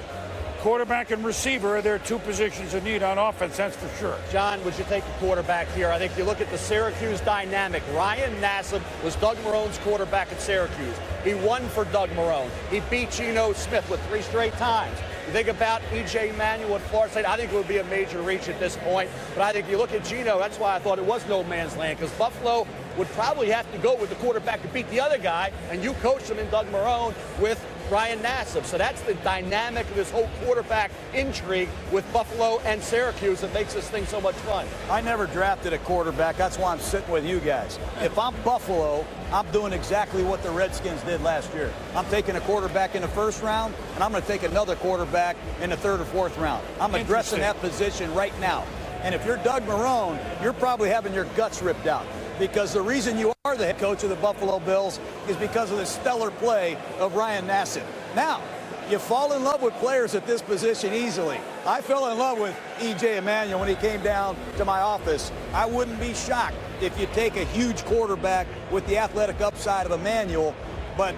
quarterback and receiver are their two positions of need on offense, that's for sure. John, would you take the quarterback here? I think you look at the Syracuse dynamic. Ryan Nassib was Doug Marrone's quarterback at Syracuse. He won for Doug Marrone. He beat Geno Smith with 3 straight times. You think about EJ Manuel at Florida State, I think it would be a major reach at this point. But I think you look at Geno, that's why I thought it was no man's land, because Buffalo would probably have to go with the quarterback to beat the other guy, and you coach him in Doug Marrone with Ryan Nassib. So that's the dynamic of this whole quarterback intrigue with Buffalo and Syracuse that makes this thing so much fun. I never drafted a quarterback. That's why I'm sitting with you guys. If I'm Buffalo, I'm doing exactly what the Redskins did last year. I'm taking a quarterback in the first round, and I'm going to take another quarterback in the 3rd or 4th round. I'm addressing that position right now. And if you're Doug Marrone, you're probably having your guts ripped out, because the reason you the head coach of the Buffalo Bills is because of the stellar play of Ryan Nassib. Now, you fall in love with players at this position easily. I fell in love with EJ Manuel when he came down to my office. I wouldn't be shocked if you take a huge quarterback with the athletic upside of Emmanuel, but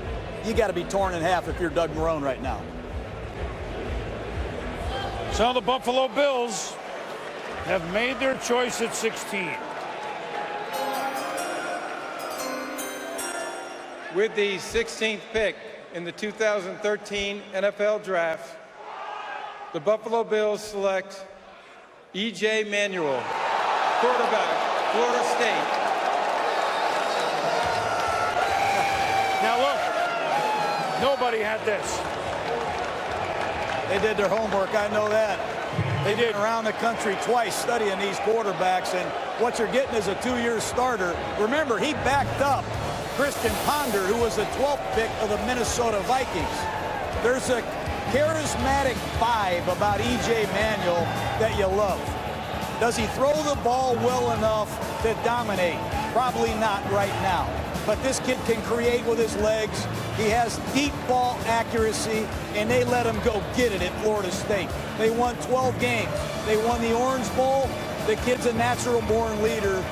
you got to be torn in half if you're Doug Marrone right now. So the Buffalo Bills have made their choice at 16. With the 16th pick in the 2013 NFL Draft, the Buffalo Bills select EJ Manuel, quarterback, Florida State. Now look, nobody had this. They did their homework, I know that. They did around the country twice studying these quarterbacks, and what you're getting is a 2-year starter. Remember, he backed up Christian Ponder, who was the 12th pick of the Minnesota Vikings. There's a charismatic vibe about EJ Manuel that you love. Does he throw the ball well enough to dominate? Probably not right now. But this kid can create with his legs. He has deep ball accuracy, and they let him go get it at Florida State. They won 12 games. They won the Orange Bowl. The kid's a natural-born leader.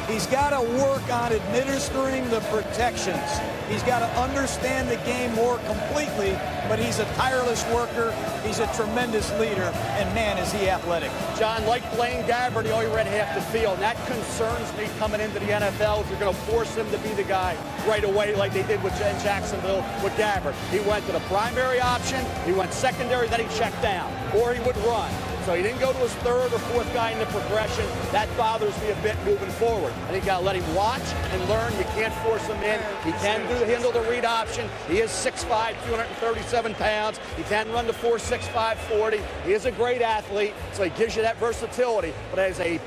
He's got to work on administering the protections. He's got to understand the game more completely, but he's a tireless worker. He's a tremendous leader, and man, is he athletic. John, like Blaine Gabbert, he only ran half the field, and that concerns me coming into the NFL if you're going to force him to be the guy right away like they did with Jacksonville with Gabbert. He went to the primary option, he went secondary, then he checked down, or he would run. So he didn't go to his third or fourth guy in the progression. That bothers me a bit moving forward. I think you got to let him watch and learn. You can't force him in. He can handle the read option. He is 6'5", 237 pounds. He can run the 4.65 40. He is a great athlete, so he gives you that versatility. But as a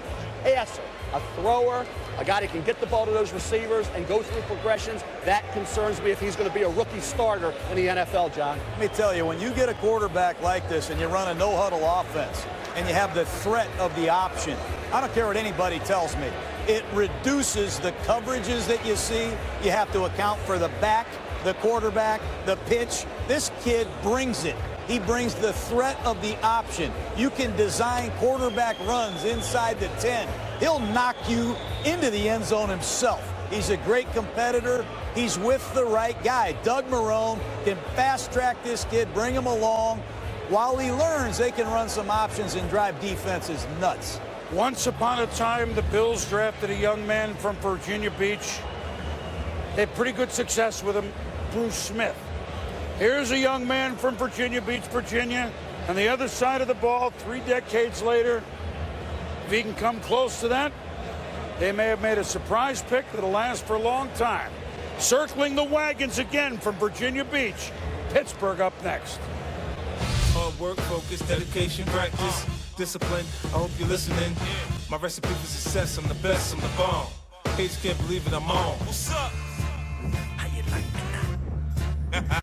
passer, a thrower, a guy that can get the ball to those receivers and go through progressions, that concerns me if he's going to be a rookie starter in the NFL, John. Let me tell you, when you get a quarterback like this and you run a no-huddle offense and you have the threat of the option, I don't care what anybody tells me, it reduces the coverages that you see. You have to account for the back, the quarterback, the pitch. This kid brings it. He brings the threat of the option. You can design quarterback runs inside the 10. He'll knock you into the end zone himself. He's a great competitor. He's with the right guy. Doug Marrone can fast-track this kid, bring him along. While he learns, they can run some options and drive defenses nuts. Once upon a time, the Bills drafted a young man from Virginia Beach. They had pretty good success with him, Bruce Smith. Here's a young man from Virginia Beach, Virginia, on the other side of the ball 3 decades later. If he can come close to that, they may have made a surprise pick that'll last for a long time. Circling the wagons again from Virginia Beach, Pittsburgh up next. Hard work, focus, dedication, practice, discipline. I hope you're listening. My recipe for success, I'm the best, I'm the bomb. Kids can't believe it, I'm on. What's up? How you like that?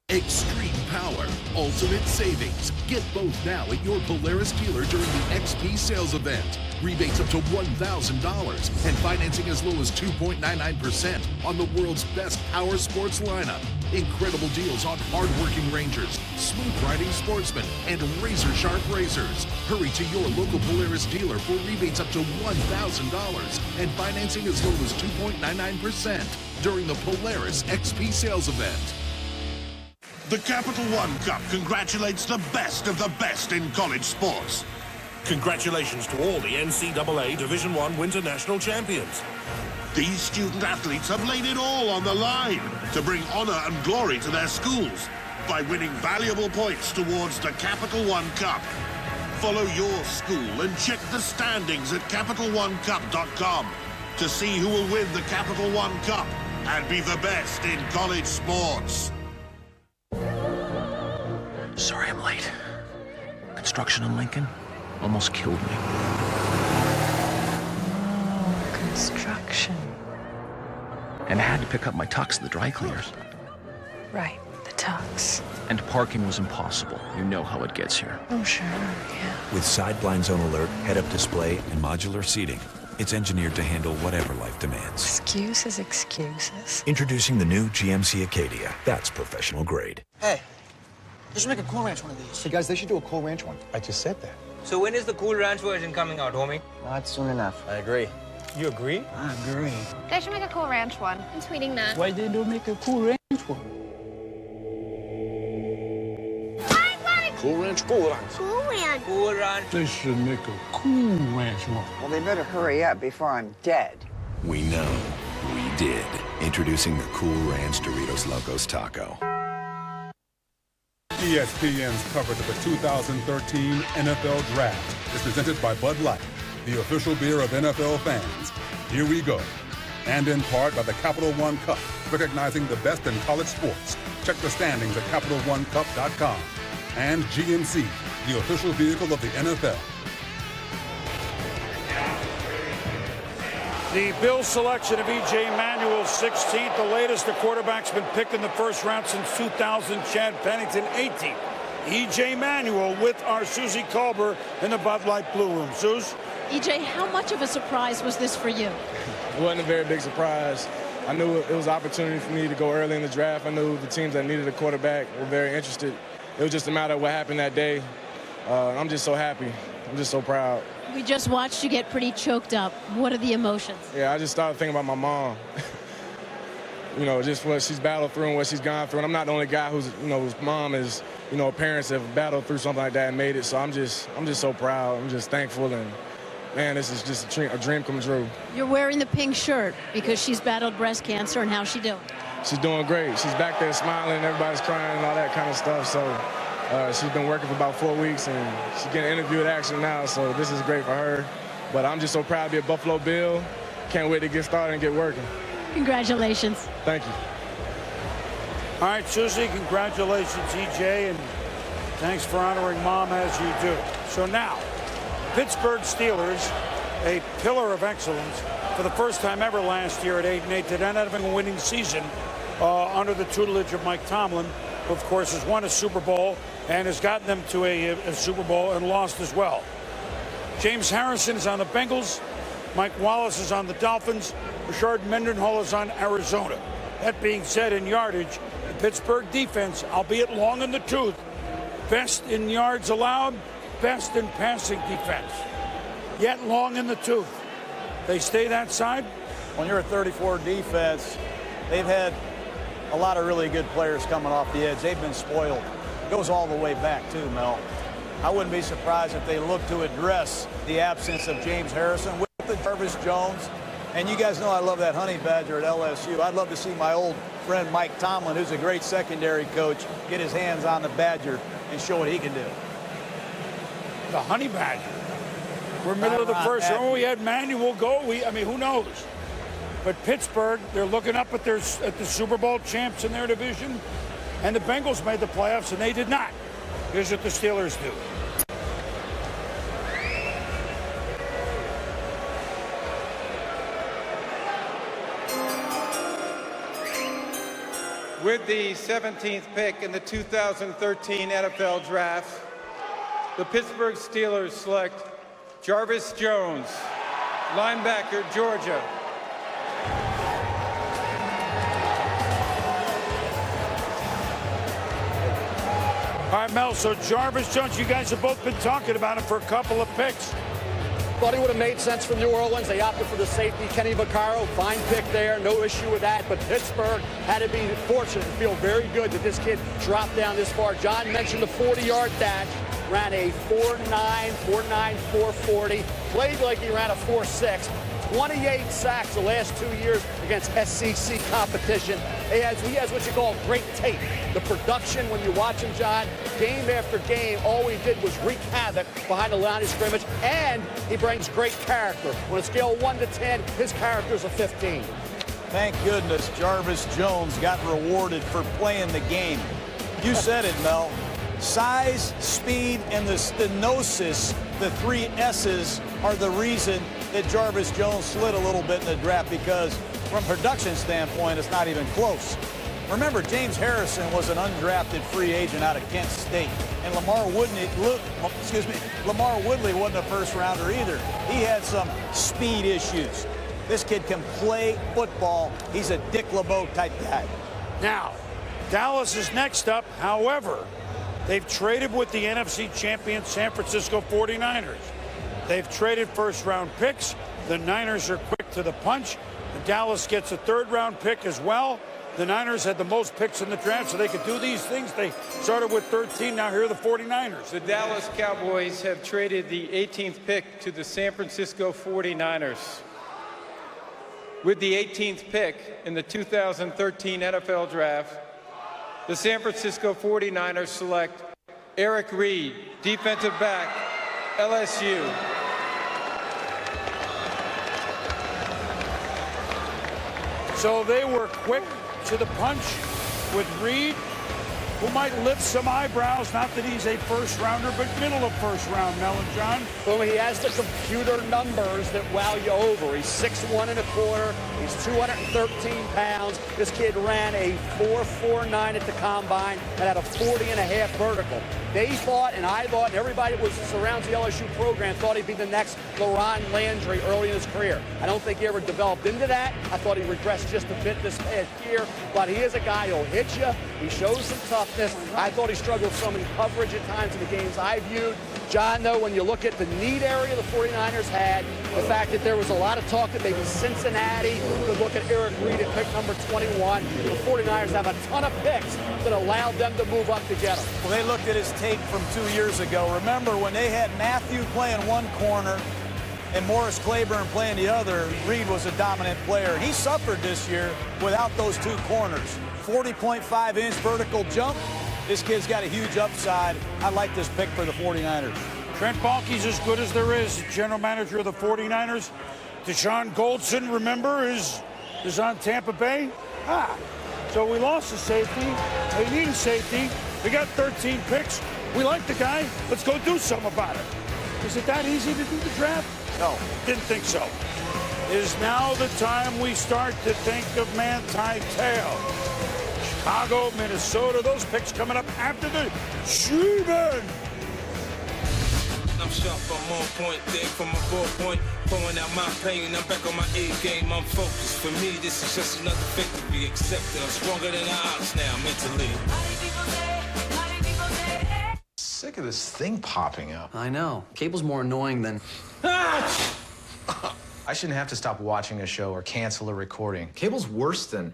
Extreme power, ultimate savings. Get both now at your Polaris dealer during the XP sales event. Rebates up to $1,000 and financing as low as 2.99% on the world's best power sports lineup. Incredible deals on hard-working Rangers, smooth-riding Sportsmen, and razor-sharp racers. Hurry to your local Polaris dealer for rebates up to $1,000 and financing as low as 2.99% during the Polaris XP sales event. The Capital One Cup congratulates the best of the best in college sports. Congratulations to all the NCAA Division I Winter National Champions. These student athletes have laid it all on the line to bring honor and glory to their schools by winning valuable points towards the Capital One Cup. Follow your school and check the standings at CapitalOneCup.com to see who will win the Capital One Cup and be the best in college sports. Sorry I'm late. Construction on Lincoln almost killed me. Construction. And I had to pick up my tux at the dry cleaners. Right, the tux. And parking was impossible. You know how it gets here. Oh, sure, yeah. With side blind zone alert, head-up display, and modular seating, It's engineered to handle whatever life demands. Excuses, excuses. Introducing the new GMC Acadia. That's professional grade. Hey, we should make a Cool Ranch one of these. Hey, guys, they should do a Cool Ranch one. I just said that. So when is the Cool Ranch version coming out, homie? Not soon enough. I agree. You agree? I agree. They should make a Cool Ranch one. I'm tweeting that. Why they don't make a Cool Ranch one? Cool Ranch, Cool Ranch. Cool Ranch. Cool Ranch. They should make a Cool Ranch one. Well, they better hurry up before I'm dead. We know. We did. Introducing the Cool Ranch Doritos Locos Taco. ESPN's coverage of the 2013 NFL Draft is presented by Bud Light, the official beer of NFL fans. Here we go. And in part by the Capital One Cup, recognizing the best in college sports. Check the standings at CapitalOneCup.com. And GMC, the official vehicle of the NFL. The Bills selection of EJ Manuel, 16th, the latest. The quarterback's been picked in the first round since 2000. Chad Pennington, 18th. EJ Manuel with our Susie Colbert in the Bud Light Blue Room. Suze? EJ, how much of a surprise was this for you? It wasn't a very big surprise. I knew it was an opportunity for me to go early in the draft. I knew the teams that needed a quarterback were very interested. It was just a matter of what happened that day. I'm just so happy. I'm just so proud. We just watched you get pretty choked up. What are the emotions? Yeah, I just started thinking about my mom. You know, just what she's battled through and what she's gone through. And I'm not the only guy whose mom is, parents have battled through something like that and made it. So I'm just so proud. I'm just thankful. And, man, this is just a dream come true. You're wearing the pink shirt because she's battled breast cancer, and how's she doing? She's doing great. She's back there smiling, everybody's crying and all that kind of stuff. So she's been working for about 4 weeks, and she's getting interviewed action now, so this is great for her. But I'm just so proud to be a Buffalo Bill. Can't wait to get started and get working. Congratulations. Thank you. All right, Susie, congratulations, EJ, and thanks for honoring Mom as you do. So now, Pittsburgh Steelers, a pillar of excellence for the first time ever last year at 8-8, to not having a winning season under the tutelage of Mike Tomlin, who, of course, has won a Super Bowl and has gotten them to a Super Bowl and lost as well. James Harrison is on the Bengals. Mike Wallace is on the Dolphins. Rashard Mendenhall is on Arizona. That being said, in yardage, the Pittsburgh defense, albeit long in the tooth, best in yards allowed, best in passing defense, yet long in the tooth. They stay that side. When you're a 34 defense, they've had a lot of really good players coming off the edge. They've been spoiled. It goes all the way back, too, Mel. I wouldn't be surprised if they look to address the absence of James Harrison with the Jarvis Jones. And you guys know I love that honey badger at LSU. I'd love to see my old friend Mike Tomlin, who's a great secondary coach, get his hands on the badger and show what he can do. The honey badger. We're middle of the first round. We had Manuel go. I mean, who knows? But Pittsburgh, they're looking up at the Super Bowl champs in their division. And the Bengals made the playoffs, and they did not. Here's what the Steelers do. With the 17th pick in the 2013 NFL Draft, the Pittsburgh Steelers select Jarvis Jones, linebacker, Georgia. All right, Mel, so Jarvis Jones, you guys have both been talking about him for a couple of picks. Thought he would have made sense for New Orleans. They opted for the safety, Kenny Vaccaro. Fine pick there, no issue with that. But Pittsburgh had to be fortunate and feel very good that this kid dropped down this far. John mentioned the 40-yard dash. Ran a 4.9, 4.40. Played like he ran a 4.6. 28 sacks the last 2 years against SEC competition. He has what you call great tape. The production, when you watch him, John, game after game, all he did was wreak havoc behind the line of scrimmage, and he brings great character. On a scale of 1 to 10, his character's a 15. Thank goodness Jarvis Jones got rewarded for playing the game. You said it, Mel. Size, speed, and the stenosis, the 3 S's, are the reason that Jarvis Jones slid a little bit in the draft, because from a production standpoint, it's not even close. Remember, James Harrison was an undrafted free agent out of Kent State. And Lamar Woodley wasn't a first-rounder either. He had some speed issues. This kid can play football. He's a Dick LeBeau type guy. Now, Dallas is next up. However, they've traded with the NFC champion San Francisco 49ers. They've traded first-round picks. The Niners are quick to the punch. And Dallas gets a third-round pick as well. The Niners had the most picks in the draft, so they could do these things. They started with 13. Now here are the 49ers. The Dallas Cowboys have traded the 18th pick to the San Francisco 49ers. With the 18th pick in the 2013 NFL Draft, the San Francisco 49ers select Eric Reid, defensive back, LSU. So they were quick to the punch with Reid, who might lift some eyebrows. Not that he's a first-rounder, but middle of first round, Mel and John. Well, he has the computer numbers that wow you over. He's 6'1 1/4. He's 213 pounds. This kid ran a 4.49 at the combine and had a 40.5 vertical. They thought, and I thought, and everybody that surrounds the LSU program thought he'd be the next LaRon Landry early in his career. I don't think he ever developed into that. I thought he regressed just a bit this past year, but he is a guy who'll hit you. He shows some toughness. I thought he struggled some in coverage at times in the games I viewed. John, though, when you look at the need area the 49ers had, the fact that there was a lot of talk that maybe Cincinnati could look at Eric Reid at pick number 21. The 49ers have a ton of picks that allowed them to move up to get him. Well, they looked at his tape from 2 years ago. Remember when they had Matthew playing one corner and Morris Claiborne playing the other, Reid was a dominant player. He suffered this year without those two corners. 40.5-inch vertical jump. This kid's got a huge upside. I like this pick for the 49ers. Trent Baalke's as good as there is, general manager of the 49ers. Deshaun Goldson, remember, is on Tampa Bay. So we lost a safety. They need a safety. We got 13 picks. We like the guy. Let's go do something about it. Is it that easy to do the draft? No, didn't think so. Is now the time we start to think of Manti Te'o. Chicago, Minnesota, those picks coming up after the shooting. I'm sharp, I'm on point, dig from my ballpoint, pouring out my pain, I'm back on my A game, I'm focused. For me, this is just another victory, accepted. I'm stronger than the odds now, mentally. Sick of this thing popping up. I know. Cable's more annoying than... I shouldn't have to stop watching a show or cancel a recording. Cable's worse than...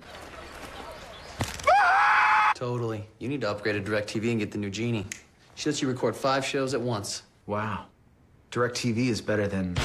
Totally. You need to upgrade to DirecTV and get the new Genie. She lets you record 5 shows at once. Wow. DirecTV is better than...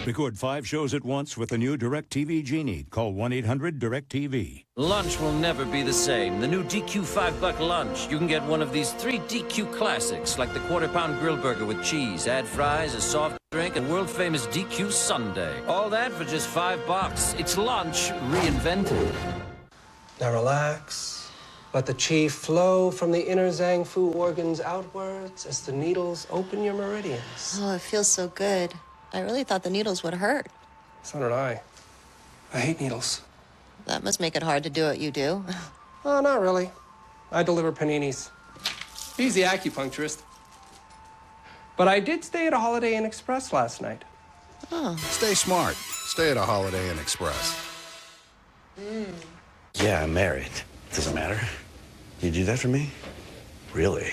Record 5 shows at once with the new DirecTV Genie. Call 1-800-DirecTV. Lunch will never be the same. The new DQ $5 lunch. You can get one of these 3 DQ classics, like the quarter-pound grill burger with cheese, add fries, a soft drink, and world-famous DQ Sundae. All that for just $5. It's lunch reinvented. Now relax. Let the chi flow from the inner Zhang Fu organs outwards as the needles open your meridians. Oh, it feels so good. I really thought the needles would hurt. So did I. I hate needles. That must make it hard to do what you do. Oh, not really. I deliver paninis. He's the acupuncturist. But I did stay at a Holiday Inn Express last night. Oh. Stay smart. Stay at a Holiday Inn Express. Yeah, I'm married. Doesn't matter. You do that for me? Really?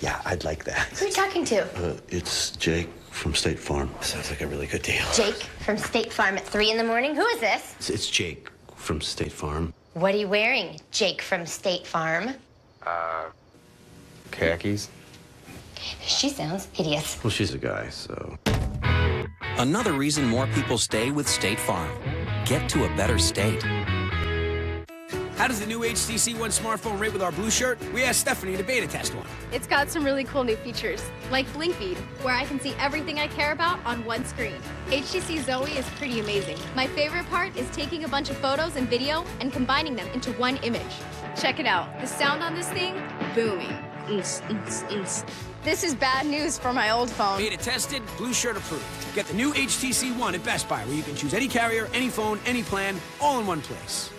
Yeah, I'd like that. Who are you talking to? It's Jake from State Farm. Sounds like a really good deal. Jake from State Farm at 3 in the morning? Who is this? It's Jake from State Farm. What are you wearing, Jake from State Farm? Khakis. She sounds hideous. Well, she's a guy, so... Another reason more people stay with State Farm. Get to a better state. How does the new HTC One smartphone rate with our blue shirt? We asked Stephanie to beta test one. It's got some really cool new features, like Blink Feed, where I can see everything I care about on one screen. HTC Zoe is pretty amazing. My favorite part is taking a bunch of photos and video and combining them into one image. Check it out. The sound on this thing, booming. This is bad news for my old phone. Beta tested, blue shirt approved. Get the new HTC One at Best Buy, where you can choose any carrier, any phone, any plan, all in one place.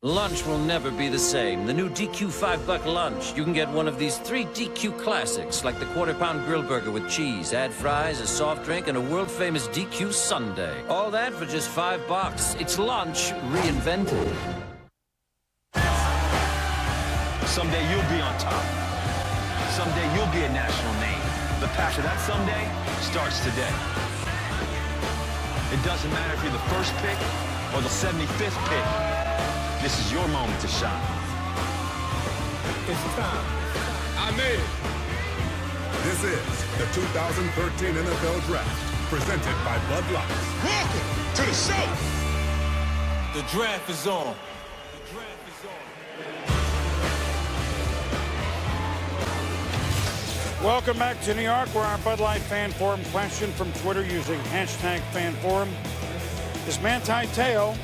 Lunch will never be the same. The new DQ $5 lunch. You can get one of these 3 DQ classics, like the quarter-pound grill burger with cheese, add fries, a soft drink, and a world-famous DQ sundae. All that for just $5. It's lunch reinvented. Someday you'll be on top. Someday you'll be a national name. The path to that someday starts today. It doesn't matter if you're the first pick or the 75th pick. This is your moment to shine. It's time. I made it. This is the 2013 NFL Draft, presented by Bud Light. Welcome to the show. The draft is on. Welcome back to New York, where our Bud Light Fan Forum question from Twitter using #FanForum. Is Manti Te'o,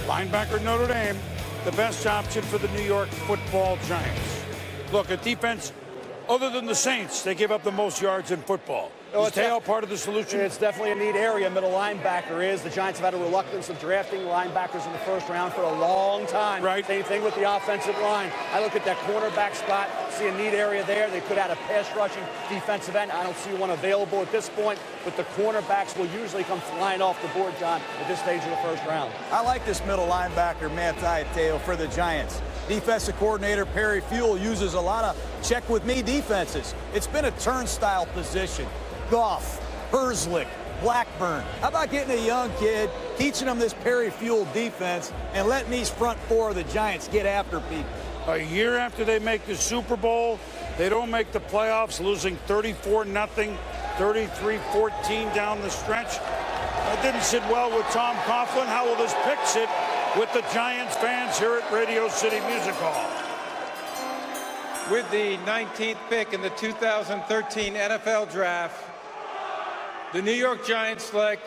linebacker Notre Dame, the best option for the New York Football Giants? Look, at defense, other than the Saints, they give up the most yards in football. Is Te'o part of the solution? It's definitely a neat area. Middle linebacker is. The Giants have had a reluctance of drafting linebackers in the first round for a long time. Right. Same thing with the offensive line. I look at that cornerback spot, see a neat area there. They could add a pass rushing defensive end. I don't see one available at this point, but the cornerbacks will usually come flying off the board, John, at this stage of the first round. I like this middle linebacker, Manti Te'o, for the Giants. Defensive coordinator Perry Fuel uses a lot of check-with-me defenses. It's been a turnstile position. Goff, Herzlich, Blackburn. How about getting a young kid, teaching them this Perry Fuel defense, and letting these front four of the Giants get after people? A year after they make the Super Bowl, they don't make the playoffs, losing 34-0, 33-14 down the stretch. That didn't sit well with Tom Coughlin. How will this pick sit with the Giants fans here at Radio City Music Hall? With the 19th pick in the 2013 NFL Draft, the New York Giants select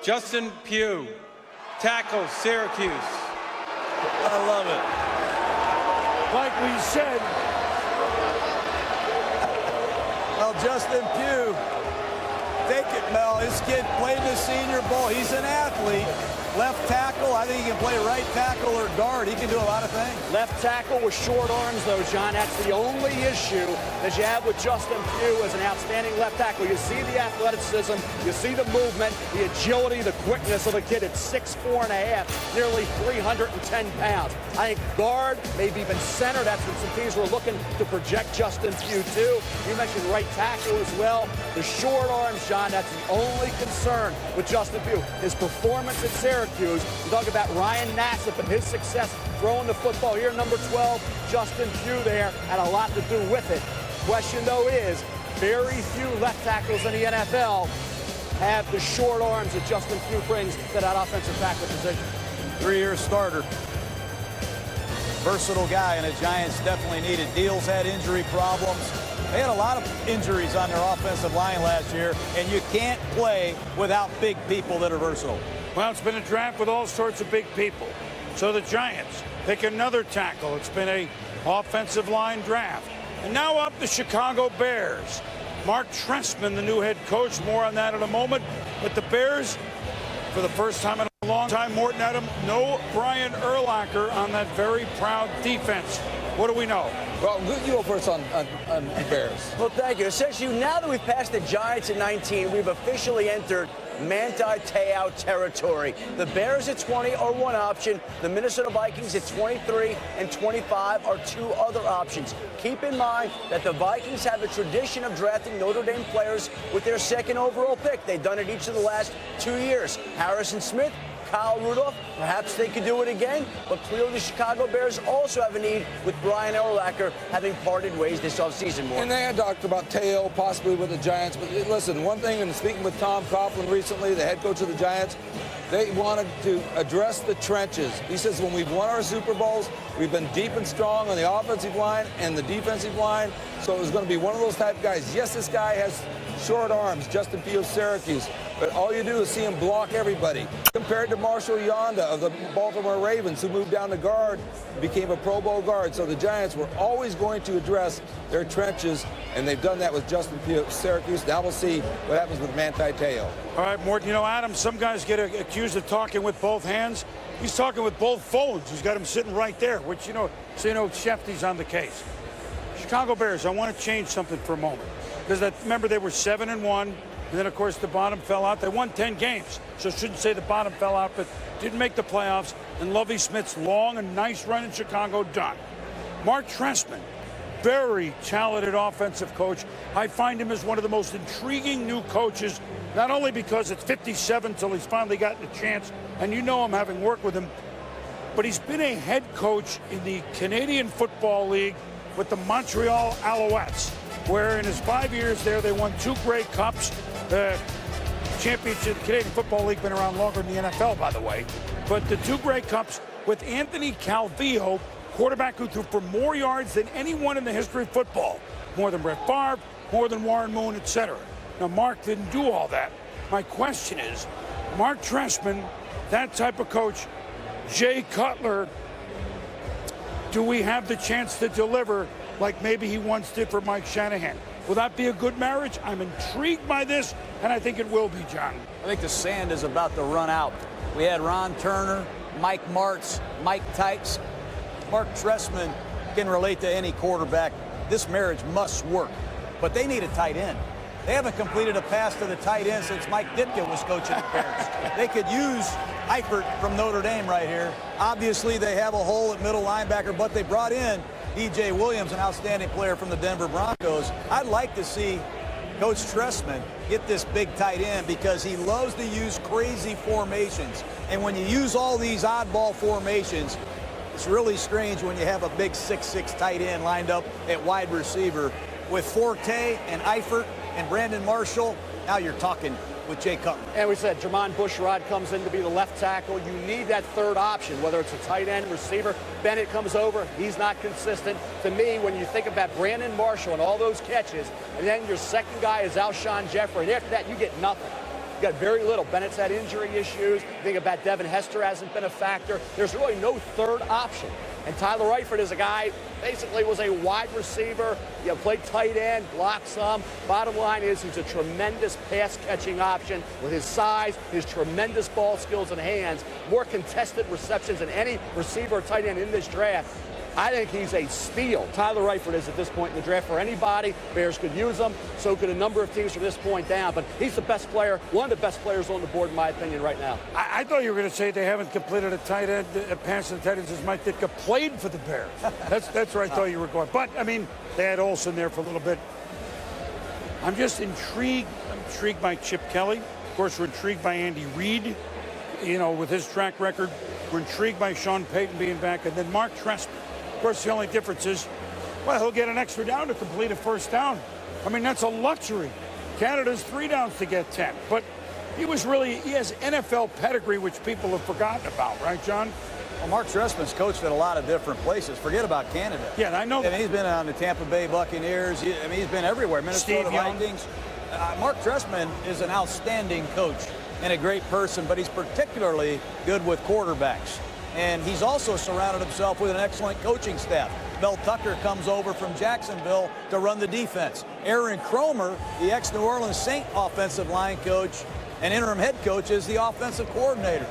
Justin Pugh, tackle, Syracuse. I love it. Like we said. Well, Justin Pugh, take it, Mel. This kid played the Senior Bowl. He's an athlete. Left tackle, I think he can play right tackle or guard. He can do a lot of things. Left tackle with short arms, though, John. That's the only issue that you have with Justin Pugh as an outstanding left tackle. You see the athleticism, you see the movement, the agility, the quickness of a kid at 6'4.5", nearly 310 pounds. I think guard, maybe even center. That's what some teams were looking to project Justin Pugh to. You mentioned right tackle as well. The short arms, John, that's the only concern with Justin Pugh. His performance at Syracuse. You talk about Ryan Nassif and his success throwing the football here, number 12. Justin Pugh there had a lot to do with it. Question, though, is very few left tackles in the NFL have the short arms that Justin Pugh brings to that offensive tackle position. 3-year starter. Versatile guy, and the Giants definitely needed. Deals had injury problems. They had a lot of injuries on their offensive line last year, and you can't play without big people that are versatile. Well, it's been a draft with all sorts of big people. So the Giants pick another tackle. It's been a offensive line draft. And now up the Chicago Bears. Mark Trestman, the new head coach. More on that in a moment. But the Bears, for the first time in a long time, Morton Adam, no Brian Urlacher on that very proud defense. What do we know? Well, you go first on the Bears. Well, thank you. Essentially, now that we've passed the Giants at 19, we've officially entered Manti Te'o territory. The Bears at 20 are one option. The Minnesota Vikings at 23 and 25 are two other options. Keep in mind that the Vikings have a tradition of drafting Notre Dame players with their second overall pick. They've done it each of the last 2 years. Harrison Smith, Kyle Rudolph, perhaps they could do it again, but clearly the Chicago Bears also have a need with Brian Urlacher having parted ways this offseason. And they had talked about Te'o possibly with the Giants, but listen, one thing, and speaking with Tom Coughlin recently, the head coach of the Giants, they wanted to address the trenches. He says when we've won our Super Bowls, we've been deep and strong on the offensive line and the defensive line, so it was going to be one of those type of guys. Yes, this guy has short arms, Justin Pugh of Syracuse. But all you do is see him block everybody. Compared to Marshall Yanda of the Baltimore Ravens, who moved down to guard, became a Pro Bowl guard. So the Giants were always going to address their trenches, and they've done that with Justin Pugh of Syracuse. Now we'll see what happens with Manti Te'o. All right, Morton, you know, Adam, some guys get accused of talking with both hands. He's talking with both phones. He's got him sitting right there, which, you know, so you know Shefty's on the case. Chicago Bears, I want to change something for a moment. Because remember, they were 7-1, and then, of course, the bottom fell out. They won 10 games, so I shouldn't say the bottom fell out, but didn't make the playoffs. And Lovie Smith's long and nice run in Chicago done. Mark Trestman, very talented offensive coach. I find him as one of the most intriguing new coaches, not only because it's 57 till he's finally gotten a chance, and you know him having worked with him, but he's been a head coach in the Canadian Football League with the Montreal Alouettes, where in his 5 years there, they won 2 Grey Cups. The championship, the Canadian Football League, been around longer than the NFL, by the way. But the 2 Grey Cups with Anthony Calvillo, quarterback who threw for more yards than anyone in the history of football. More than Brett Favre, more than Warren Moon, etc. Now, Mark didn't do all that. My question is, Mark Trestman, that type of coach, Jay Cutler, do we have the chance to deliver like maybe he once did for Mike Shanahan? Will that be a good marriage? I'm intrigued by this, and I think it will be, John. I think the sand is about to run out. We had Ron Turner, Mike Martz, Mike Tykes. Mark Trestman can relate to any quarterback. This marriage must work, but they need a tight end. They haven't completed a pass to the tight end since Mike Ditka was coaching the Bears. They could use Eifert from Notre Dame right here. Obviously, they have a hole at middle linebacker, but they brought in EJ Williams, an outstanding player from the Denver Broncos. I'd like to see Coach Trestman get this big tight end because he loves to use crazy formations. And when you use all these oddball formations, it's really strange when you have a big 6'6" tight end lined up at wide receiver. With Forte and Eifert and Brandon Marshall, now you're talking with Jay Cutler. And we said Jermon Bushrod comes in to be the left tackle. You need that third option, whether it's a tight end, receiver. Bennett comes over. He's not consistent. To me, when you think about Brandon Marshall and all those catches, and then your second guy is Alshon Jeffrey, and after that, you get nothing. You got very little. Bennett's had injury issues. Think about Devin Hester hasn't been a factor. There's really no third option. And Tyler Eifert is a guy, basically was a wide receiver, played tight end, blocked some. Bottom line is he's a tremendous pass-catching option with his size, his tremendous ball skills and hands, more contested receptions than any receiver or tight end in this draft. I think he's a steal. Tyler Eifert is at this point in the draft for anybody. Bears could use him. So could a number of teams from this point down. But he's the best player, one of the best players on the board, in my opinion, right now. I thought you were going to say they haven't completed a tight end, a pass to the tight end since Mike Ditka played for the Bears. That's where I thought you were going. But, I mean, they had Olsen there for a little bit. I'm just intrigued. I'm intrigued by Chip Kelly. Of course, we're intrigued by Andy Reid, with his track record. We're intrigued by Sean Payton being back. And then Mark Trestman. Of course, the only difference is, well, he'll get an extra down to complete a first down. I mean, that's a luxury. Canada's 3 downs to get 10. But he has NFL pedigree, which people have forgotten about, right, John? Well, Mark Trestman's coached at a lot of different places. Forget about Canada. Yeah, I know. And he's been on the Tampa Bay Buccaneers. He's been everywhere. Minnesota Vikings. Mark Trestman is an outstanding coach and a great person, but he's particularly good with quarterbacks. And he's also surrounded himself with an excellent coaching staff. Mel Tucker comes over from Jacksonville to run the defense. Aaron Cromer, the ex-New Orleans Saints offensive line coach and interim head coach, is the offensive coordinator.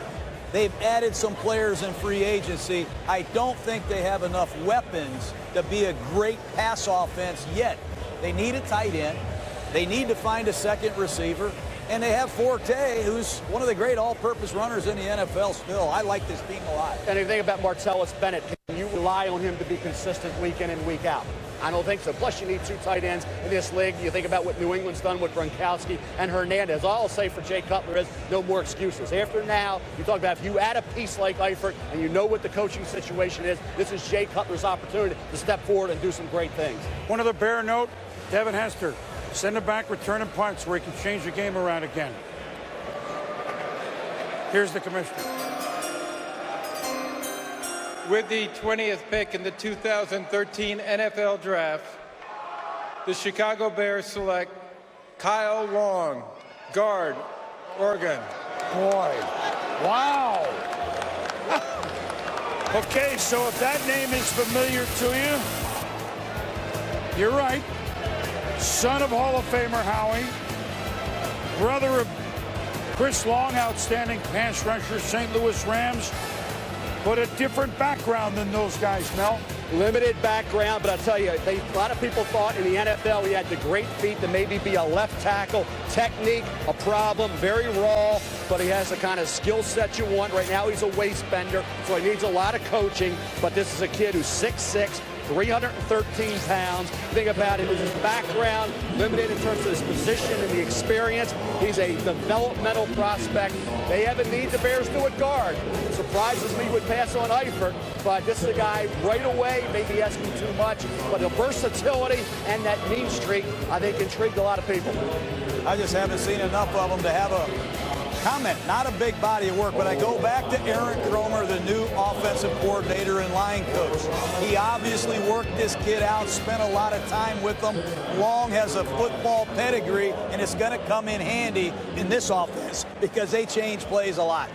They've added some players in free agency. I don't think they have enough weapons to be a great pass offense yet. They need a tight end. They need to find a second receiver. And they have Forte, who's one of the great all-purpose runners in the NFL still. I like this team a lot. And if you think about Martellus Bennett, can you rely on him to be consistent week in and week out? I don't think so. Plus, you need 2 tight ends in this league. You think about what New England's done with Gronkowski and Hernandez. All I'll say for Jay Cutler is no more excuses. After now, you talk about if you add a piece like Eifert and you know what the coaching situation is, this is Jay Cutler's opportunity to step forward and do some great things. One other Bear note, Devin Hester. Send him back, return him punts where he can change the game around again. Here's the commissioner. With the 20th pick in the 2013 NFL Draft, the Chicago Bears select Kyle Long, guard, Oregon. Boy, wow. Okay, so if that name is familiar to you, you're right. Son of Hall of Famer Howie, brother of Chris Long, outstanding pass rusher, St. Louis Rams, but a different background than those guys, Mel. Limited background, but I'll tell you, a lot of people thought in the NFL he had the great feat to maybe be a left tackle. Technique, a problem, very raw, but he has the kind of skill set you want. Right now he's a waist bender, so he needs a lot of coaching, but this is a kid who's 6'6", 313 pounds. Think about it, his background, limited in terms of his position and the experience. He's a developmental prospect. They have a need, the Bears do at guard. It surprises me would pass on Eifert, but this is a guy right away, maybe asking too much, but the versatility and that mean streak, I think, intrigued a lot of people. I just haven't seen enough of them to have a comment. Not a big body of work, but I go back to Aaron Cromer, the new offensive coordinator and line coach. He obviously worked this kid out, spent a lot of time with him. Long has a football pedigree, and it's going to come in handy in this offense because they change plays a lot.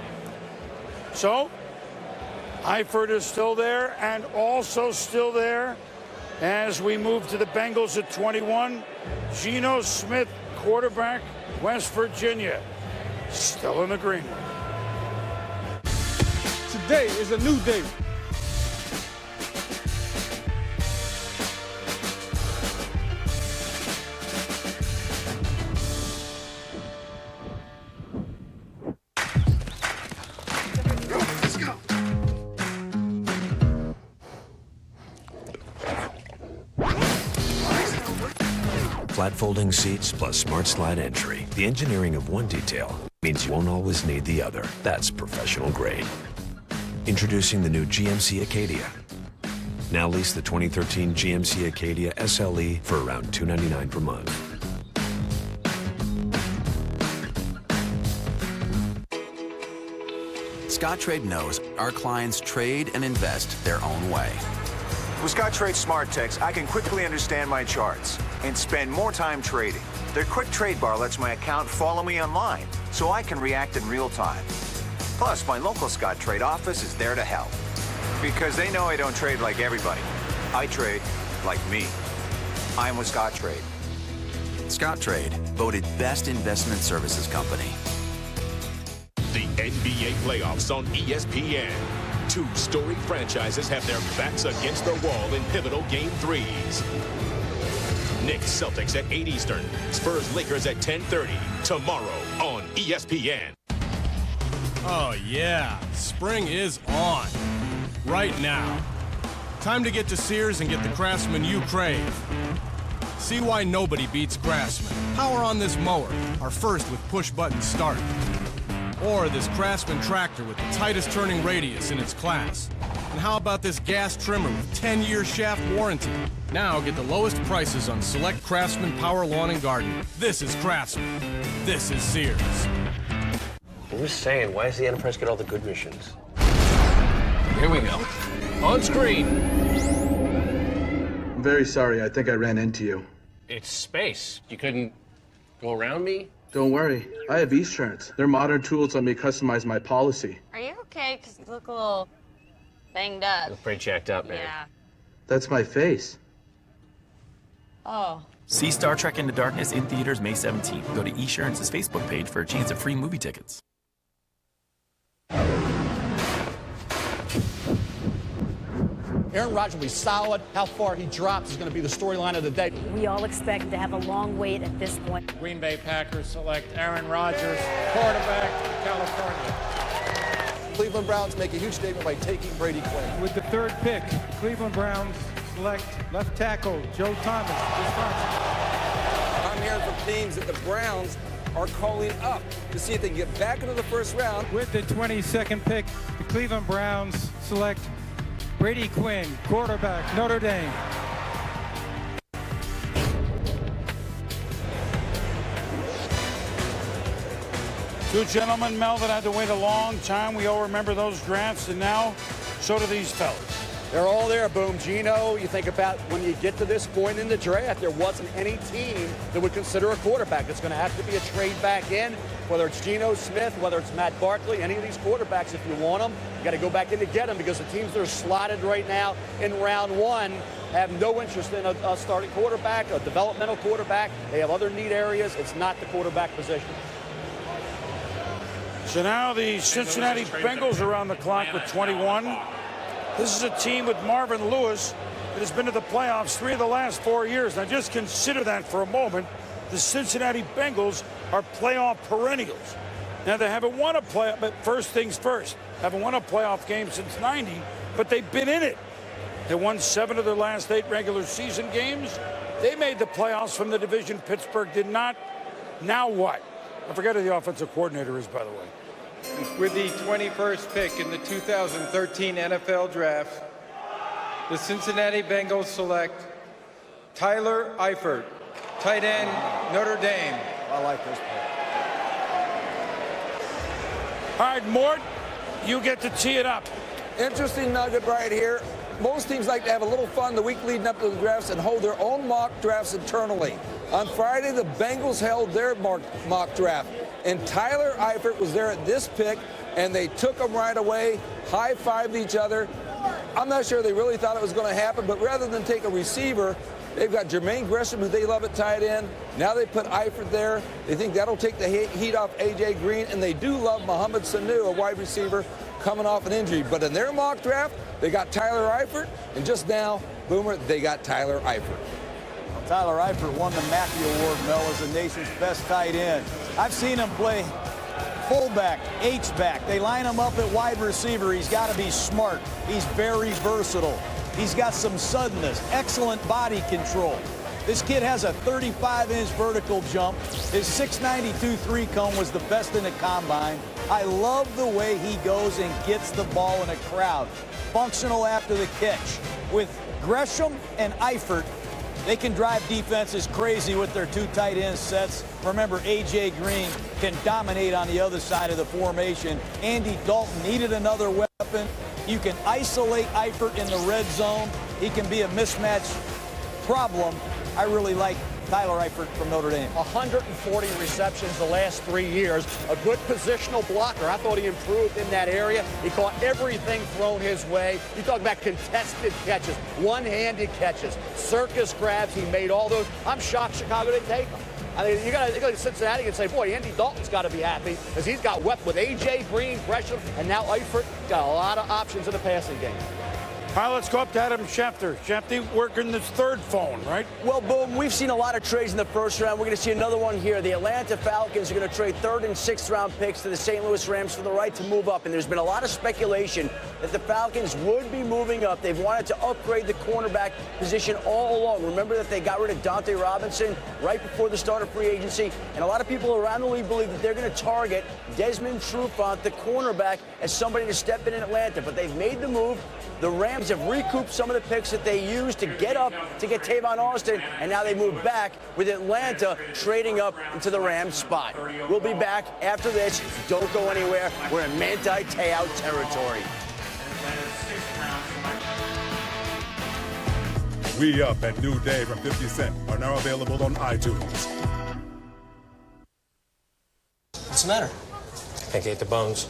So, Eifert is still there and also still there as we move to the Bengals at 21. Geno Smith, quarterback, West Virginia, still in the green. Today is a new day. Flat folding seats plus smart slide entry. The engineering of one detail means you won't always need the other. That's professional grade. Introducing the new GMC Acadia. Now lease the 2013 GMC Acadia SLE for around $299 per month. Scottrade knows our clients trade and invest their own way. With Scottrade Smart Text, I can quickly understand my charts and spend more time trading. Their quick trade bar lets my account follow me online, so I can react in real time. Plus, my local Scottrade office is there to help. Because they know I don't trade like everybody. I trade like me. I'm with Scottrade. Scottrade, voted best investment services company. The NBA playoffs on ESPN. Two storied franchises have their backs against the wall in pivotal Game 3s. Knicks Celtics at 8 Eastern. Spurs Lakers at 10:30. Tomorrow on ESPN. Oh yeah, spring is on. Right now. Time to get to Sears and get the Craftsman you crave. See why nobody beats Craftsman. Power on this mower, our first with push-button start. Or this Craftsman tractor with the tightest turning radius in its class. And how about this gas trimmer with 10-year shaft warranty? Now get the lowest prices on select Craftsman power lawn and garden. This is Craftsman. This is Sears. I'm just saying, why does the Enterprise get all the good missions? Here we go. On screen. I'm very sorry. I think I ran into you. It's space. You couldn't go around me? Don't worry. I have Esurance. Their modern tools let me customize my policy. Are you okay? Because you look a little banged up. Look pretty jacked up, man. Yeah. That's my face. Oh. See Star Trek Into Darkness in theaters May 17th. Go to Esurance's Facebook page for a chance at free movie tickets. Aaron Rodgers will be solid. How far he drops is going to be the storyline of the day. We all expect to have a long wait at this point. Green Bay Packers select Aaron Rodgers, quarterback, California. Cleveland Browns make a huge statement by taking Brady Quinn. With the third pick, Cleveland Browns select left tackle Joe Thomas, Wisconsin. I'm hearing from teams that the Browns are calling up to see if they can get back into the first round. With the 22nd pick, the Cleveland Browns select Brady Quinn, quarterback, Notre Dame. Two gentlemen, Mel, that had to wait a long time. We all remember those drafts, and now so do these fellas. They're all there, Boom. Geno, you think about when you get to this point in the draft, there wasn't any team that would consider a quarterback. It's going to have to be a trade back in, whether it's Geno Smith, whether it's Matt Barkley, any of these quarterbacks, if you want them, you got to go back in to get them because the teams that are slotted right now in round one have no interest in a starting quarterback, a developmental quarterback. They have other need areas. It's not the quarterback position. So now the Cincinnati Bengals are on the clock with 21. This is a team with Marvin Lewis that has been to the playoffs 3 of the last 4 years. Now just consider that for a moment. The Cincinnati Bengals are playoff perennials. Now they haven't won a playoff, but first things first, haven't won a playoff game since '90, but they've been in it. They won 7 of their last 8 regular season games. They made the playoffs from the division. Pittsburgh did not. Now what? I forget who the offensive coordinator is, by the way. With the 21st pick in the 2013 NFL Draft, the Cincinnati Bengals select Tyler Eifert, tight end, Notre Dame. I like this pick. All right, Mort, you get to tee it up. Interesting nugget right here. Most teams like to have a little fun the week leading up to the drafts and hold their own mock drafts internally. On Friday, the Bengals held their mock draft, and Tyler Eifert was there at this pick, and they took him right away, high-fived each other. I'm not sure they really thought it was going to happen, but rather than take a receiver, they've got Jermaine Gresham, who they love at tight end. Now they put Eifert there. They think that'll take the heat off A.J. Green, and they do love Mohamed Sanu, a wide receiver, coming off an injury. But in their mock draft, they got Tyler Eifert, and just now, Boomer, they got Tyler Eifert. Tyler Eifert won the Mackey Award, Mel, as the nation's best tight end. I've seen him play fullback, H-back. They line him up at wide receiver. He's got to be smart. He's very versatile. He's got some suddenness, excellent body control. This kid has a 35-inch vertical jump. His 6.92 3-cone was the best in the combine. I love the way he goes and gets the ball in a crowd. Functional after the catch. With Gresham and Eifert, they can drive defenses crazy with their 2 tight end sets. Remember, A.J. Green can dominate on the other side of the formation. Andy Dalton needed another weapon. You can isolate Eifert in the red zone. He can be a mismatch problem. I really like Tyler Eifert from Notre Dame. 140 receptions the last 3 years. A good positional blocker. I thought he improved in that area. He caught everything thrown his way. You talk about contested catches, one-handed catches, circus grabs. He made all those. I'm shocked Chicago didn't take him. I mean, you got to go to Cincinnati and say, boy, Andy Dalton's got to be happy because he's got weapons with A.J. Green, Gresham, and now Eifert. Got a lot of options in the passing game. All right, let's go up to Adam Schefter. Schefter working this third phone, right? Well, Boom, we've seen a lot of trades in the first round. We're going to see another one here. The Atlanta Falcons are going to trade 3rd and 6th round picks to the St. Louis Rams for the right to move up. And there's been a lot of speculation that the Falcons would be moving up. They've wanted to upgrade the cornerback position all along. Remember that they got rid of Dante Robinson right before the start of free agency. And a lot of people around the league believe that they're going to target Desmond Trufant, the cornerback, as somebody to step in Atlanta. But they've made the move. The Rams have recouped some of the picks that they used to get up to get Tavon Austin, and now they move back with Atlanta trading up into the Rams spot. We'll be back after this. Don't go anywhere. We're in Manti Te'o territory. We Up at New Day from 50 Cent are now available on iTunes. What's the matter? I think I ate the bones.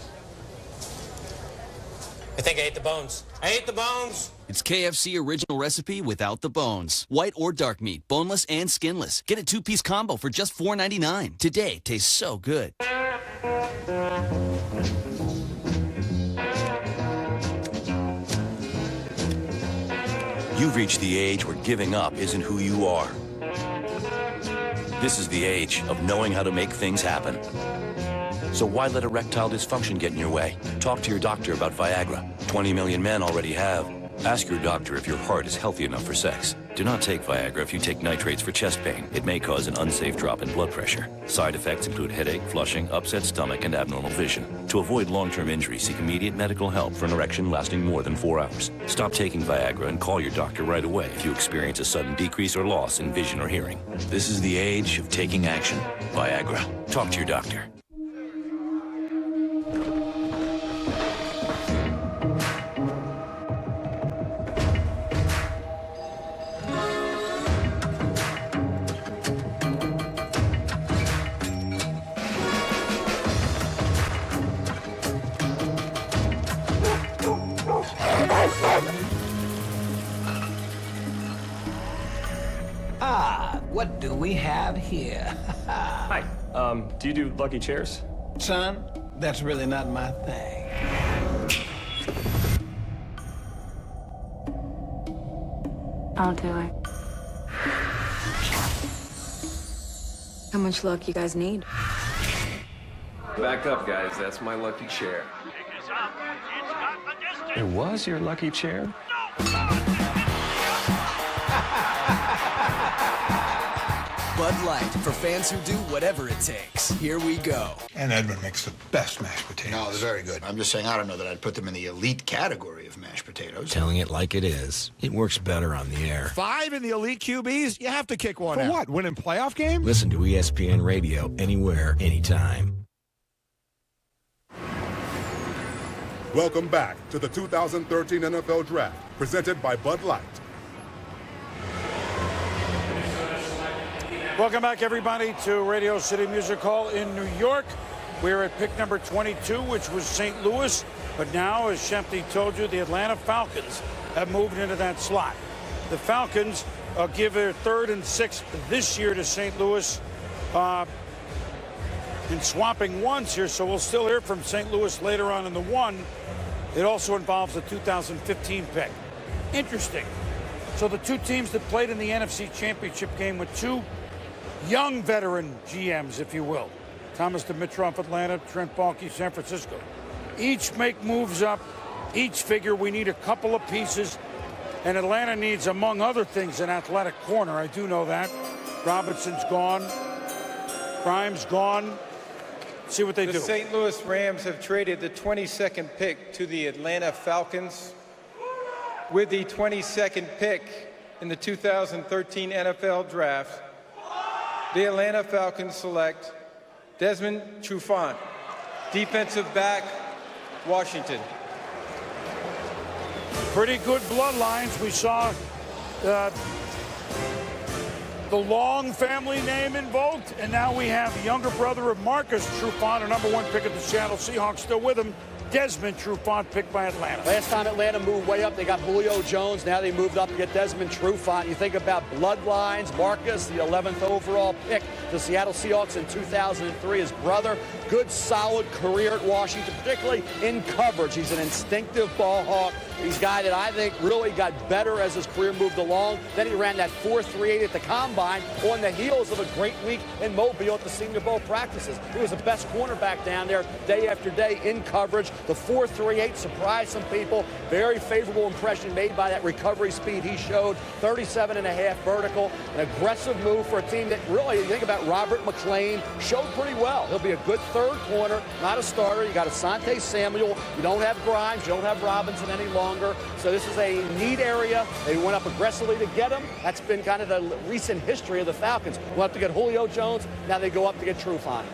I think I ate the bones. I ate the bones! It's KFC original recipe without the bones. White or dark meat, boneless and skinless. Get a 2-piece combo for just $4.99. Today tastes so good. You've reached the age where giving up isn't who you are. This is the age of knowing how to make things happen. So why let erectile dysfunction get in your way? Talk to your doctor about Viagra. 20 million men already have. Ask your doctor if your heart is healthy enough for sex. Do not take Viagra if you take nitrates for chest pain. It may cause an unsafe drop in blood pressure. Side effects include headache, flushing, upset stomach, and abnormal vision. To avoid long-term injury, seek immediate medical help for an erection lasting more than 4 hours. Stop taking Viagra and call your doctor right away if you experience a sudden decrease or loss in vision or hearing. This is the age of taking action. Viagra. Talk to your doctor. What do we have here? Hi. Do you do lucky chairs? Son, that's really not my thing. I'll do it. How much luck you guys need? Back up, guys. That's my lucky chair. It was your lucky chair? Bud Light, for fans who do whatever it takes. Here we go. And Edmund makes the best mashed potatoes. No, they're very good. I'm just saying I don't know that I'd put them in the elite category of mashed potatoes. Telling it like it is. It works better on the air. 5 in the elite QBs? You have to kick one out. For what, winning playoff game? Listen to ESPN Radio anywhere, anytime. Welcome back to the 2013 NFL Draft, presented by Bud Light. Welcome back, everybody, to Radio City Music Hall in New York. We're at pick number 22, which was St. Louis. But now, as Shempty told you, the Atlanta Falcons have moved into that slot. The Falcons give their 3rd and 6th this year to St. Louis in swapping ones here. So we'll still hear from St. Louis later on in the 1. It also involves the 2015 pick. Interesting. So the two teams that played in the NFC Championship game with 2 young veteran GMs, if you will. Thomas Dimitroff, Atlanta, Trent Baalke, San Francisco. Each make moves up. Each figure we need a couple of pieces. And Atlanta needs, among other things, an athletic corner. I do know that. Robinson's gone. Grimes gone. See what they do. The St. Louis Rams have traded the 22nd pick to the Atlanta Falcons. With the 22nd pick in the 2013 NFL Draft, the Atlanta Falcons select Desmond Trufant, defensive back, Washington. Pretty good bloodlines. We saw the Long family name invoked, and now we have the younger brother of Marcus Trufant, a #1 pick of the Seattle Seahawks, still with him. Desmond Trufant picked by Atlanta. Last time Atlanta moved way up, they got Julio Jones. Now they moved up to get Desmond Trufant. You think about bloodlines. Marcus, the 11th overall pick, the Seattle Seahawks in 2003. His brother, good, solid career at Washington, particularly in coverage. He's an instinctive ball hawk. He's a guy that I think really got better as his career moved along. Then he ran that 4.38 at the Combine on the heels of a great week in Mobile at the Senior Bowl practices. He was the best cornerback down there day after day in coverage. The 4.38 surprised some people. Very favorable impression made by that recovery speed he showed. 37.5 vertical. An aggressive move for a team that really, you think about Robert McClain, showed pretty well. He'll be a good 3rd corner, not a starter. You got Asante Samuel. You don't have Grimes. You don't have Robinson any longer. So this is a need area. They went up aggressively to get him. That's been kind of the recent history of the Falcons. We'll have to get Julio Jones. Now they go up to get Trufant.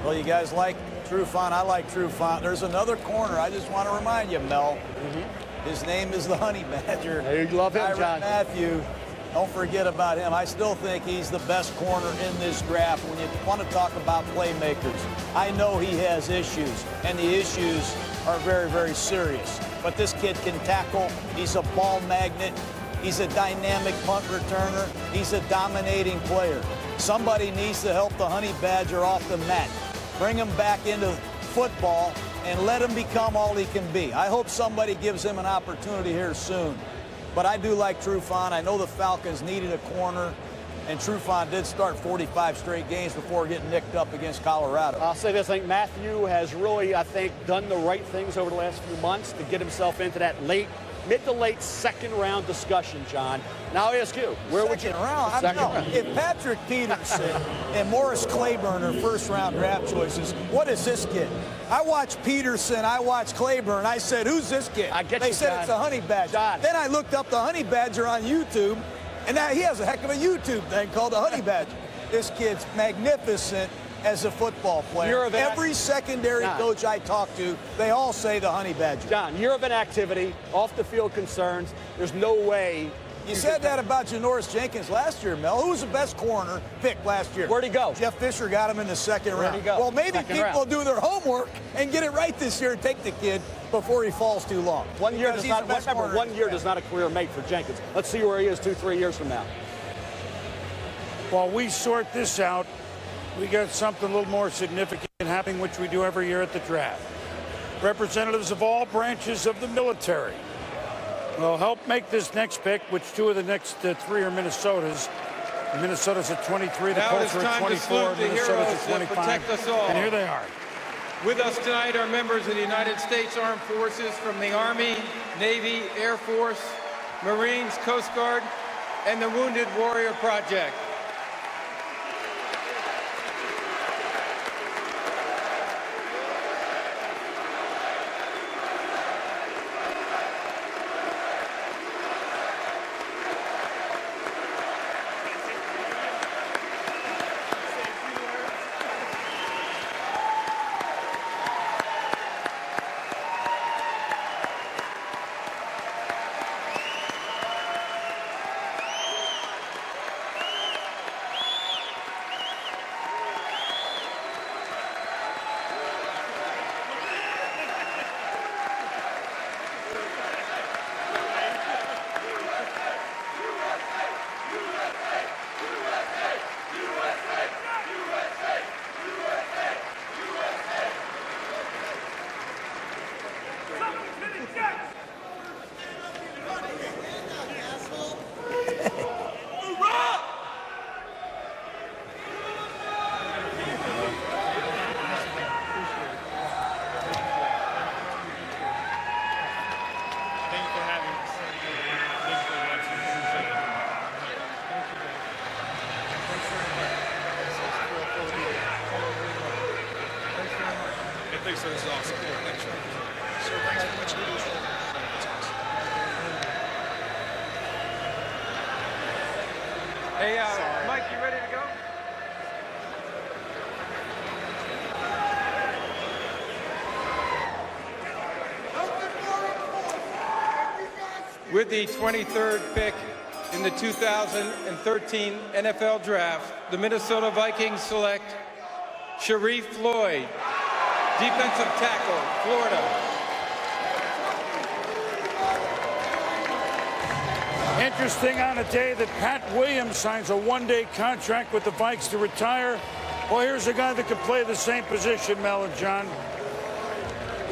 Well, you guys like Trufant. I like Trufant. There's another corner. I just want to remind you, Mel. His name is the Honey Badger. Hey, you love him, Tyrann John. Mathieu. Don't forget about him. I still think he's the best corner in this draft. When you want to talk about playmakers, I know he has issues, and the issues are very, very serious. But this kid can tackle. He's a ball magnet. He's a dynamic punt returner. He's a dominating player. Somebody needs to help the Honey Badger off the mat. Bring him back into football and let him become all he can be. I hope somebody gives him an opportunity here soon. But I do like Trufant. I know the Falcons needed a corner, and Trufant did start 45 straight games before getting nicked up against Colorado. I'll say this, I think Mathieu has really, done the right things over the last few months to get himself into that mid to late 2nd round discussion, John. Now I'll ask you, where would you? Second round. If Patrick Peterson and Morris Claiborne are 1st round draft choices, what is this kid? I watched Peterson, I watched Claiborne, I said, who's this kid? They said John. It's a Honey Badger. John. Then I looked up the Honey Badger on YouTube, and now he has a heck of a YouTube thing called the Honey Badger. This kid's magnificent as a football player. Every secondary coach I talk to, they all say the Honey Badger. John, year of inactivity, off the field concerns. There's no way You said that about Janoris Jenkins last year, Mel. Who was the best corner pick last year? Where'd he go? Jeff Fisher got him in the second round. Where'd he go? Well, maybe Second people will round. do their homework and get it right this year and take the kid before he falls too long. 1 year Because does he's not. the best Remember, corner 1 in year the does not a career make for Jenkins. Let's see where he is 2-3 years from now. While we sort this out, we got something a little more significant happening, which we do every year at the draft. Representatives of all branches of the military will help make this next pick, which two of the next three are Minnesota's. Minnesota's at 23, the Now Colts it's are at time to 24, salute the Minnesota's heroes at that 25. protect us all. And here they are. With us tonight are members of the United States Armed Forces from the Army, Navy, Air Force, Marines, Coast Guard, and the Wounded Warrior Project. Thanks for this awesome. Thanks, sir. Thanks for what you do. Hey, Mike, you ready to go? With the 23rd pick in the 2013 NFL Draft, the Minnesota Vikings select Sharrif Floyd, defensive tackle, Florida. Interesting on a day that Pat Williams signs a one-day contract with the Vikes to retire. Well, here's a guy that could play the same position, Mel and John.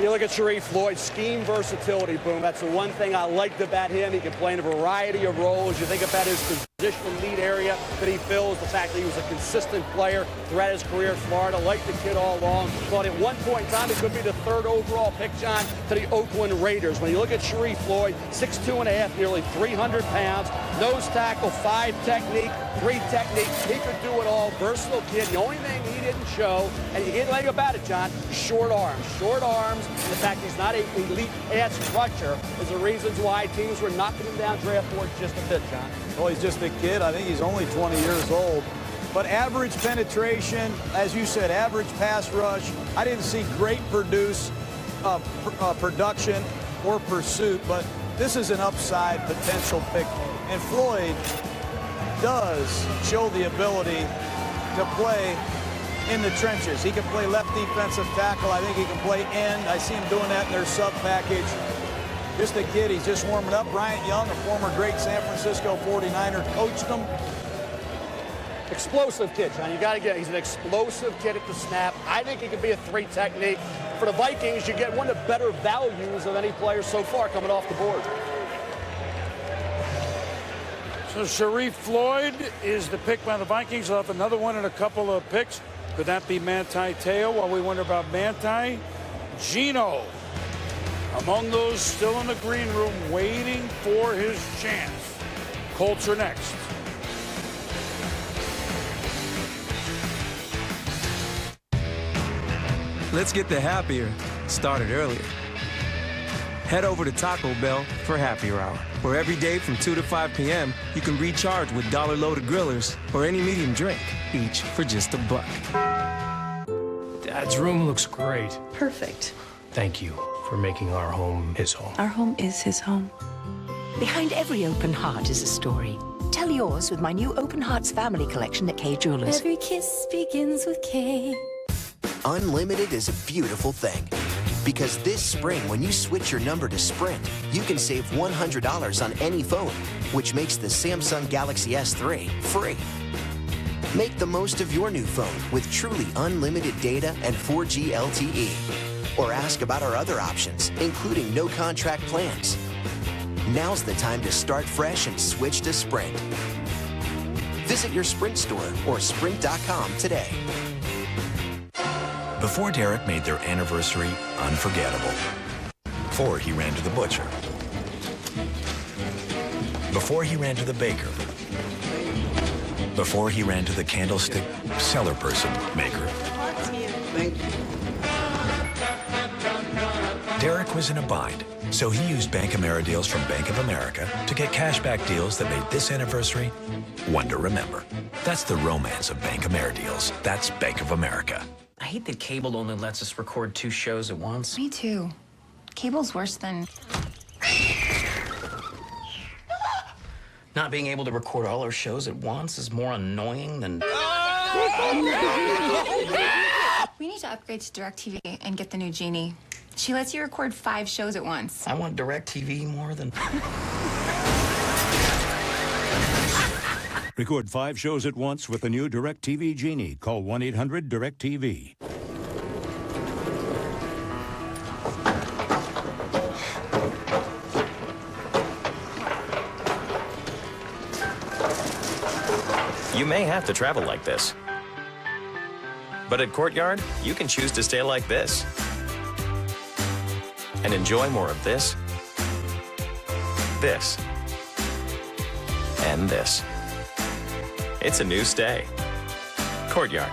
You look at Sharrif Floyd, scheme versatility, boom. That's the one thing I liked about him. He can play in a variety of roles. You think about his positional need area that he fills, the fact that he was a consistent player throughout his career at Florida. Liked the kid all along. Thought at one point in time he could be the third overall pick, John, to the Oakland Raiders. When you look at Sharrif Floyd, 6'2½", nearly 300 pounds, nose tackle, 5 technique, 3 technique. He could do it all. Versatile kid. The only thing he didn't show, and you can't think about it, John, short arms. Short arms, and the fact he's not an elite pass rusher is the reasons why teams were knocking him down draft boards just a bit, John. Well, he's just a kid. I think he's only 20 years old. But average penetration, as you said, average pass rush. I didn't see great production or pursuit, but this is an upside potential pick. And Floyd does show the ability to play in the trenches. He can play left defensive tackle. I think he can play end. I see him doing that in their sub package. Just a kid. He's just warming up. Bryant Young, a former great San Francisco 49er, coached him. Explosive kid, John. You got to get. He's an explosive kid at the snap. I think he could be a 3 technique. For the Vikings, you get one of the better values of any player so far coming off the board. So Sharrif Floyd is the pick by the Vikings. They'll have another one in a couple of picks. Could that be Manti Te'o? While we wonder about Manti, Geno, among those still in the green room waiting for his chance. Colts are next. Let's get the happier started earlier. Head over to Taco Bell for Happier Hour, where every day from 2 to 5 p.m. you can recharge with $1 grillers or any medium drink, each for just $1. Dad's room looks great. Perfect. Thank you for making our home his home. Our home is his home. Behind every open heart is a story. Tell yours with my new Open Hearts family collection at K Jewelers. Every kiss begins with K. Unlimited is a beautiful thing. Because this spring, when you switch your number to Sprint, you can save $100 on any phone, which makes the Samsung Galaxy S3 free. Make the most of your new phone with truly unlimited data and 4G LTE. Or ask about our other options, including no contract plans. Now's the time to start fresh and switch to Sprint. Visit your Sprint store or Sprint.com today. Before Derek made their anniversary unforgettable. Before he ran to the butcher. Before he ran to the baker. Before he ran to the candlestick seller person maker. Thank you. Derek was in a bind, so he used Bank Amerideals from Bank of America to get cashback deals that made this anniversary one to remember. That's the romance of Bank Amerideals. That's Bank of America. I hate that cable only lets us record 2 shows at once. Me too. Cable's worse than... Not being able to record all our shows at once is more annoying than... We need to upgrade to DirecTV and get the new Genie. She lets you record 5 shows at once. I want DirecTV more than... Record 5 shows at once with the new DirecTV Genie. Call 1-800-DirecTV. You may have to travel like this. But at Courtyard, you can choose to stay like this. And enjoy more of this, and this. It's a new stay. Courtyard.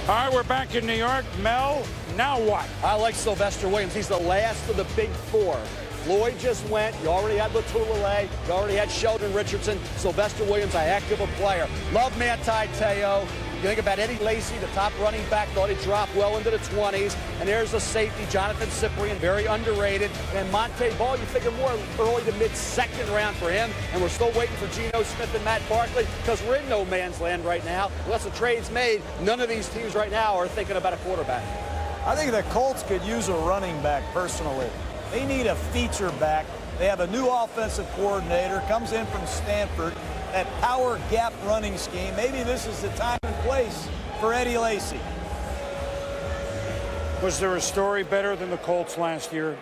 All right, we're back in New York. Mel, now what? I like Sylvester Williams. He's the last of the big 4. Floyd just went. You already had Lotulelei. You already had Sheldon Richardson. Sylvester Williams, a heck of a player. Love Manti Te'o. You think about Eddie Lacy, the top running back, thought he dropped well into the 20s. And there's the safety, Jonathan Cyprien, very underrated. And Monte Ball, you figure more early to mid-second round for him. And we're still waiting for Geno Smith and Matt Barkley because we're in no man's land right now. Unless the trade's made, none of these teams right now are thinking about a quarterback. I think the Colts could use a running back personally. They need a feature back. They have a new offensive coordinator, comes in from Stanford. That power gap running scheme. Maybe this is the time and place for Eddie Lacy. Was there a story better than the Colts last year?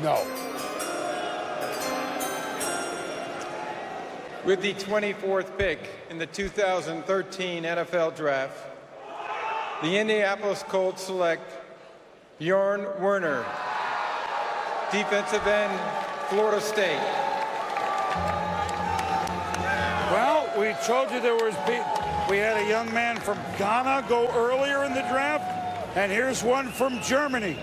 No. With the 24th pick in the 2013 NFL Draft, the Indianapolis Colts select Bjorn Werner, defensive end, Florida State. Well, we told you we had a young man from Ghana go earlier in the draft, and here's one from Germany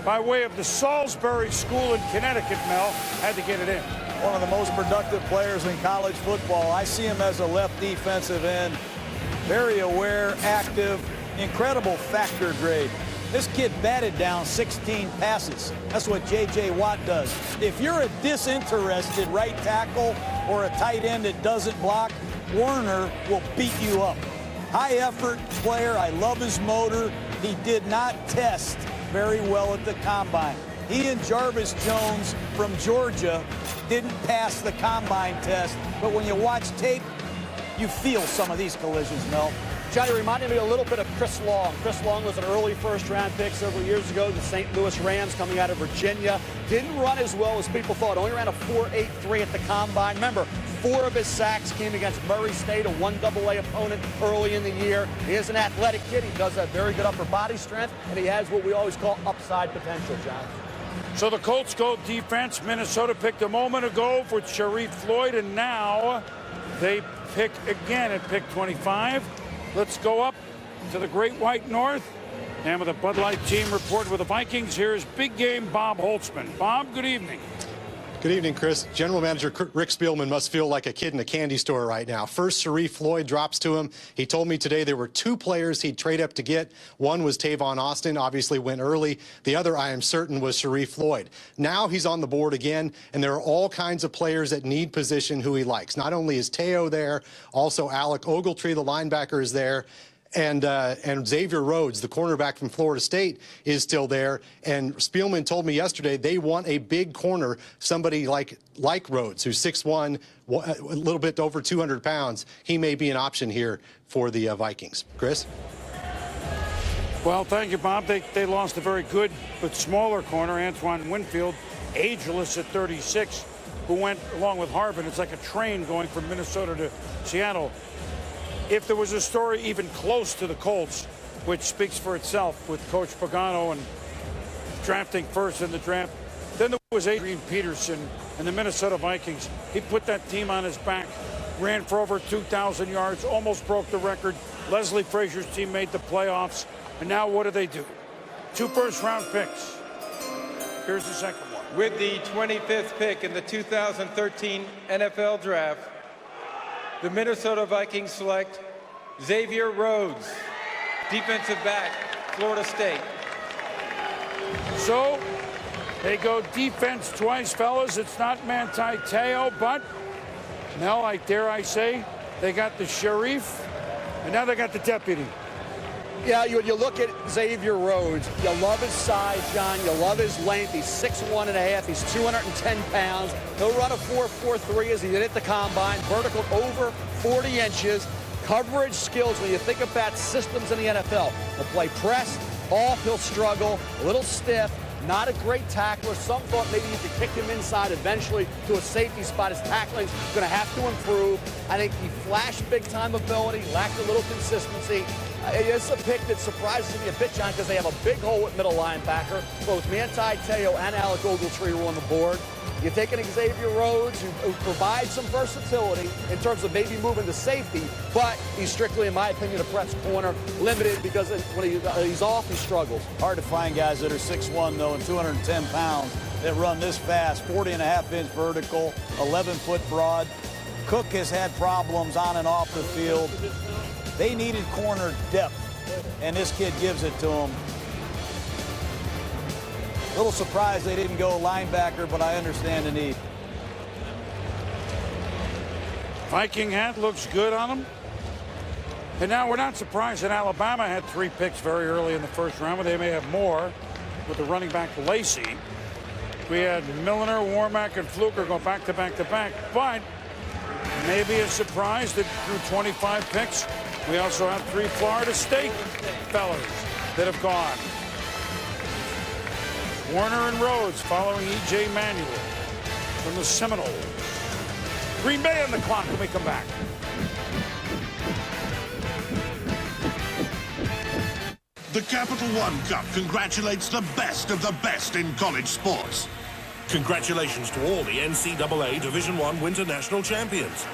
by way of the Salisbury School in Connecticut. Mel had to get it in. One of the most productive players in college football. I see him as a left defensive end. Very aware, active, incredible factor grade. This kid batted down 16 passes. That's what J.J. Watt does. If you're a disinterested right tackle or a tight end that doesn't block, Werner will beat you up. High effort player. I love his motor. He did not test very well at the combine. He and Jarvis Jones from Georgia didn't pass the combine test, but when you watch tape, you feel some of these collisions, Mel. Johnny, reminded me a little bit of Chris Long. Chris Long was an early first-round pick several years ago. The St. Louis Rams coming out of Virginia. Didn't run as well as people thought. Only ran a 4.83 at the combine. Remember, 4 of his sacks came against Murray State, a 1AA opponent early in the year. He is an athletic kid. He does have very good upper body strength, and he has what we always call upside potential, John. So the Colts go defense. Minnesota picked a moment ago for Sharrif Floyd, and now they pick again at pick 25. Let's go up to the Great White North And with a Bud Light team report with the Vikings, here's big game Bob Holtzman. Bob, good evening. Good evening, Chris. General Manager Rick Spielman must feel like a kid in a candy store right now. First, Sharrif Floyd drops to him. He told me today there were 2 players he'd trade up to get. One was Tavon Austin, obviously went early. The other, I am certain, was Sharrif Floyd. Now he's on the board again, and there are all kinds of players that need position who he likes. Not only is Teo there, also Alec Ogletree, the linebacker, is there. And Xavier Rhodes, the cornerback from Florida State, is still there. And Spielman told me yesterday they want a big corner, somebody like Rhodes, who's 6'1", a little bit over 200 pounds. He may be an option here for the Vikings. Chris? Well, thank you, Bob. They lost a very good but smaller corner, Antoine Winfield, ageless at 36, who went along with Harvin. It's like a train going from Minnesota to Seattle. If there was a story even close to the Colts, which speaks for itself with Coach Pagano and drafting first in the draft, then there was Adrian Peterson and the Minnesota Vikings. He put that team on his back, ran for over 2,000 yards, almost broke the record. Leslie Frazier's team made the playoffs. And now what do? 2 first-round picks. Here's the second one. With the 25th pick in the 2013 NFL Draft, the Minnesota Vikings select Xavier Rhodes, defensive back, Florida State. So they go defense twice, fellas. It's not Manti Te'o, but now, dare I say, they got the Sharrif, and now they got the deputy. Yeah, you look at Xavier Rhodes. You love his size, John. You love his length. He's 6'1.5". He's 210 pounds. He'll run a 4.43 as he did at the combine. Vertical over 40 inches. Coverage skills. When you think about systems in the NFL, he'll play press, off. He'll struggle. A little stiff. Not a great tackler. Some thought maybe you could kick him inside eventually to a safety spot. His tackling's going to have to improve. I think he flashed big-time ability, lacked a little consistency. It's a pick that surprises me a bit, John, because they have a big hole at middle linebacker. Both Manti Te'o and Alec Ogletree were on the board. You're taking Xavier Rhodes, who provides some versatility in terms of maybe moving to safety, but he's strictly, in my opinion, a press corner, limited because when he's off, he struggles. Hard to find guys that are 6'1", though, and 210 pounds that run this fast, 40.5-inch vertical, 11-foot broad. Cook has had problems on and off the field. They needed corner depth, and this kid gives it to them. A little surprised they didn't go linebacker, but I understand the need. Viking hat looks good on him. And now we're not surprised that Alabama had 3 picks very early in the first round, but they may have more with the running back Lacey. We had Milliner, Warmack, and Fluker go back to back to back, but maybe a surprise that through 25 picks, we also have 3 Florida State fellas that have gone. Werner and Rhodes following EJ Manuel from the Seminoles. Green Bay on the clock when we come back. The Capital One Cup congratulates the best of the best in college sports. Congratulations to all the NCAA Division I Winter National Champions.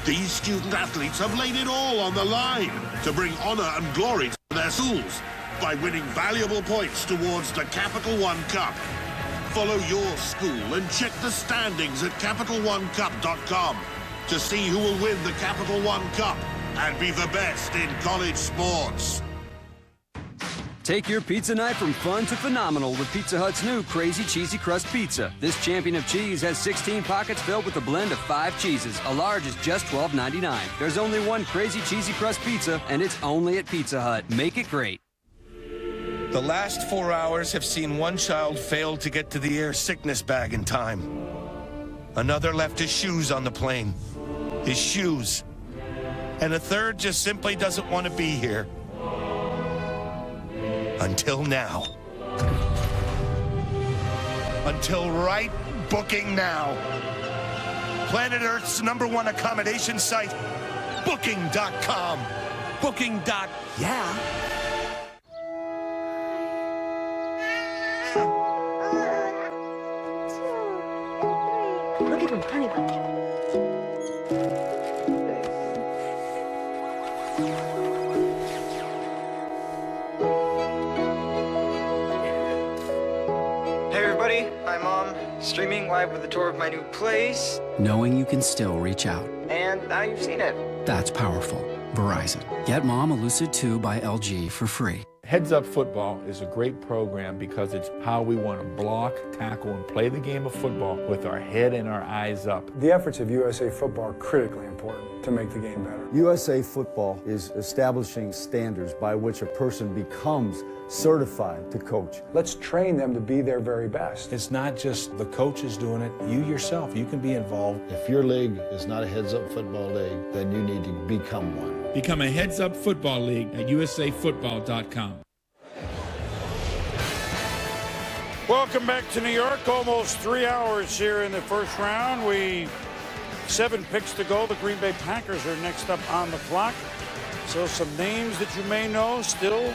These student athletes have laid it all on the line to bring honor and glory to their schools by winning valuable points towards the Capital One Cup. Follow your school and check the standings at CapitalOneCup.com to see who will win the Capital One Cup and be the best in college sports. Take your pizza night from fun to phenomenal with Pizza Hut's new Crazy Cheesy Crust Pizza. This champion of cheese has 16 pockets filled with a blend of 5 cheeses. A large is just $12.99. There's only one Crazy Cheesy Crust Pizza, and it's only at Pizza Hut. Make it great. The last 4 hours have seen one child fail to get to the air sickness bag in time. Another left his shoes on the plane. His shoes. And a third just simply doesn't want to be here. Until now. Until right booking now. Planet Earth's #1 accommodation site, Booking.com. Booking.yeah. Look at him, honey bunch. streaming live with a tour of my new place. Knowing you can still reach out. And now you've seen it. That's powerful. Verizon. Get Mom a Lucid 2 by LG for free. Heads Up Football is a great program because it's how we want to block, tackle, and play the game of football with our head and our eyes up. The efforts of USA Football are critically important to make the game better. USA Football is establishing standards by which a person becomes certified to coach. Let's train them to be their very best. It's not just the coaches doing it, you yourself, you can be involved. If your league is not a Heads Up Football league, then you need to become one. Become a Heads Up Football League at usafootball.com. Welcome back to New York. Almost 3 hours here in the first round. 7 picks to go. The Green Bay Packers are next up on the clock. So some names that you may know still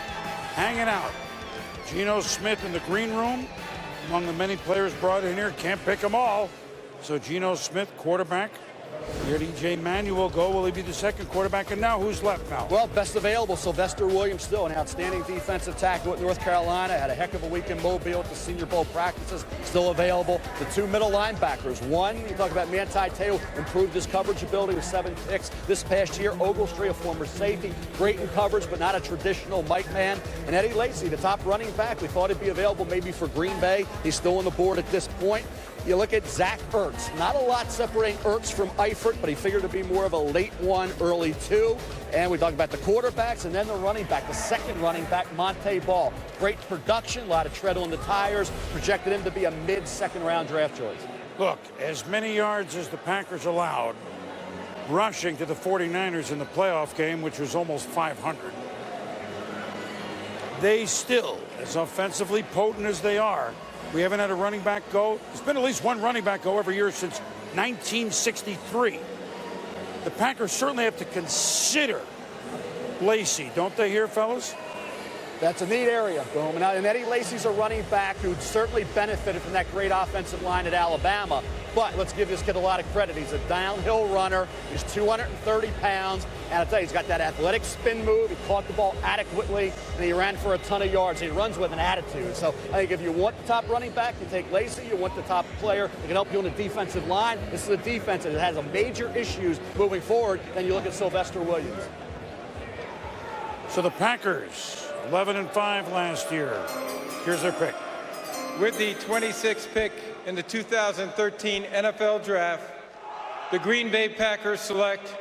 hanging out. Geno Smith in the green room, among the many players brought in here. Can't pick them all. So Geno Smith, quarterback. Where did EJ Manuel go? Will he be the second quarterback? And now who's left now? Well, best available, Sylvester Williams, still an outstanding defensive tackle at North Carolina. Had a heck of a week in Mobile at the Senior Bowl practices. Still available. The 2 middle linebackers. One, you talk about Manti Te'o, improved his coverage ability with 7 picks this past year. Ogletree, a former safety, great in coverage, but not a traditional Mike man. And Eddie Lacy, the top running back. We thought he'd be available maybe for Green Bay. He's still on the board at this point. You look at Zach Ertz. Not a lot separating Ertz from Eifert, but he figured to be more of a late 1, early 2. And we talk about the quarterbacks and then the running back, the second running back, Monte Ball. Great production, a lot of tread on the tires. Projected him to be a mid-second round draft choice. Look, as many yards as the Packers allowed, rushing to the 49ers in the playoff game, which was almost 500. They still, as offensively potent as they are, we haven't had a running back go. There's been at least one running back go every year since 1963. The Packers certainly have to consider Lacy, don't they here, fellas? That's a neat area, Boom. And Eddie Lacy's a running back who certainly benefited from that great offensive line at Alabama. But let's give this kid a lot of credit. He's a downhill runner. He's 230 pounds. And I'll tell you, he's got that athletic spin move. He caught the ball adequately, and he ran for a ton of yards. He runs with an attitude. So I think if you want the top running back, you take Lacy. You want the top player that can help you on the defensive line. This is a defense that has a major issues moving forward. Then you look at Sylvester Williams. So the Packers, 11-5 last year. Here's their pick. With the 26th pick in the 2013 NFL Draft, the Green Bay Packers select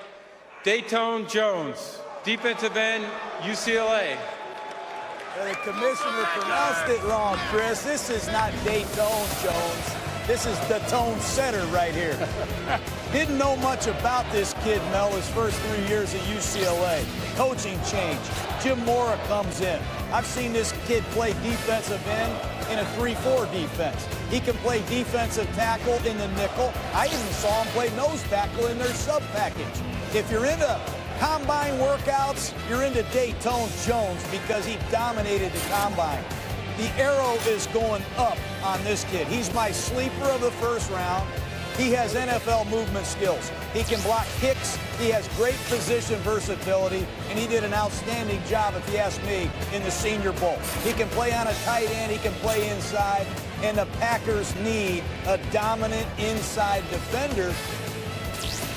Datone Jones, defensive end, UCLA. The commissioner pronounced it wrong, Chris. This is not Datone Jones. This is Datone Setter right here. Didn't know much about this kid, Mel, his first 3 years at UCLA. Coaching change. Jim Mora comes in. I've seen this kid play defensive end in a 3-4 defense. He can play defensive tackle in the nickel. I even saw him play nose tackle in their sub package. If you're into combine workouts, you're into Datone Jones because he dominated the combine. The arrow is going up on this kid. He's my sleeper of the first round. He has NFL movement skills. He can block kicks. He has great position versatility, and he did an outstanding job, if you ask me, in the Senior Bowl. He can play on a tight end. He can play inside, and the Packers need a dominant inside defender.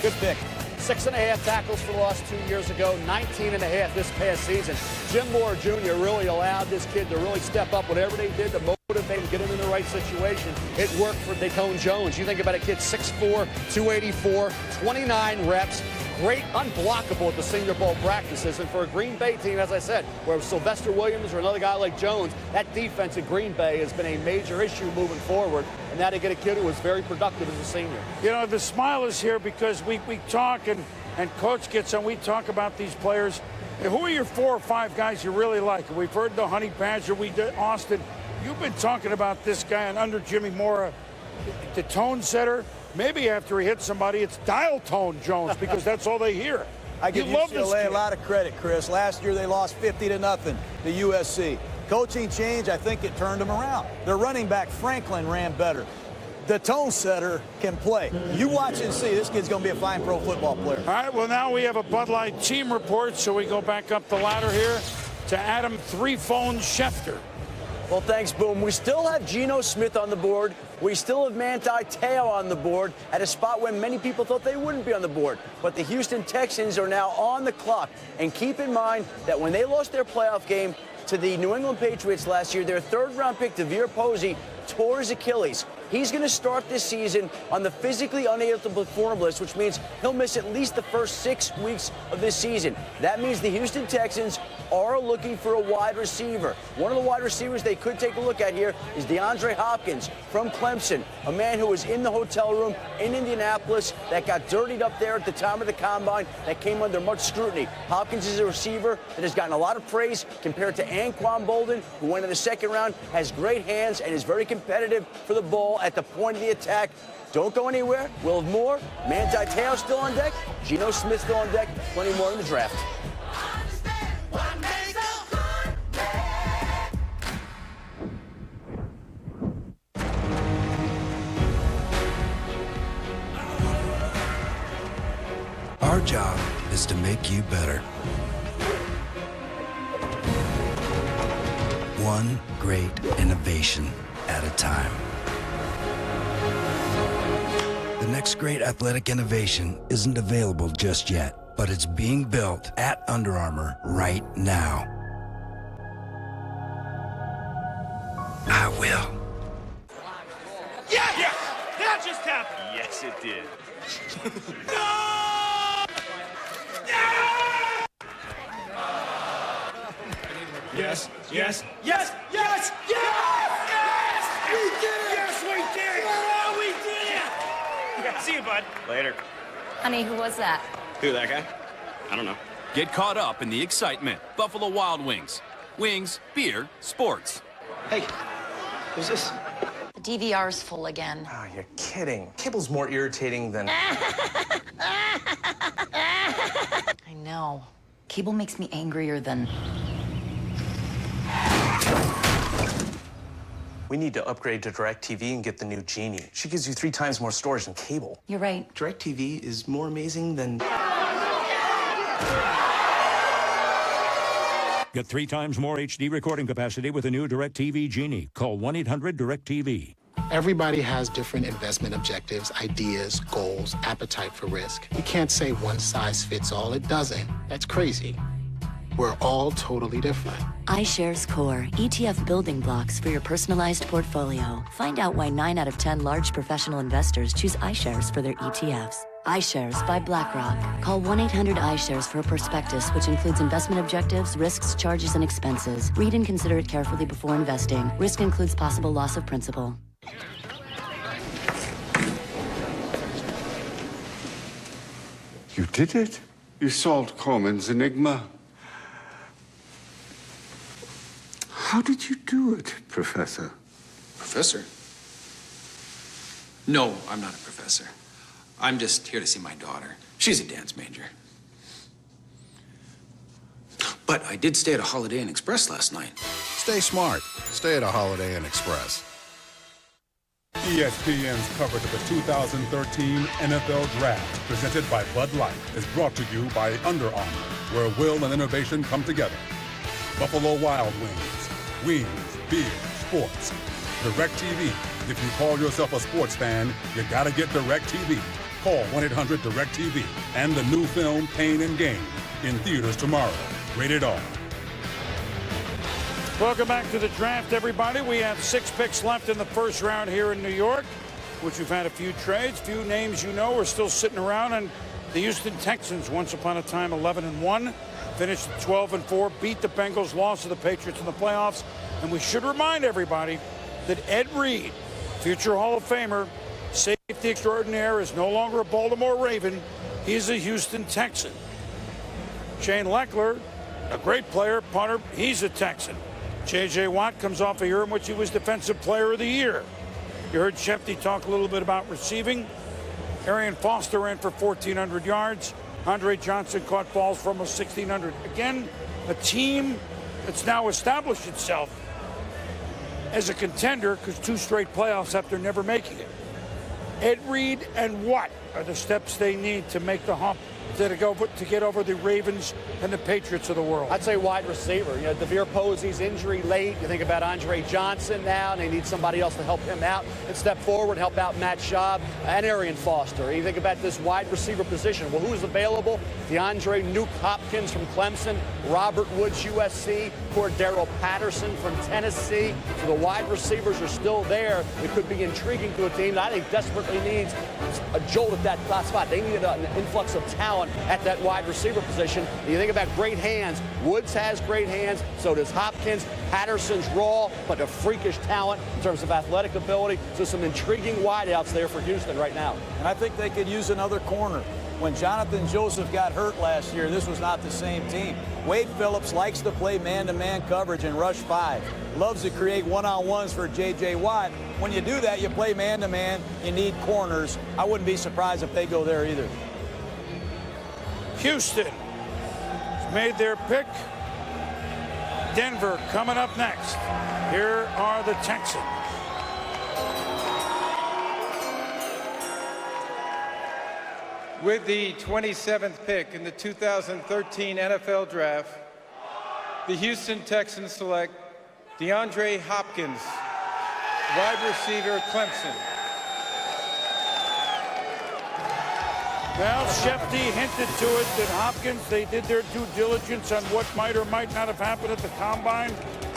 Good pick. 6.5 tackles for loss 2 years ago, 19.5 this past season. Jim Moore Jr. really allowed this kid to really step up. Whatever they did to motivate and get him in the right situation, it worked for Datone Jones. You think about a kid 6'4", 284, 29 reps. Great unblockable at the Senior Bowl practices. And for a Green Bay team, as I said, where Sylvester Williams or another guy like Jones, that defense at Green Bay has been a major issue moving forward. And now they get a kid who was very productive as a senior. You know, the smile is here because we talk and Coach gets on, we talk about these players. Who are your 4 or 5 guys you really like? We've heard the Honey Badger, we did Austin. You've been talking about this guy, and under Jimmy Mora, the tone setter. Maybe after he hits somebody, it's dial tone Jones because that's all they hear. I give UCLA a lot of credit, Chris. Last year they lost 50-0 to USC. Coaching change, I think it turned them around. Their running back, Franklin, ran better. The tone setter can play. You watch and see. This kid's going to be a fine pro football player. All right, well, now we have a Bud Light team report, so we go back up the ladder here to Adam 3 Phone Schefter. Well, thanks, Boom. We still have Geno Smith on the board. We still have Manti Te'o on the board at a spot when many people thought they wouldn't be on the board. But the Houston Texans are now on the clock. And keep in mind that when they lost their playoff game to the New England Patriots last year, their third-round pick, Devere Posey, tore his Achilles. He's going to start this season on the physically unable to perform list, which means he'll miss at least the first 6 weeks of this season. That means the Houston Texans are looking for a wide receiver. One of the wide receivers they could take a look at here is DeAndre Hopkins from Clemson, a man who was in the hotel room in Indianapolis that got dirtied up there at the time of the combine, that came under much scrutiny. Hopkins is a receiver that has gotten a lot of praise compared to Anquan Bolden, who went in the second round, has great hands, and is very competitive for the ball at the point of the attack. Don't go anywhere. We'll have more. Manti Te'o still on deck. Geno Smith still on deck. Plenty more in the draft. Our job is to make you better. One great innovation at a time. The next great athletic innovation isn't available just yet, but it's being built at Under Armour right now. I will. Yeah! Yeah! That just happened! Yes, it did. No! Yes, yes, yes, yes, yes! Yes! We did it! Yes, we did! Yeah, we did it! Yeah, see you, bud. Later. Honey, who was that? Who, that guy? I don't know. Get caught up in the excitement. Buffalo Wild Wings. Wings, beer, sports. Hey, who's this? The DVR's full again. Oh, you're kidding. Cable's more irritating than... I know. Cable makes me angrier than... We need to upgrade to DirecTV and get the new Genie. She gives you 3 times more storage than cable. You're right. DirecTV is more amazing than... Get 3 times more HD recording capacity with a new DirecTV Genie. Call 1-800-DirecTV. Everybody has different investment objectives, ideas, goals, appetite for risk. You can't say one size fits all. It doesn't. That's crazy. We're all totally different. iShares Core, ETF building blocks for your personalized portfolio. Find out why 9 out of 10 large professional investors choose iShares for their ETFs. iShares by BlackRock. Call 1-800-iShares for a prospectus, which includes investment objectives, risks, charges, and expenses. Read and consider it carefully before investing. Risk includes possible loss of principal. You did it. You solved Corman's enigma. How did you do it, Professor? Professor? No, I'm not a professor. I'm just here to see my daughter. She's a dance major. But I did stay at a Holiday Inn Express last night. Stay smart. Stay at a Holiday Inn Express. ESPN's coverage of the 2013 NFL Draft, presented by Bud Light, is brought to you by Under Armour, where will and innovation come together. Buffalo Wild Wings. Wings, beer, sports. DirecTV. If you call yourself a sports fan, you gotta get DirecTV. Call 1-800-DirecTV. And the new film, Pain and Gain, in theaters tomorrow. Rated R. Welcome back to the draft, everybody. We have 6 picks left in the first round here in New York, which we've had a few trades. Few names you know are still sitting around. And the Houston Texans, once upon a time 11-1, finished 12-4, beat the Bengals, lost to the Patriots in the playoffs. And we should remind everybody that Ed Reid, future Hall of Famer, safety extraordinaire, is no longer a Baltimore Raven. He's a Houston Texan. Shane Leckler, a great player, punter, he's a Texan. J.J. Watt comes off a year in which he was Defensive Player of the Year. You heard Shefty talk a little bit about receiving. Arian Foster ran for 1,400 yards. Andre Johnson caught balls for almost 1,600. Again, a team that's now established itself as a contender because 2 straight playoffs after never making it. Ed Reid and Watt are the steps they need to make the hump to get over the Ravens and the Patriots of the world? I'd say wide receiver. You know, Devere Posey's injury late. You think about Andre Johnson now, and they need somebody else to help him out and step forward, help out Matt Schaub and Arian Foster. You think about this wide receiver position. Well, who's available? DeAndre Nuke Hopkins from Clemson, Robert Woods, USC, Cordarrelle Patterson from Tennessee. So the wide receivers are still there. It could be intriguing to a team that I think desperately needs a jolt at that spot. They need an influx of talent at that wide receiver position. You think about great hands. Woods has great hands. So does Hopkins. Patterson's raw, but a freakish talent in terms of athletic ability. So some intriguing wideouts there for Houston right now. And I think they could use another corner. When Jonathan Joseph got hurt last year, this was not the same team. Wade Phillips likes to play man-to-man coverage and rush 5. Loves to create one-on-ones for J.J. Watt. When you do that, you play man-to-man. You need corners. I wouldn't be surprised if they go there either. Houston has made their pick. Denver coming up next. Here are the Texans. With the 27th pick in the 2013 NFL Draft, the Houston Texans select DeAndre Hopkins, wide receiver, Clemson. Well, Shefty hinted to it that Hopkins, they did their due diligence on what might or might not have happened at the Combine.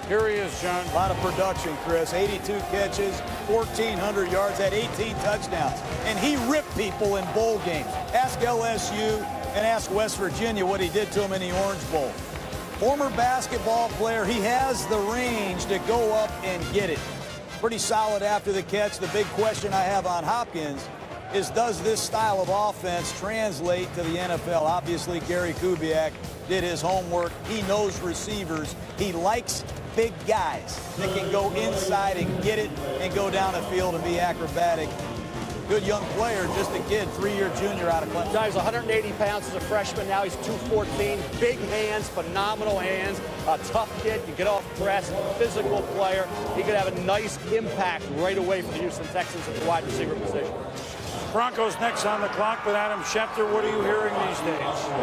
Here he is, John. A lot of production, Chris. 82 catches, 1,400 yards, had 18 touchdowns. And he ripped people in bowl games. Ask LSU and ask West Virginia what he did to them in the Orange Bowl. Former basketball player, he has the range to go up and get it. Pretty solid after the catch. The big question I have on Hopkins is, does this style of offense translate to the NFL? Obviously, Gary Kubiak did his homework. He knows receivers. He likes big guys that can go inside and get it and go down the field and be acrobatic. Good young player, just a kid, 3-year junior out of Clemson. Now he's 180 pounds as a freshman. Now he's 214. Big hands, phenomenal hands. A tough kid, can get off press, physical player. He could have a nice impact right away for the Houston Texans at the wide receiver position. Broncos next on the clock with Adam Schefter. What are you hearing these days?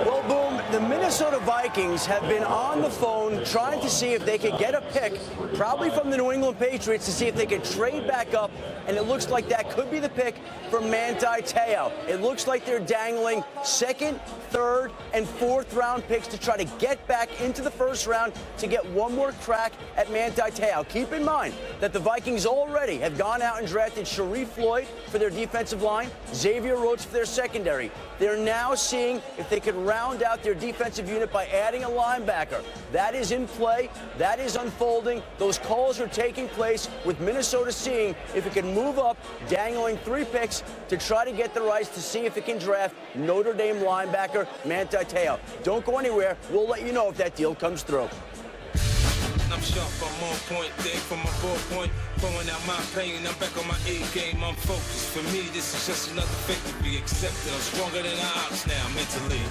Well, Boom, the Minnesota Vikings have been on the phone trying to see if they could get a pick, probably from the New England Patriots, to see if they could trade back up, and it looks like that could be the pick for Manti Te'o. It looks like they're dangling 2nd, 3rd, and 4th round picks to try to get back into the 1st round to get one more crack at Manti Te'o. Keep in mind that the Vikings already have gone out and drafted Sharrif Floyd for their defensive line, Xavier Rhodes for their secondary. They're now seeing if they could round out their defensive unit by adding a linebacker. That is in play. That is unfolding. Those calls are taking place with Minnesota seeing if it can move up, dangling 3 picks to try to get the rights to see if it can draft Notre Dame linebacker Manti Te'o. Don't go anywhere. We'll let you know if that deal comes through. I'm sharp, I'm on point, dig from my ballpoint, throwing out my pain, I'm back on my A game, I'm focused. For me, this is just another fate to be accepted. I'm stronger than the odds now, mentally.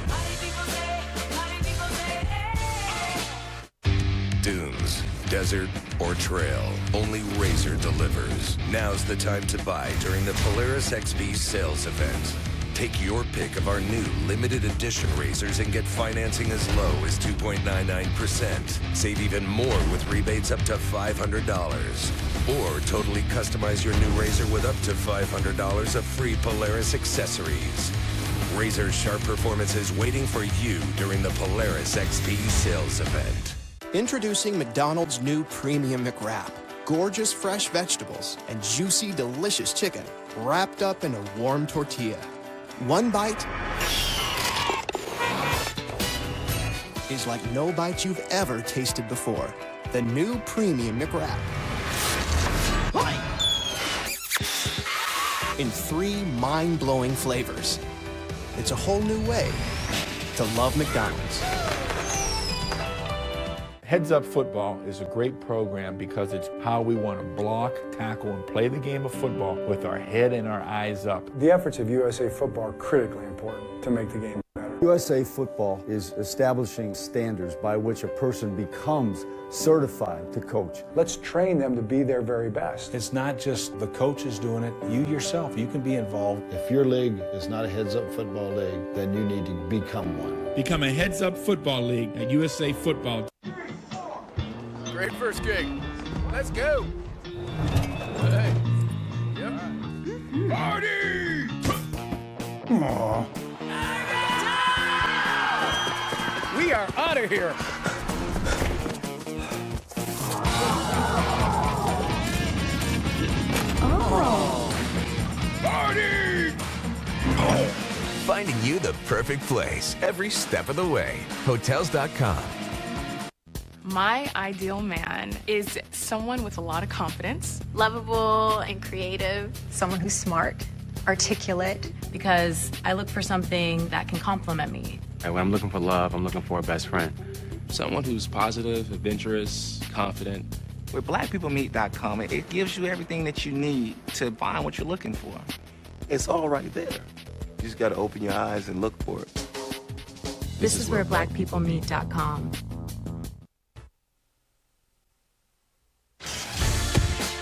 Dunes, desert, or trail, only Razor delivers. Now's the time to buy during the Polaris XP sales event. Take your pick of our new limited edition razors and get financing as low as 2.99%. Save even more with rebates up to $500. Or totally customize your new razor with up to $500 of free Polaris accessories. Razor sharp performance is waiting for you during the Polaris XP sales event. Introducing McDonald's new Premium McWrap. Gorgeous fresh vegetables and juicy, delicious chicken wrapped up in a warm tortilla. One bite is like no bite you've ever tasted before. The new Premium McWrap. In 3 mind-blowing flavors. It's a whole new way to love McDonald's. Heads Up Football is a great program because it's how we want to block, tackle, and play the game of football with our head and our eyes up. The efforts of USA Football are critically important to make the game better. USA Football is establishing standards by which a person becomes certified to coach. Let's train them to be their very best. It's not just the coaches doing it. You yourself, you can be involved. If your league is not a heads-up football league, then you need to become one. Become a heads-up football league at USA Football. Great first kick. Let's go. Hey. Yep. Party! Aww. We are out of here. Party! Finding you the perfect place every step of the way. Hotels.com. My ideal man is someone with a lot of confidence, lovable and creative, someone who's smart, articulate, because I look for something that can complement me. When I'm looking for love, I'm looking for a best friend. Someone who's positive, adventurous, confident. With BlackPeopleMeet.com, it gives you everything that you need to find what you're looking for. It's all right there. You just got to open your eyes and look for it. This is where BlackPeopleMeet.com.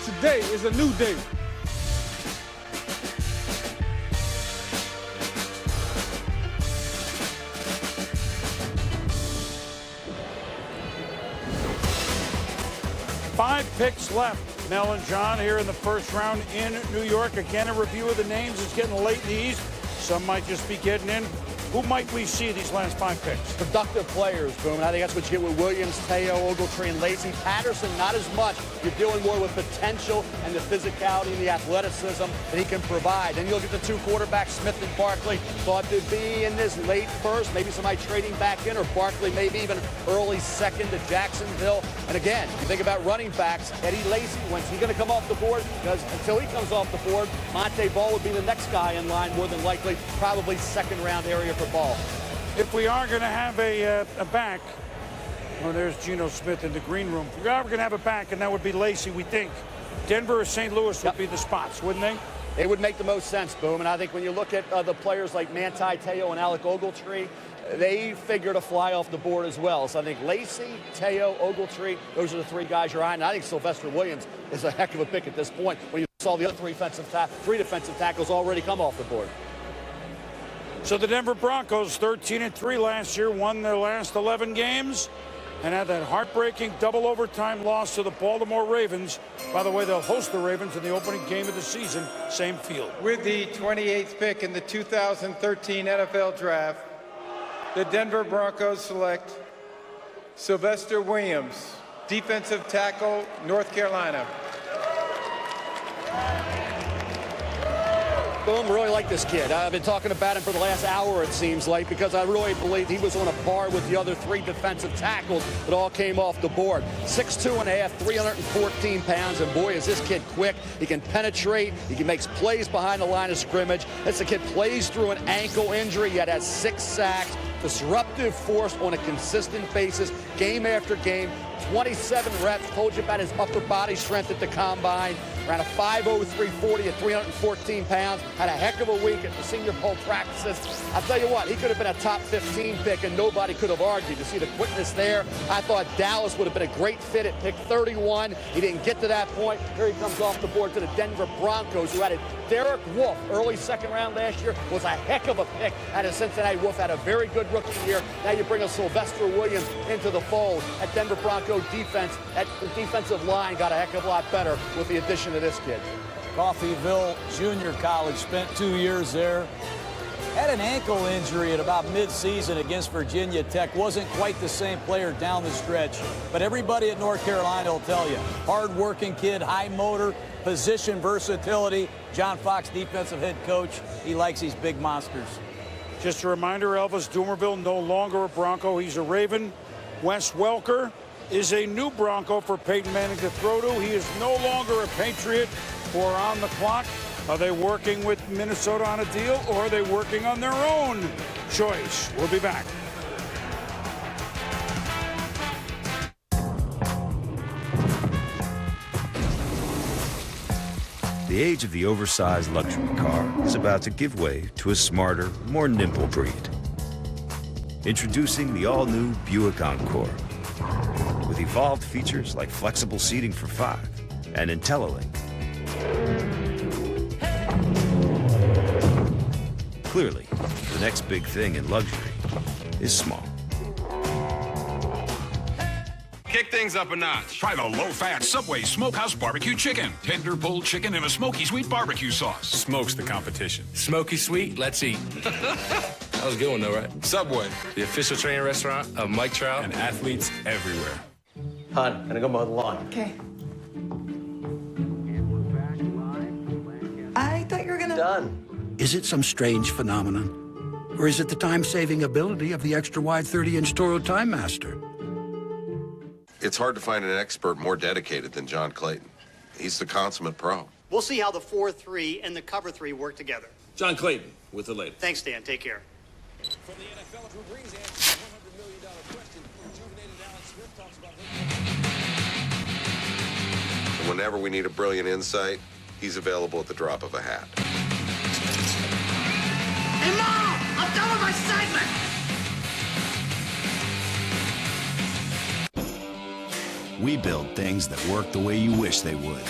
Today is a new day. Five picks left, Mel and John, here in the first round in New York. Again, a review of the names. It's getting late in the East. Some might just be getting in. Who might we see these last 5 picks? Productive players, Boom. And I think that's what you get with Williams, Teo, Ogletree, and Lacey. Patterson, not as much. You're dealing more with potential and the physicality and the athleticism that he can provide. Then you look at the 2 quarterbacks, Smith and Barkley. Thought to be in this late first, maybe somebody trading back in, or Barkley maybe even early second to Jacksonville. And again, you think about running backs, Eddie Lacy, when's he going to come off the board? Because until he comes off the board, Monte Ball would be the next guy in line, more than likely, probably second-round area for Ball. If we are going to have a back, well, there's Geno Smith in the green room. If we are going to have a back, and that would be Lacy, we think. Denver or St. Louis would be the spots, wouldn't they? It would make the most sense, Boom. And I think when you look at the players like Manti Te'o and Alec Ogletree, they figure to fly off the board as well. So I think Lacy, Te'o, Ogletree, those are the 3 guys you're eyeing. And I think Sylvester Williams is a heck of a pick at this point when you saw the other 3 defensive tackles already come off the board. So the Denver Broncos, 13-3 last year, won their last 11 games and had that heartbreaking double overtime loss to the Baltimore Ravens. By the way, they'll host the Ravens in the opening game of the season, same field. With the 28th pick in the 2013 NFL Draft, the Denver Broncos select Sylvester Williams, defensive tackle, North Carolina. Boom, really like this kid. I've been talking about him for the last hour, it seems like, because I really believe he was on a par with the other 3 defensive tackles that all came off the board. 6'2.5", 314 pounds, and boy, is this kid quick. He can penetrate. He can make plays behind the line of scrimmage. This kid plays through an ankle injury, yet has 6 sacks. Disruptive force on a consistent basis, game after game. 27 reps, told you about his upper body strength at the combine. Ran a 5.03 at 314 pounds. Had a heck of a week at the Senior Bowl practices. I'll tell you what, he could have been a top 15 pick, and nobody could have argued. To see the quickness there, I thought Dallas would have been a great fit at pick 31. He didn't get to that point. Here he comes off the board to the Denver Broncos, who added Derek Wolfe, early second round last year, was a heck of a pick out of Cincinnati. Wolfe had a very good rookie year. Now you bring a Sylvester Williams into the fold. At Denver Bronco defense, at the defensive line got a heck of a lot better with the addition of this kid. Coffeyville Junior College, spent 2 years there. Had an ankle injury at about mid-season against Virginia Tech. Wasn't quite the same player down the stretch. But everybody at North Carolina will tell you, hard-working kid, high motor, position versatility. John Fox, defensive head coach, he likes these big monsters. Just a reminder, Elvis Dumerville no longer a Bronco. He's a Raven. Wes Welker is a new Bronco for Peyton Manning to throw to. He is no longer a Patriot or on the clock. Are they working with Minnesota on a deal, or are they working on their own choice? We'll be back. The age of the oversized luxury car is about to give way to a smarter, more nimble breed. Introducing the all-new Buick Encore. With evolved features like flexible seating for 5 and IntelliLink. Clearly, the next big thing in luxury is small. Kick things up a notch. Try the low-fat Subway Smokehouse Barbecue Chicken. Tender pulled chicken in a smoky sweet barbecue sauce. Smokes the competition. Smoky sweet, let's eat. That was a good one, though, right? Subway, the official training restaurant of Mike Trout and athletes everywhere. Hon, gonna go mow the lawn. Okay. I thought you were gonna... Done. Is it some strange phenomenon? Or is it the time-saving ability of the extra-wide 30-inch Toro Time Master? It's hard to find an expert more dedicated than John Clayton. He's the consummate pro. We'll see how the 4-3 and the cover 3 work together. John Clayton with the latest. Thanks, Dan. Take care. From the NFL, who brings answers to $100 million question, rejuvenated Alex Smith talks about And whenever we need a brilliant insight, he's available at the drop of a hat. Hey, Mom! I'm done with my segment! We build things that work the way you wish they would.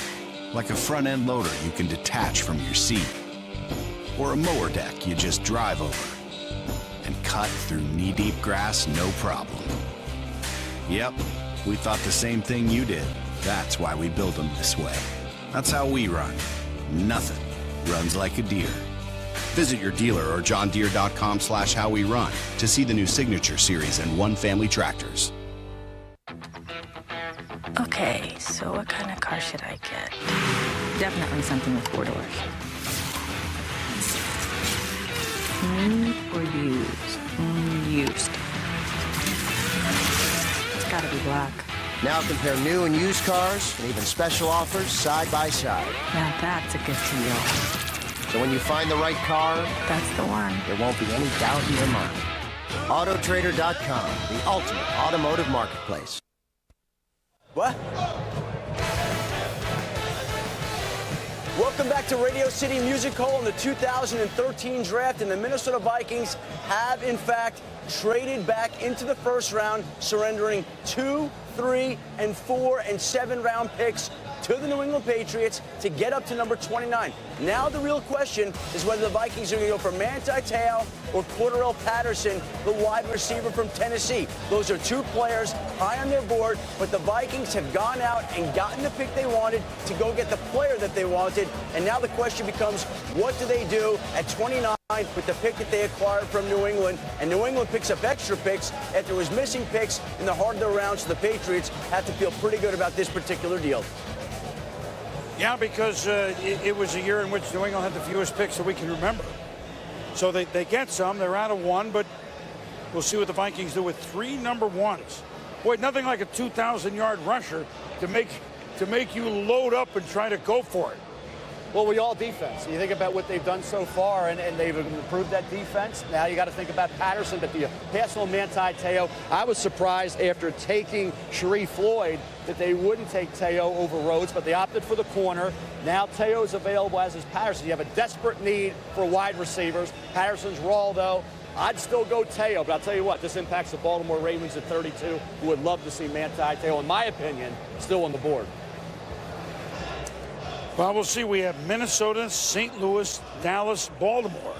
Like a front-end loader you can detach from your seat. Or a mower deck you just drive over. And cut through knee-deep grass no problem. Yep, we thought the same thing you did. That's why we build them this way. That's how we run. Nothing runs like a deer. Visit your dealer or johndeere.com/howwerun to see the new Signature Series and One Family tractors. Okay, so what kind of car should I get? Definitely something with 4 doors. New or used? Used. It's gotta be black. Now compare new and used cars and even special offers side by side. Now that's a good deal. So when you find the right car, that's the one. There won't be any doubt in your mind. Autotrader.com, the ultimate automotive marketplace. What? Welcome back to Radio City Music Hall in the 2013 draft, and the Minnesota Vikings have, in fact, traded back into the first round, surrendering 2, 3, and 4, and 7 round picks to the New England Patriots to get up to number 29. Now the real question is whether the Vikings are going to go for Manti Te'o or Cordarrelle Patterson, the wide receiver from Tennessee. Those are 2 players high on their board, but the Vikings have gone out and gotten the pick they wanted to go get the player that they wanted. And now the question becomes, what do they do at 29 with the pick that they acquired from New England? And New England picks up extra picks after it was missing picks in the heart of the round, so the Patriots have to feel pretty good about this particular deal. Yeah, because it was a year in which New England had the fewest picks that we can remember. So they get some. They're out of 1, but we'll see what the Vikings do with 3 number 1s. Boy, nothing like a 2,000-yard rusher to make you load up and try to go for it. Well, we all defense. You think about what they've done so far, and they've improved that defense. Now you got to think about Patterson, but the pass on Manti Te'o. I was surprised after taking Sharrif Floyd that they wouldn't take Te'o over Rhodes, but they opted for the corner. Now Te'o's available, as is Patterson. You have a desperate need for wide receivers. Patterson's raw, though. I'd still go Te'o, but I'll tell you what, this impacts the Baltimore Ravens at 32, who would love to see Manti Te'o, in my opinion, still on the board. Well, we'll see. We have Minnesota, St. Louis, Dallas, Baltimore.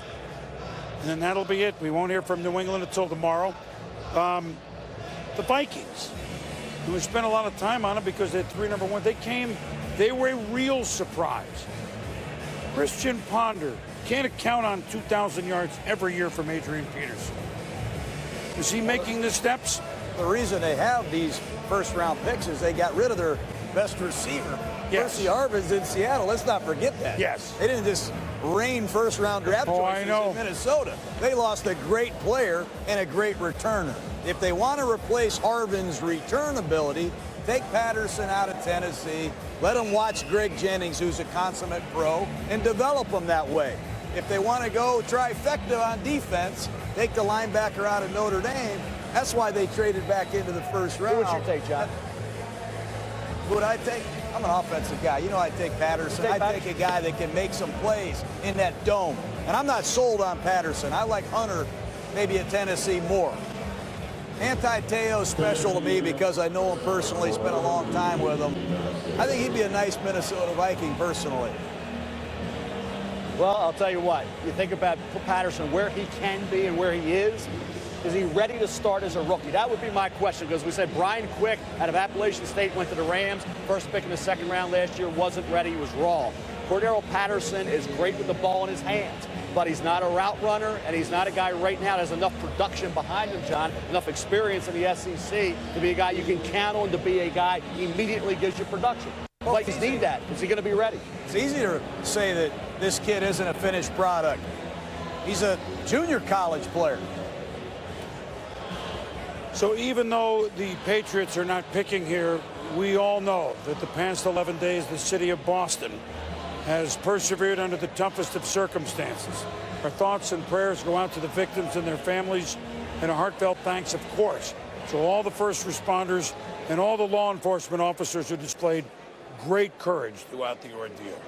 And then that'll be it. We won't hear from New England until tomorrow. The Vikings, we spent a lot of time on it because they had 3 number 1. They were a real surprise. Christian Ponder can't count on 2,000 yards every year from Adrian Peterson. Is he making the steps? The reason they have these first-round picks is they got rid of their best receiver. Yes. Percy Harvin's in Seattle. Let's not forget that. Yes. They didn't just rain first-round draft choices in Minnesota. They lost a great player and a great returner. If they want to replace Harvin's return ability, take Patterson out of Tennessee, let them watch Greg Jennings, who's a consummate pro, and develop them that way. If they want to go trifecta on defense, take the linebacker out of Notre Dame. That's why they traded back into the first round. Who would you take, John? Who would I take? I'm an offensive guy. You know I'd take Patterson. I'd take a guy that can make some plays in that dome. And I'm not sold on Patterson. I like Hunter maybe at Tennessee more. Anti-Teo is special to me because I know him personally, spent a long time with him. I think he'd be a nice Minnesota Viking personally. Well, I'll tell you what. You think about Patterson, where he can be and where he is he ready to start as a rookie? That would be my question, because we said Brian Quick out of Appalachian State went to the Rams. First pick in the second round last year, wasn't ready, he was raw. Cordarrelle Patterson is great with the ball in his hands, but he's not a route runner, and he's not a guy right now that has enough production behind him, John, enough experience in the SEC to be a guy you can count on to be a guy he immediately gives you production. Vikings need that. Is he going to be ready? It's easy to say that this kid isn't a finished product. He's a junior college player. So even though the Patriots are not picking here, we all know that the past 11 days, the city of Boston has persevered under the toughest of circumstances. Our thoughts and prayers go out to the victims and their families, and a heartfelt thanks, of course, to all the first responders and all the law enforcement officers who displayed great courage throughout the ordeal.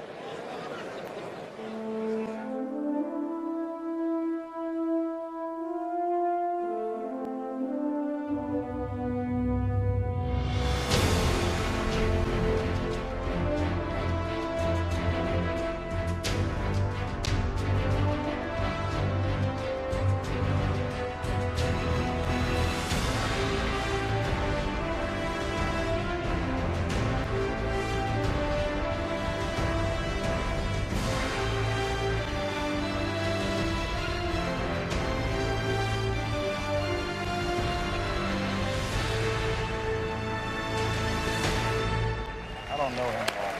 I don't know him at all.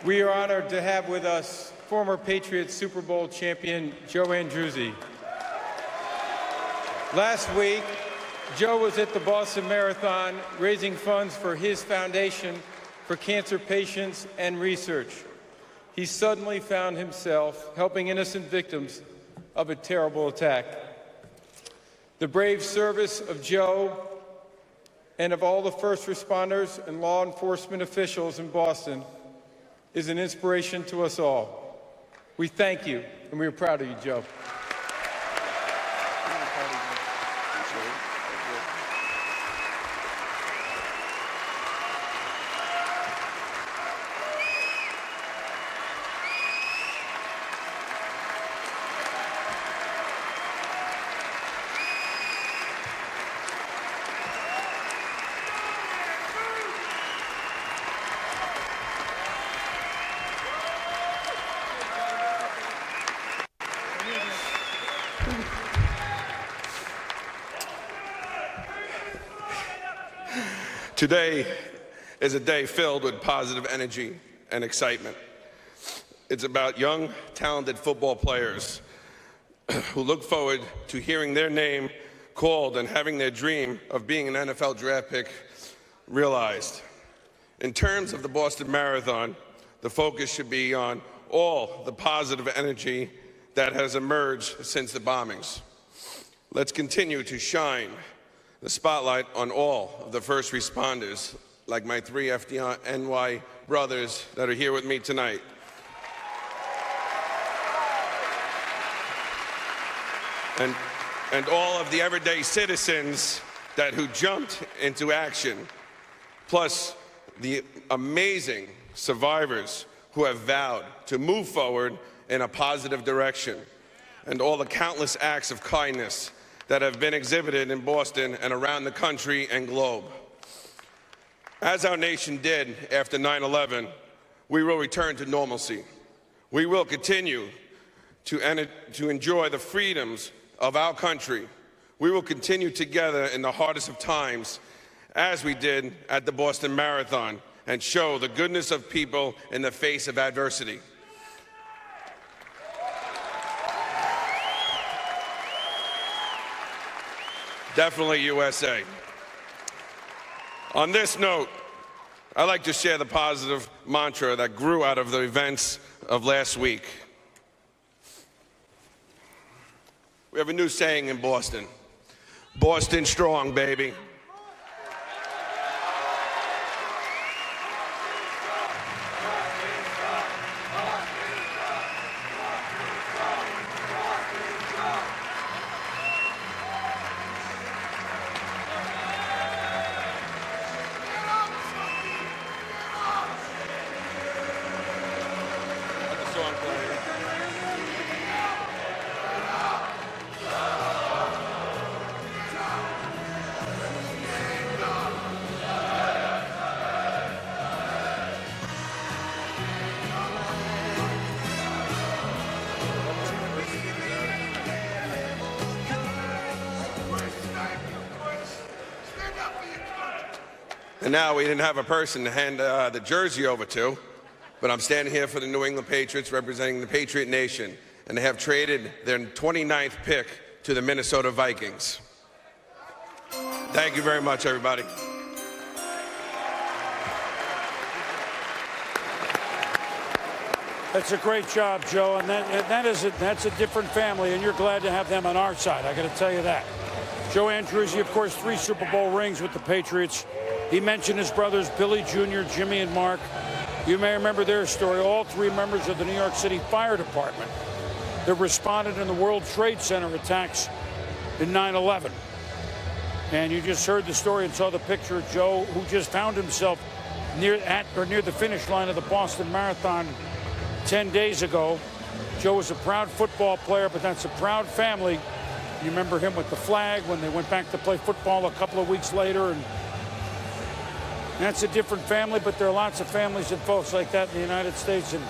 We are honored to have with us former Patriots Super Bowl champion Joe Andruzzi. Last week, Joe was at the Boston Marathon raising funds for his foundation for cancer patients and research. He suddenly found himself helping innocent victims of a terrible attack. The brave service of Joe and of all the first responders and law enforcement officials in Boston is an inspiration to us all. We thank you, and we are proud of you, Joe. Today is a day filled with positive energy and excitement. It's about young, talented football players who look forward to hearing their name called and having their dream of being an NFL draft pick realized. In terms of the Boston Marathon, the focus should be on all the positive energy that has emerged since the bombings. Let's continue to shine the spotlight on all of the first responders, like my three FDNY brothers that are here with me tonight. And all of the everyday citizens who jumped into action, plus the amazing survivors who have vowed to move forward in a positive direction, and all the countless acts of kindness that have been exhibited in Boston and around the country and globe. As our nation did after 9/11, we will return to normalcy. We will continue to enjoy the freedoms of our country. We will continue together in the hardest of times, as we did at the Boston Marathon, and show the goodness of people in the face of adversity. Definitely USA. On this note, I'd like to share the positive mantra that grew out of the events of last week. We have a new saying in Boston. Boston strong, baby. And now we didn't have a person to hand the jersey over to, but I'm standing here for the New England Patriots representing the Patriot Nation, and they have traded their 29th pick to the Minnesota Vikings. Thank you very much, everybody. That's a great job, Joe, and that's a different family, and you're glad to have them on our side. I got to tell you that. Joe Andruzzi, of course, 3 Super Bowl rings with the Patriots. He mentioned his brothers, Billy Jr., Jimmy, and Mark. You may remember their story. All 3 members of the New York City Fire Department that responded in the World Trade Center attacks in 9/11. And you just heard the story and saw the picture of Joe, who just found himself near the finish line of the Boston Marathon 10 days ago. Joe was a proud football player, but that's a proud family. You remember him with the flag when they went back to play football a couple of weeks later, and that's a different family, but there are lots of families and folks like that in the United States. And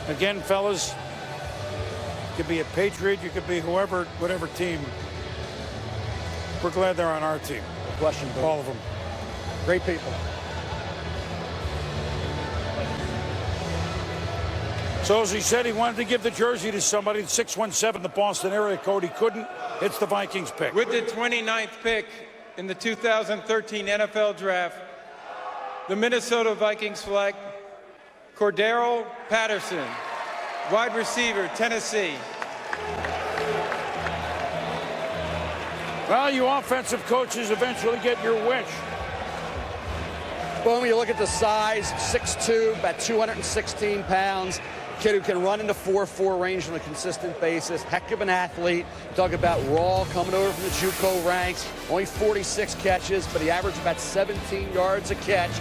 again, fellas, you could be a Patriot, you could be whoever, whatever team. We're glad they're on our team. Question, all of them. Great people. So as he said, he wanted to give the jersey to somebody. 617, the Boston area code. He couldn't. It's the Vikings pick. With the 29th pick in the 2013 NFL Draft, the Minnesota Vikings select Cordarrelle Patterson, wide receiver, Tennessee. Well, you offensive coaches eventually get your wish. Boom, you look at the size, 6'2", about 216 pounds. Kid who can run into 4.4 range on a consistent basis. Heck of an athlete. Talk about raw, coming over from the JUCO ranks. Only 46 catches, but he averaged about 17 yards a catch.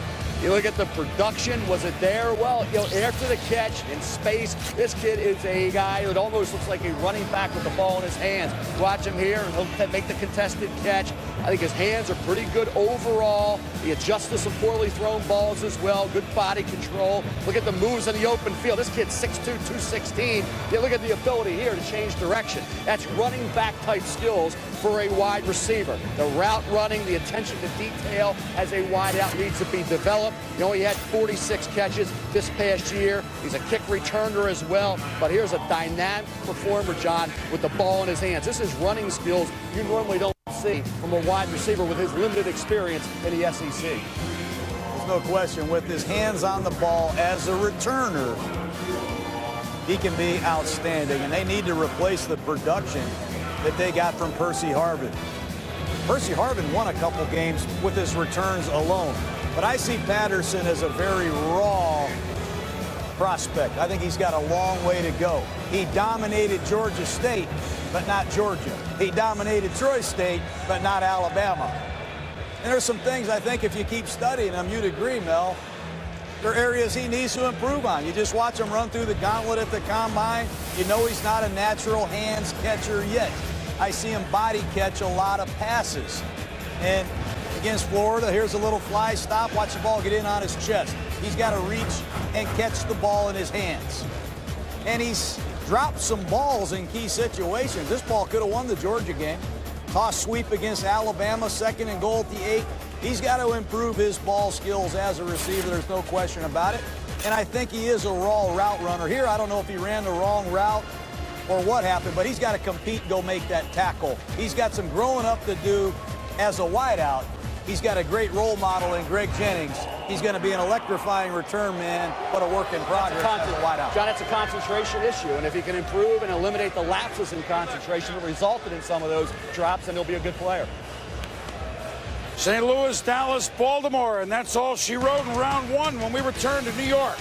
You look at the production, was it there? Well, after the catch in space, this kid is a guy that almost looks like a running back with the ball in his hands. Watch him here, and he'll make the contested catch. I think his hands are pretty good overall. He adjusts to some poorly thrown balls as well. Good body control. Look at the moves in the open field. This kid's 6'2", 216. You look at the ability here to change direction. That's running back type skills for a wide receiver. The route running, the attention to detail as a wide out needs to be developed. He only had 46 catches this past year. He's a kick returner as well. But here's a dynamic performer, John, with the ball in his hands. This is running skills you normally don't see from a wide receiver with his limited experience in the SEC. There's no question, with his hands on the ball as a returner, he can be outstanding. And they need to replace the production that they got from Percy Harvin. Percy Harvin won a couple games with his returns alone. But I see Patterson as a very raw prospect. I think he's got a long way to go. He dominated Georgia State, but not Georgia. He dominated Troy State, but not Alabama. And there's some things I think if you keep studying them, you'd agree, Mel. There are areas he needs to improve on. You just watch him run through the gauntlet at the combine. You know he's not a natural hands catcher yet. I see him body catch a lot of passes. And against Florida, here's a little fly stop. Watch the ball get in on his chest. He's got to reach and catch the ball in his hands. And he's dropped some balls in key situations. This ball could have won the Georgia game. Toss sweep against Alabama, 2nd and goal at the 8. He's got to improve his ball skills as a receiver. There's no question about it. And I think he is a raw route runner. Here, I don't know if he ran the wrong route or what happened, but he's got to compete and go make that tackle. He's got some growing up to do as a wideout. He's got a great role model in Greg Jennings. He's going to be an electrifying return man, but a work in progress as a wideout. John, it's a concentration issue, and if he can improve and eliminate the lapses in concentration that resulted in some of those drops, then he'll be a good player. St. Louis, Dallas, Baltimore, and that's all she wrote in round one when we return to New York.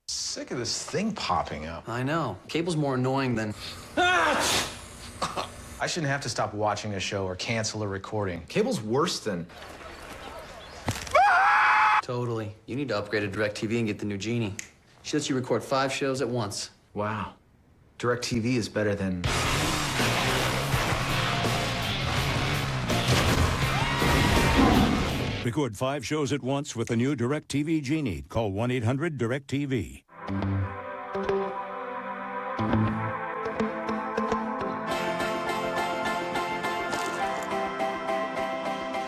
Sick of this thing popping up. I know. Cable's more annoying than... I shouldn't have to stop watching a show or cancel a recording. Cable's worse than... Totally. You need to upgrade to DirecTV and get the new Genie. She lets you record 5 shows at once. Wow. DirecTV is better than... Record 5 shows at once with the new DirecTV Genie. Call 1-800-DirecTV.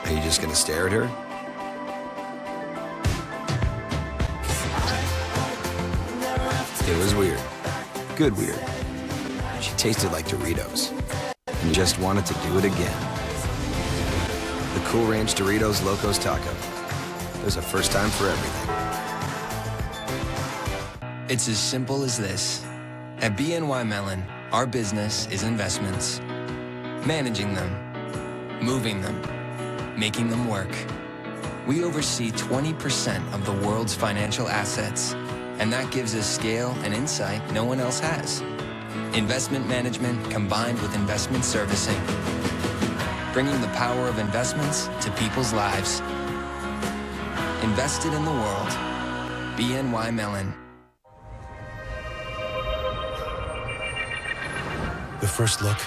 Are you just gonna stare at her? It was weird. Good weird. She tasted like Doritos and just wanted to do it again. The Cool Ranch Doritos Locos Taco. There's a first time for everything. It's as simple as this. At BNY Mellon, our business is investments. Managing them, moving them, making them work. We oversee 20% of the world's financial assets, and that gives us scale and insight no one else has. Investment management combined with investment servicing, bringing the power of investments to people's lives. Invested in the world. BNY Mellon. The first look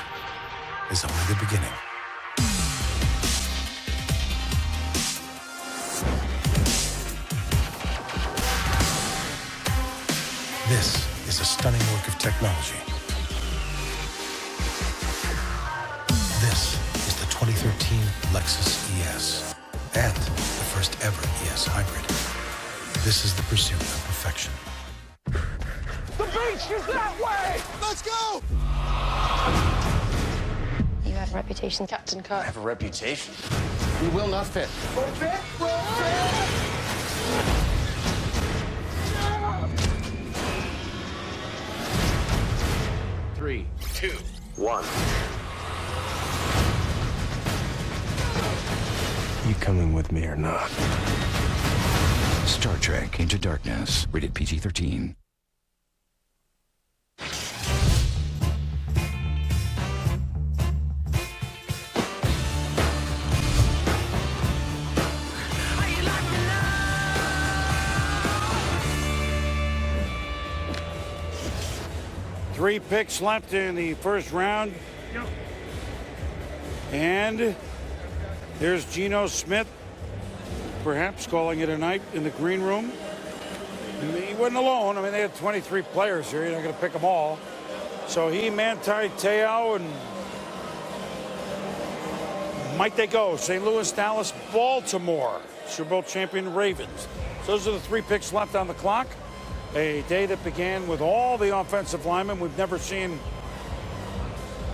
is only the beginning. This is a stunning work of technology. This is the 2013 Lexus ES and the first ever ES hybrid. This is the pursuit of perfection. The beach is that way! Let's go! You have a reputation, Captain Kirk. I have a reputation. We will not fit. We'll fit! We'll fit! 3, 2, 1. You coming with me or not? Star Trek Into Darkness, rated PG-13. Three picks left in the first round. And there's Geno Smith, perhaps calling it a night in the green room. He wasn't alone. I mean, they had 23 players here. You're not going to pick them all. So he, Manti Te'o, and might they go? St. Louis, Dallas, Baltimore. Super Bowl champion Ravens. So those are the 3 picks left on the clock. A day that began with all the offensive linemen. We've never seen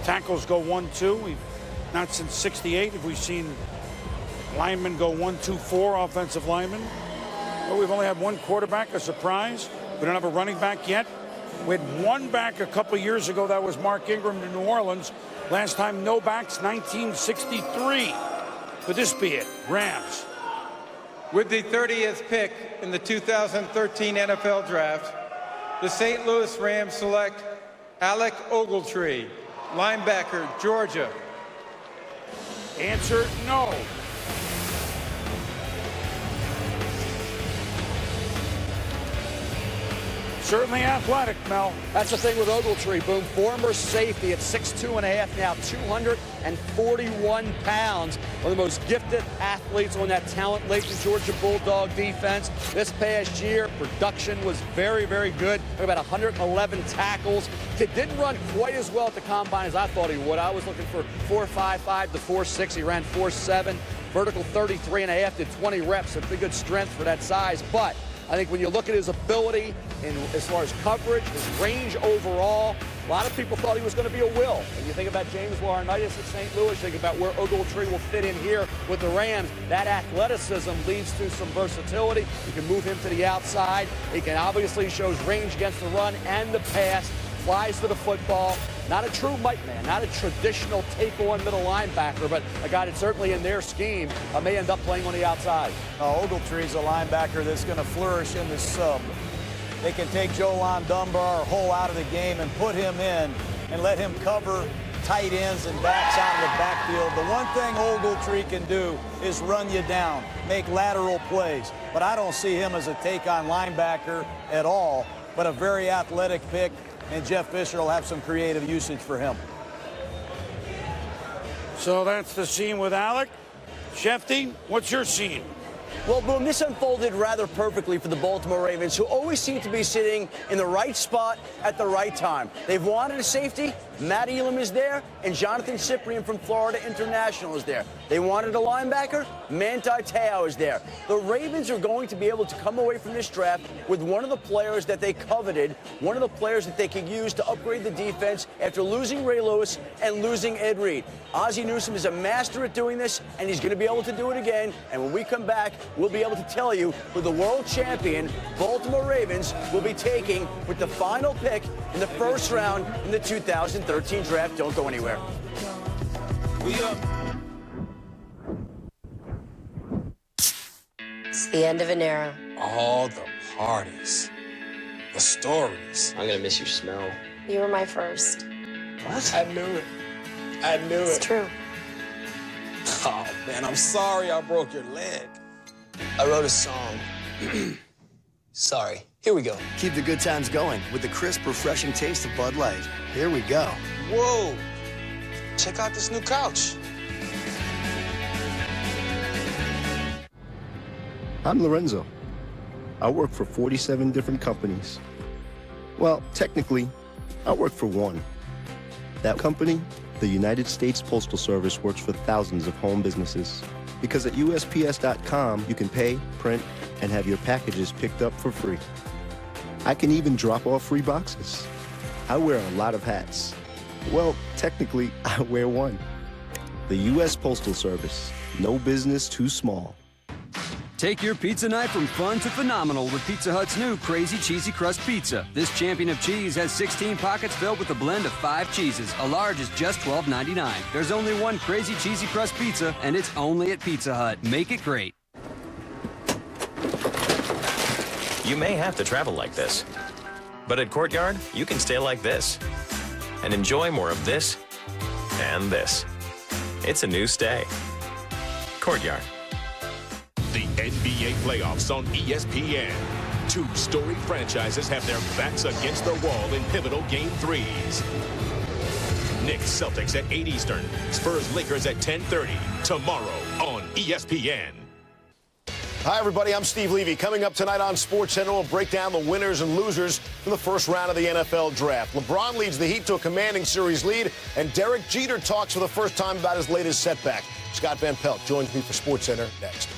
tackles go 1-2. We've not since '68 have we seen linemen go 1-2-4 offensive linemen. But we've only had one quarterback, a surprise. We don't have a running back yet. We had one back a couple years ago. That was Mark Ingram to New Orleans. Last time no backs, 1963. Could this be it? Rams. With the 30th pick in the 2013 NFL Draft, the St. Louis Rams select Alec Ogletree, linebacker, Georgia. Answer, no. Certainly athletic, Mel. That's the thing with Ogletree, Boom. Former safety at 6'2.5", now 241 pounds. One of the most gifted athletes on that talent-laden Georgia Bulldog defense. This past year, production was very, very good. About 111 tackles. Kid didn't run quite as well at the combine as I thought he would. I was looking for 4.55 to 4.6. He ran 4.7. Vertical 33.5, did 20 reps. A pretty good strength for that size, but I think when you look at his ability and as far as coverage, his range overall, a lot of people thought he was going to be a will. And you think about James Laurinaitis at St. Louis, think about where Ogletree will fit in here with the Rams. That athleticism leads to some versatility. You can move him to the outside. He can obviously shows range against the run and the pass, flies to the football. Not a true Mike man, not a traditional take-on middle linebacker, but a guy that certainly in their scheme may end up playing on the outside. Ogletree's a linebacker that's going to flourish in the sub. They can take Jolon Dunbar or Hull out of the game and put him in and let him cover tight ends and backs out of the backfield. The one thing Ogletree can do is run you down, make lateral plays. But I don't see him as a take-on linebacker at all, but a very athletic pick. And Jeff Fisher will have some creative usage for him. So that's the scene with Alec. Shefty, what's your scene? Well, Boom, this unfolded rather perfectly for the Baltimore Ravens, who always seem to be sitting in the right spot at the right time. They've wanted a safety. Matt Elam is there, and Jonathan Cyprien from Florida International is there. They wanted a linebacker. Manti Te'o is there. The Ravens are going to be able to come away from this draft with one of the players that they coveted, one of the players that they could use to upgrade the defense after losing Ray Lewis and losing Ed Reed. Ozzie Newsome is a master at doing this, and he's going to be able to do it again. And when we come back, we'll be able to tell you who the world champion Baltimore Ravens will be taking with the final pick in the first round in the 2013 draft. Don't go anywhere. We up. It's the end of an era. All the parties, the stories. I'm gonna miss your smell. You were my first. What? I knew it. I knew It's it. true. Oh, man, I'm sorry I broke your leg. I wrote a song. Sorry. Here we go. Keep the good times going with the crisp, refreshing taste of Bud Light. Here we go. Whoa. Check out this new couch. I'm Lorenzo. I work for 47 different companies. Well, technically, I work for one. That company, the United States Postal Service, works for thousands of home businesses. Because at USPS.com, you can pay, print, and have your packages picked up for free. I can even drop off free boxes. I wear a lot of hats. Well, technically, I wear one. The U.S. Postal Service. No business too small. Take your pizza night from fun to phenomenal with Pizza Hut's new Crazy Cheesy Crust Pizza. This champion of cheese has 16 pockets filled with a blend of 5 cheeses. A large is just $12.99. There's only one Crazy Cheesy Crust Pizza, and it's only at Pizza Hut. Make it great. You may have to travel like this, but at Courtyard, you can stay like this and enjoy more of this and this. It's a new stay. Courtyard. The NBA playoffs on ESPN. Two storied franchises have their backs against the wall in pivotal Game 3s. Knicks Celtics at 8 Eastern. Spurs Lakers at 10:30. Tomorrow on ESPN. Hi, everybody. I'm Steve Levy. Coming up tonight on SportsCenter, we'll break down the winners and losers from the first round of the NFL Draft. LeBron leads the Heat to a commanding series lead, and Derek Jeter talks for the first time about his latest setback. Scott Van Pelt joins me for SportsCenter next.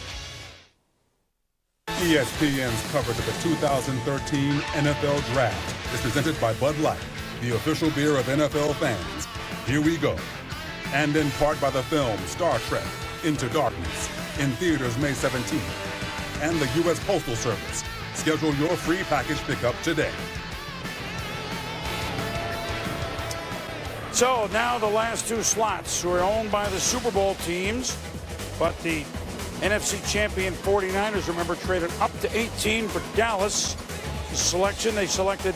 ESPN's coverage of the 2013 NFL Draft is presented by Bud Light, the official beer of NFL fans. Here we go. And in part by the film Star Trek Into Darkness, in theaters May 17th. And the U.S. Postal Service. Schedule your free package pickup today. So now the last two slots who are owned by the Super Bowl teams, but the NFC champion 49ers, remember, traded up to 18 for Dallas. Selection, they selected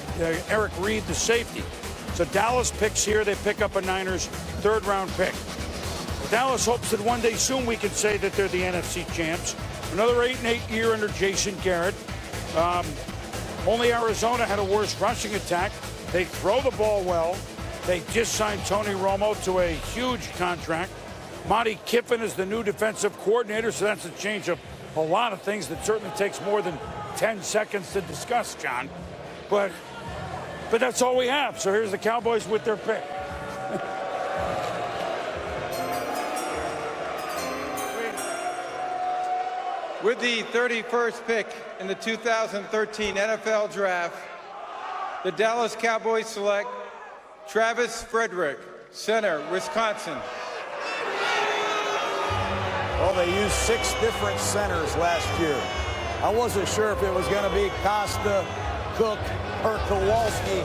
Eric Reid, the safety. So Dallas picks here, they pick up a Niners third-round pick. Dallas hopes that one day soon we can say that they're the NFC champs. Another 8-8 year under Jason Garrett. Only Arizona had a worse rushing attack. They throw the ball well. They just signed Tony Romo to a huge contract. Monty Kiffin is the new defensive coordinator, so that's a change of a lot of things that certainly takes more than 10 seconds to discuss, John. But that's all we have. So here's the Cowboys with their pick. With the 31st pick in the 2013 NFL Draft, the Dallas Cowboys select Travis Frederick, center, Wisconsin. Well, they used 6 different centers last year. I wasn't sure if it was going to be Costa, Cook, or Kowalski,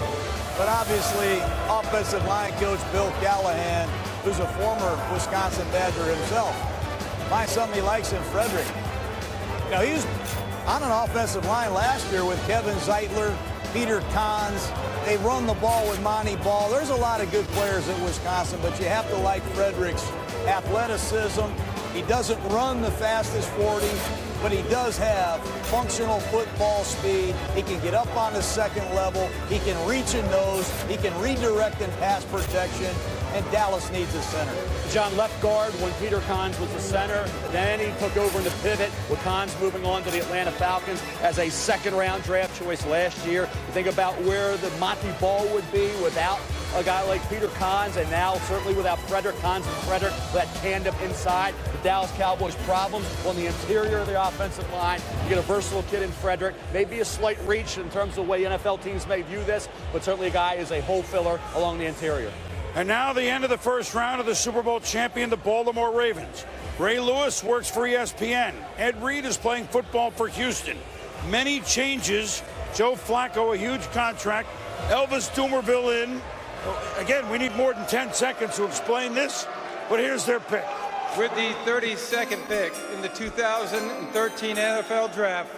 but obviously offensive line coach Bill Callahan, who's a former Wisconsin Badger himself, finds something he likes in Frederick. You know, he was on an offensive line last year with Kevin Zeitler, Peter Kahns. They run the ball with Monty Ball. There's a lot of good players at Wisconsin, but you have to like Frederick's athleticism. He doesn't run the fastest 40, but he does have functional football speed. He can get up on the second level. He can reach a nose. He can redirect in pass protection, and Dallas needs a center. John, left guard when Peter Kahns was the center. Then he took over in the pivot with Kahns moving on to the Atlanta Falcons as a second-round draft choice last year. You think about where the Monty Ball would be without a guy like Peter Kahns, and now certainly without Frederick, Kahns and Frederick, that tandem inside. The Dallas Cowboys' problems on the interior of the offensive line. You get a versatile kid in Frederick. Maybe a slight reach in terms of the way NFL teams may view this, but certainly a guy is a hole filler along the interior. And now the end of the first round of the Super Bowl champion, the Baltimore Ravens. Ray Lewis works for ESPN. Ed Reed is playing football for Houston. Many changes. Joe Flacco, a huge contract. Elvis Dumerville in. Again, we need more than 10 seconds to explain this, but here's their pick. With the 32nd pick in the 2013 NFL Draft,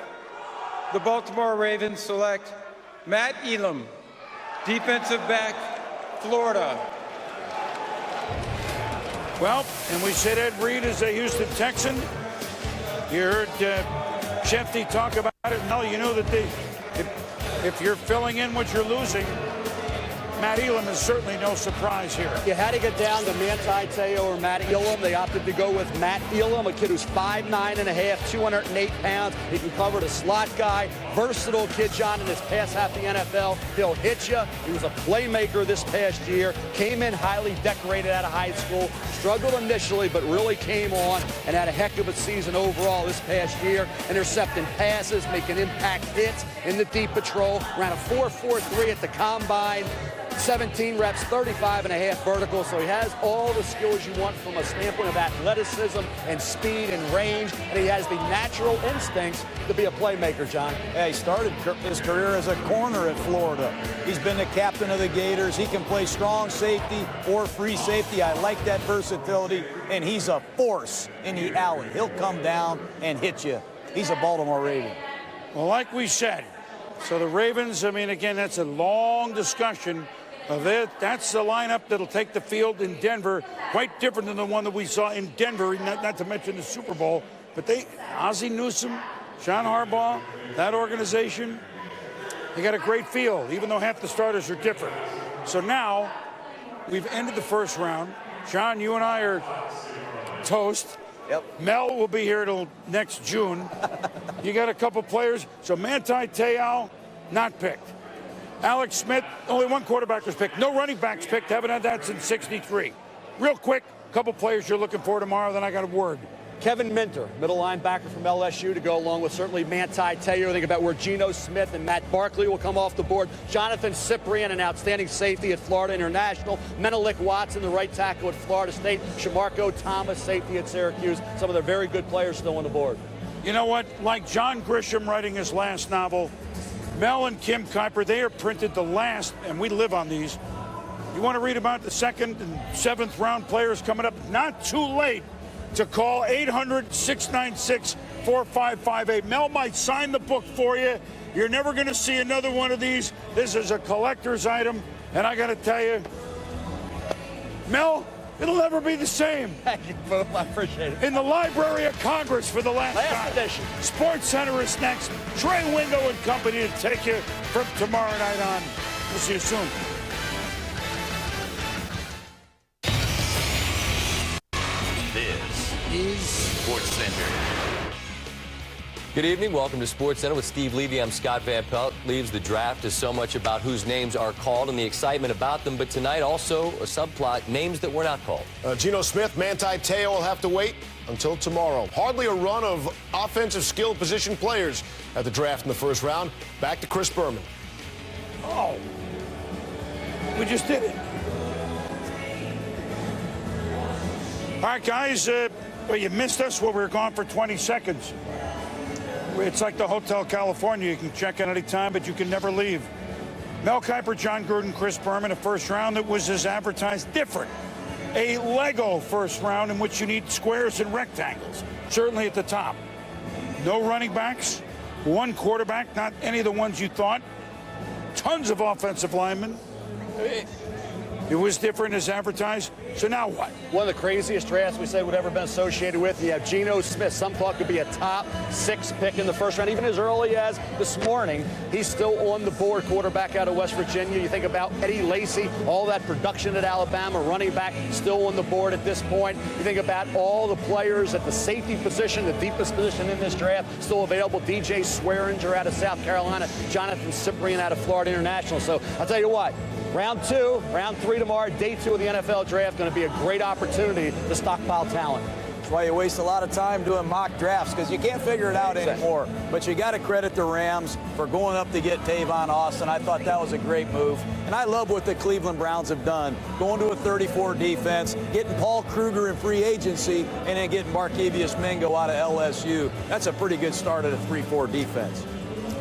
the Baltimore Ravens select Matt Elam, defensive back, Florida. Well, and we said Ed Reed is a Houston Texan. You heard Shefty talk about it. No, you know that if you're filling in what you're losing, Matt Elam is certainly no surprise here. You had to get down to Manti Te'o or Matt Elam. They opted to go with Matt Elam, a kid who's 5'9.5", 208 pounds. He can cover the slot guy. Versatile kid, John, in his past half the NFL. He'll hit you. He was a playmaker this past year. Came in highly decorated out of high school. Struggled initially, but really came on and had a heck of a season overall this past year. Intercepting passes, making impact hits in the deep patrol. Ran a 4.43 at the combine. 17 reps, 35.5 vertical, so he has all the skills you want from a standpoint of athleticism and speed and range, and he has the natural instincts to be a playmaker, John. Yeah, he started his career as a corner at Florida. He's been the captain of the Gators. He can play strong safety or free safety. I like that versatility, and he's a force in the alley. He'll come down and hit you. He's a Baltimore Raven. Well, like we said, so the Ravens, I mean, again, that's a long discussion of it. That's the lineup that'll take the field in Denver. Quite different than the one that we saw in Denver, not to mention the Super Bowl. But Ozzie Newsome, John Harbaugh, that organization, they got a great field, even though half the starters are different. So now we've ended the first round. John, you and I are toast. Yep. Mel will be here till next June. You got a couple players. So Manti Te'o, not picked. Alex Smith, only one quarterback was picked. No running backs picked. Haven't had that since '63. Real quick, a couple players you're looking for tomorrow, then I got a word. Kevin Minter, middle linebacker from LSU, to go along with certainly Manti Te'o. Think about where Geno Smith and Matt Barkley will come off the board. Jonathan Cyprien, an outstanding safety at Florida International. Menelik Watson, the right tackle at Florida State. Shamarko Thomas, safety at Syracuse. Some of their very good players still on the board. You know what? Like John Grisham writing his last novel, Mel and Kim Kuiper, they are printed the last, and we live on these. You want to read about the second and seventh round players coming up? Not too late to call 800-696-4558. Mel might sign the book for you. You're never going to see another one of these. This is a collector's item, and I got to tell you, Mel, it'll never be the same. Thank you both. I appreciate it. In the Library of Congress for the last time. Edition. Sports Center is next. Trey Wingo and company to take you from tomorrow night on. We'll see you soon. This is Sports Center. Good evening. Welcome to SportsCenter with Steve Levy. I'm Scott Van Pelt. Leaves the draft is so much about whose names are called and the excitement about them, but tonight also a subplot, names that were not called. Geno Smith, Manti Te'o will have to wait until tomorrow. Hardly a run of offensive skill position players at the draft in the first round. Back to Chris Berman. Oh, we just did it. All right, guys, well, you missed us when we were gone for 20 seconds. It's like the Hotel California. You can check in any time, but you can never leave. Mel Kiper, John Gruden, Chris Berman, a first round that was as advertised different. A Lego first round in which you need squares and rectangles, certainly at the top. No running backs, one quarterback, not any of the ones you thought. Tons of offensive linemen. It was different as advertised. So now what? One of the craziest drafts we said would ever been associated with. You have Geno Smith. Some thought could be a top 6 pick in the first round. Even as early as this morning, he's still on the board. Quarterback out of West Virginia. You think about Eddie Lacy, all that production at Alabama, running back still on the board at this point. You think about all the players at the safety position, the deepest position in this draft, still available. DJ Swearinger out of South Carolina, Jonathan Cyprien out of Florida International. So I'll tell you what. Round 2, round 3 tomorrow, day 2 of the NFL draft, going to be a great opportunity to stockpile talent. That's why you waste a lot of time doing mock drafts, because you can't figure it out anymore. But you got to credit the Rams for going up to get Tavon Austin. I thought that was a great move. And I love what the Cleveland Browns have done, going to a 34 defense, getting Paul Kruger in free agency, and then getting Barkevious Mingo out of LSU. That's a pretty good start at a 3-4 defense.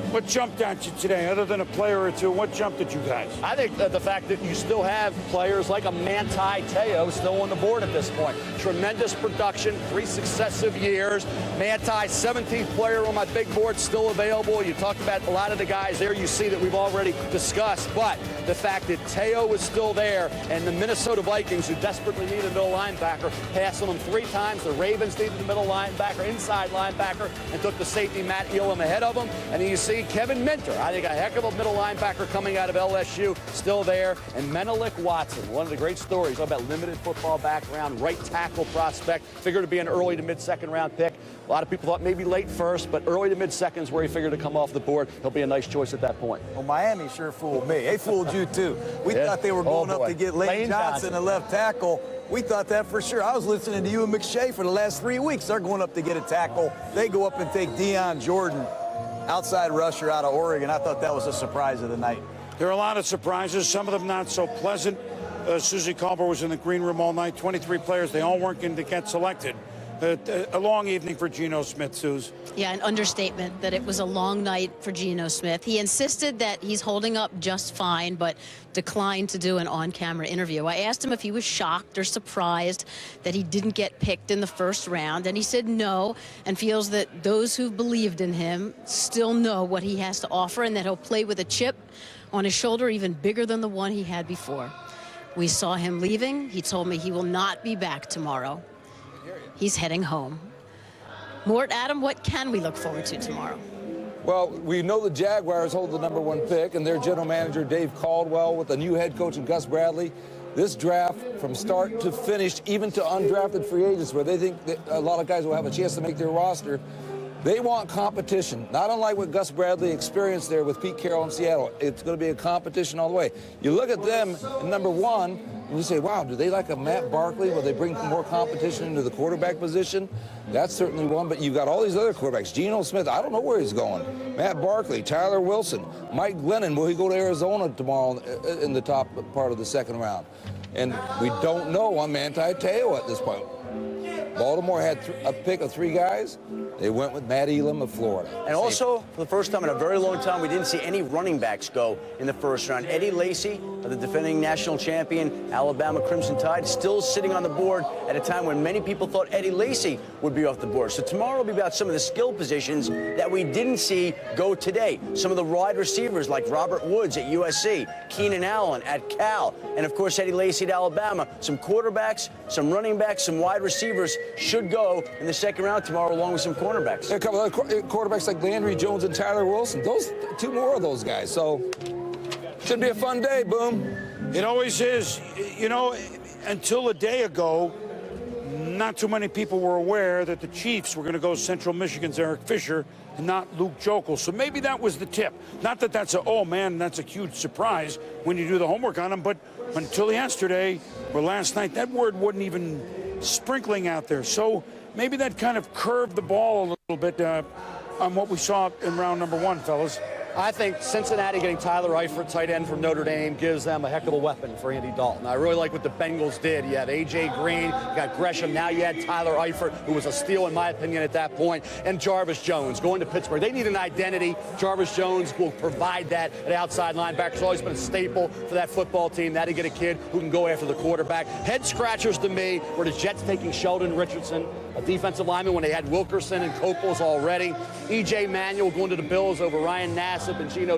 What jumped at you today, other than a player or two? What jumped at you guys? I think the fact that you still have players like a Manti Te'o still on the board at this point. Tremendous production, 3 successive years. Manti, 17th player on my big board, still available. You talked about a lot of the guys there you see that we've already discussed. But the fact that Te'o is still there, and the Minnesota Vikings, who desperately need a middle linebacker, passing them 3 times. The Ravens needed a middle linebacker, inside linebacker, and took the safety Matt Elam ahead of them. And then you see Kevin Minter, I think a heck of a middle linebacker coming out of LSU, still there. And Menelik Watson, one of the great stories about limited football background, right tackle prospect, figured to be an early to mid-second round pick. A lot of people thought maybe late first, but early to mid-seconds where he figured to come off the board. He'll be a nice choice at that point. Well, Miami sure fooled me. They fooled you, too. We thought they were going up to get Lane Johnson, a left tackle. We thought that for sure. I was listening to you and McShay for the last 3 weeks. They're going up to get a tackle. They go up and take Dion Jordan, outside rusher out of Oregon. I thought that was a surprise of the night. There are a lot of surprises, some of them not so pleasant. Susie Colbert was in the green room all night. 23 players. They all weren't going to get selected. A long evening for Geno Smith, Suze. Yeah, an understatement that it was a long night for Geno Smith. He insisted that he's holding up just fine, but declined to do an on-camera interview. I asked him if he was shocked or surprised that he didn't get picked in the first round, and he said no, and feels that those who believed in him still know what he has to offer, and that he'll play with a chip on his shoulder even bigger than the one he had before. We saw him leaving. He told me he will not be back tomorrow. He's heading home. Mort, Adam, what can we look forward to tomorrow? Well, we know the Jaguars hold the #1 pick, and their general manager, Dave Caldwell, with a new head coach in Gus Bradley. This draft, from start to finish, even to undrafted free agents, where they think that a lot of guys will have a chance to make their roster, they want competition, not unlike what Gus Bradley experienced there with Pete Carroll in Seattle. It's going to be a competition all the way. You look at them at #1, and you say, wow, do they like a Matt Barkley? Will they bring more competition into the quarterback position? That's certainly one, but you've got all these other quarterbacks. Geno Smith, I don't know where he's going. Matt Barkley, Tyler Wilson, Mike Glennon, will he go to Arizona tomorrow in the top part of the second round? And we don't know on Manti Te'o at this point. Baltimore had a pick of 3 guys. They went with Matt Elam of Florida. And also, for the first time in a very long time, we didn't see any running backs go in the first round. Eddie Lacy, the defending national champion, Alabama Crimson Tide, still sitting on the board at a time when many people thought Eddie Lacy would be off the board. So tomorrow will be about some of the skill positions that we didn't see go today. Some of the wide receivers like Robert Woods at USC, Keenan Allen at Cal, and of course Eddie Lacy at Alabama. Some quarterbacks, some running backs, some wide receivers should go in the second round tomorrow, along with some cornerbacks. There are a couple of quarterbacks like Landry Jones and Tyler Wilson. Those 2 more of those guys. So should be a fun day, Boom. It always is. You know, until a day ago, not too many people were aware that the Chiefs were going to go Central Michigan's Eric Fisher and not Luke Joeckel. So maybe that was the tip. Not that that's that's a huge surprise when you do the homework on him, but until yesterday or last night, that word wasn't even sprinkling out there. So maybe that kind of curved the ball a little bit on what we saw in round number 1, fellas. I think Cincinnati getting Tyler Eifert, tight end from Notre Dame, gives them a heck of a weapon for Andy Dalton. I really like what the Bengals did. You had A.J. Green, you got Gresham, now you had Tyler Eifert, who was a steal in my opinion at that point, and Jarvis Jones going to Pittsburgh. They need an identity. Jarvis Jones will provide that at outside linebacker. It's always been a staple for that football team. Now to get a kid who can go after the quarterback. Head scratchers to me were the Jets taking Sheldon Richardson, a defensive lineman, when they had Wilkerson and Copels already. EJ Manuel going to the Bills over Ryan Nassib and Geno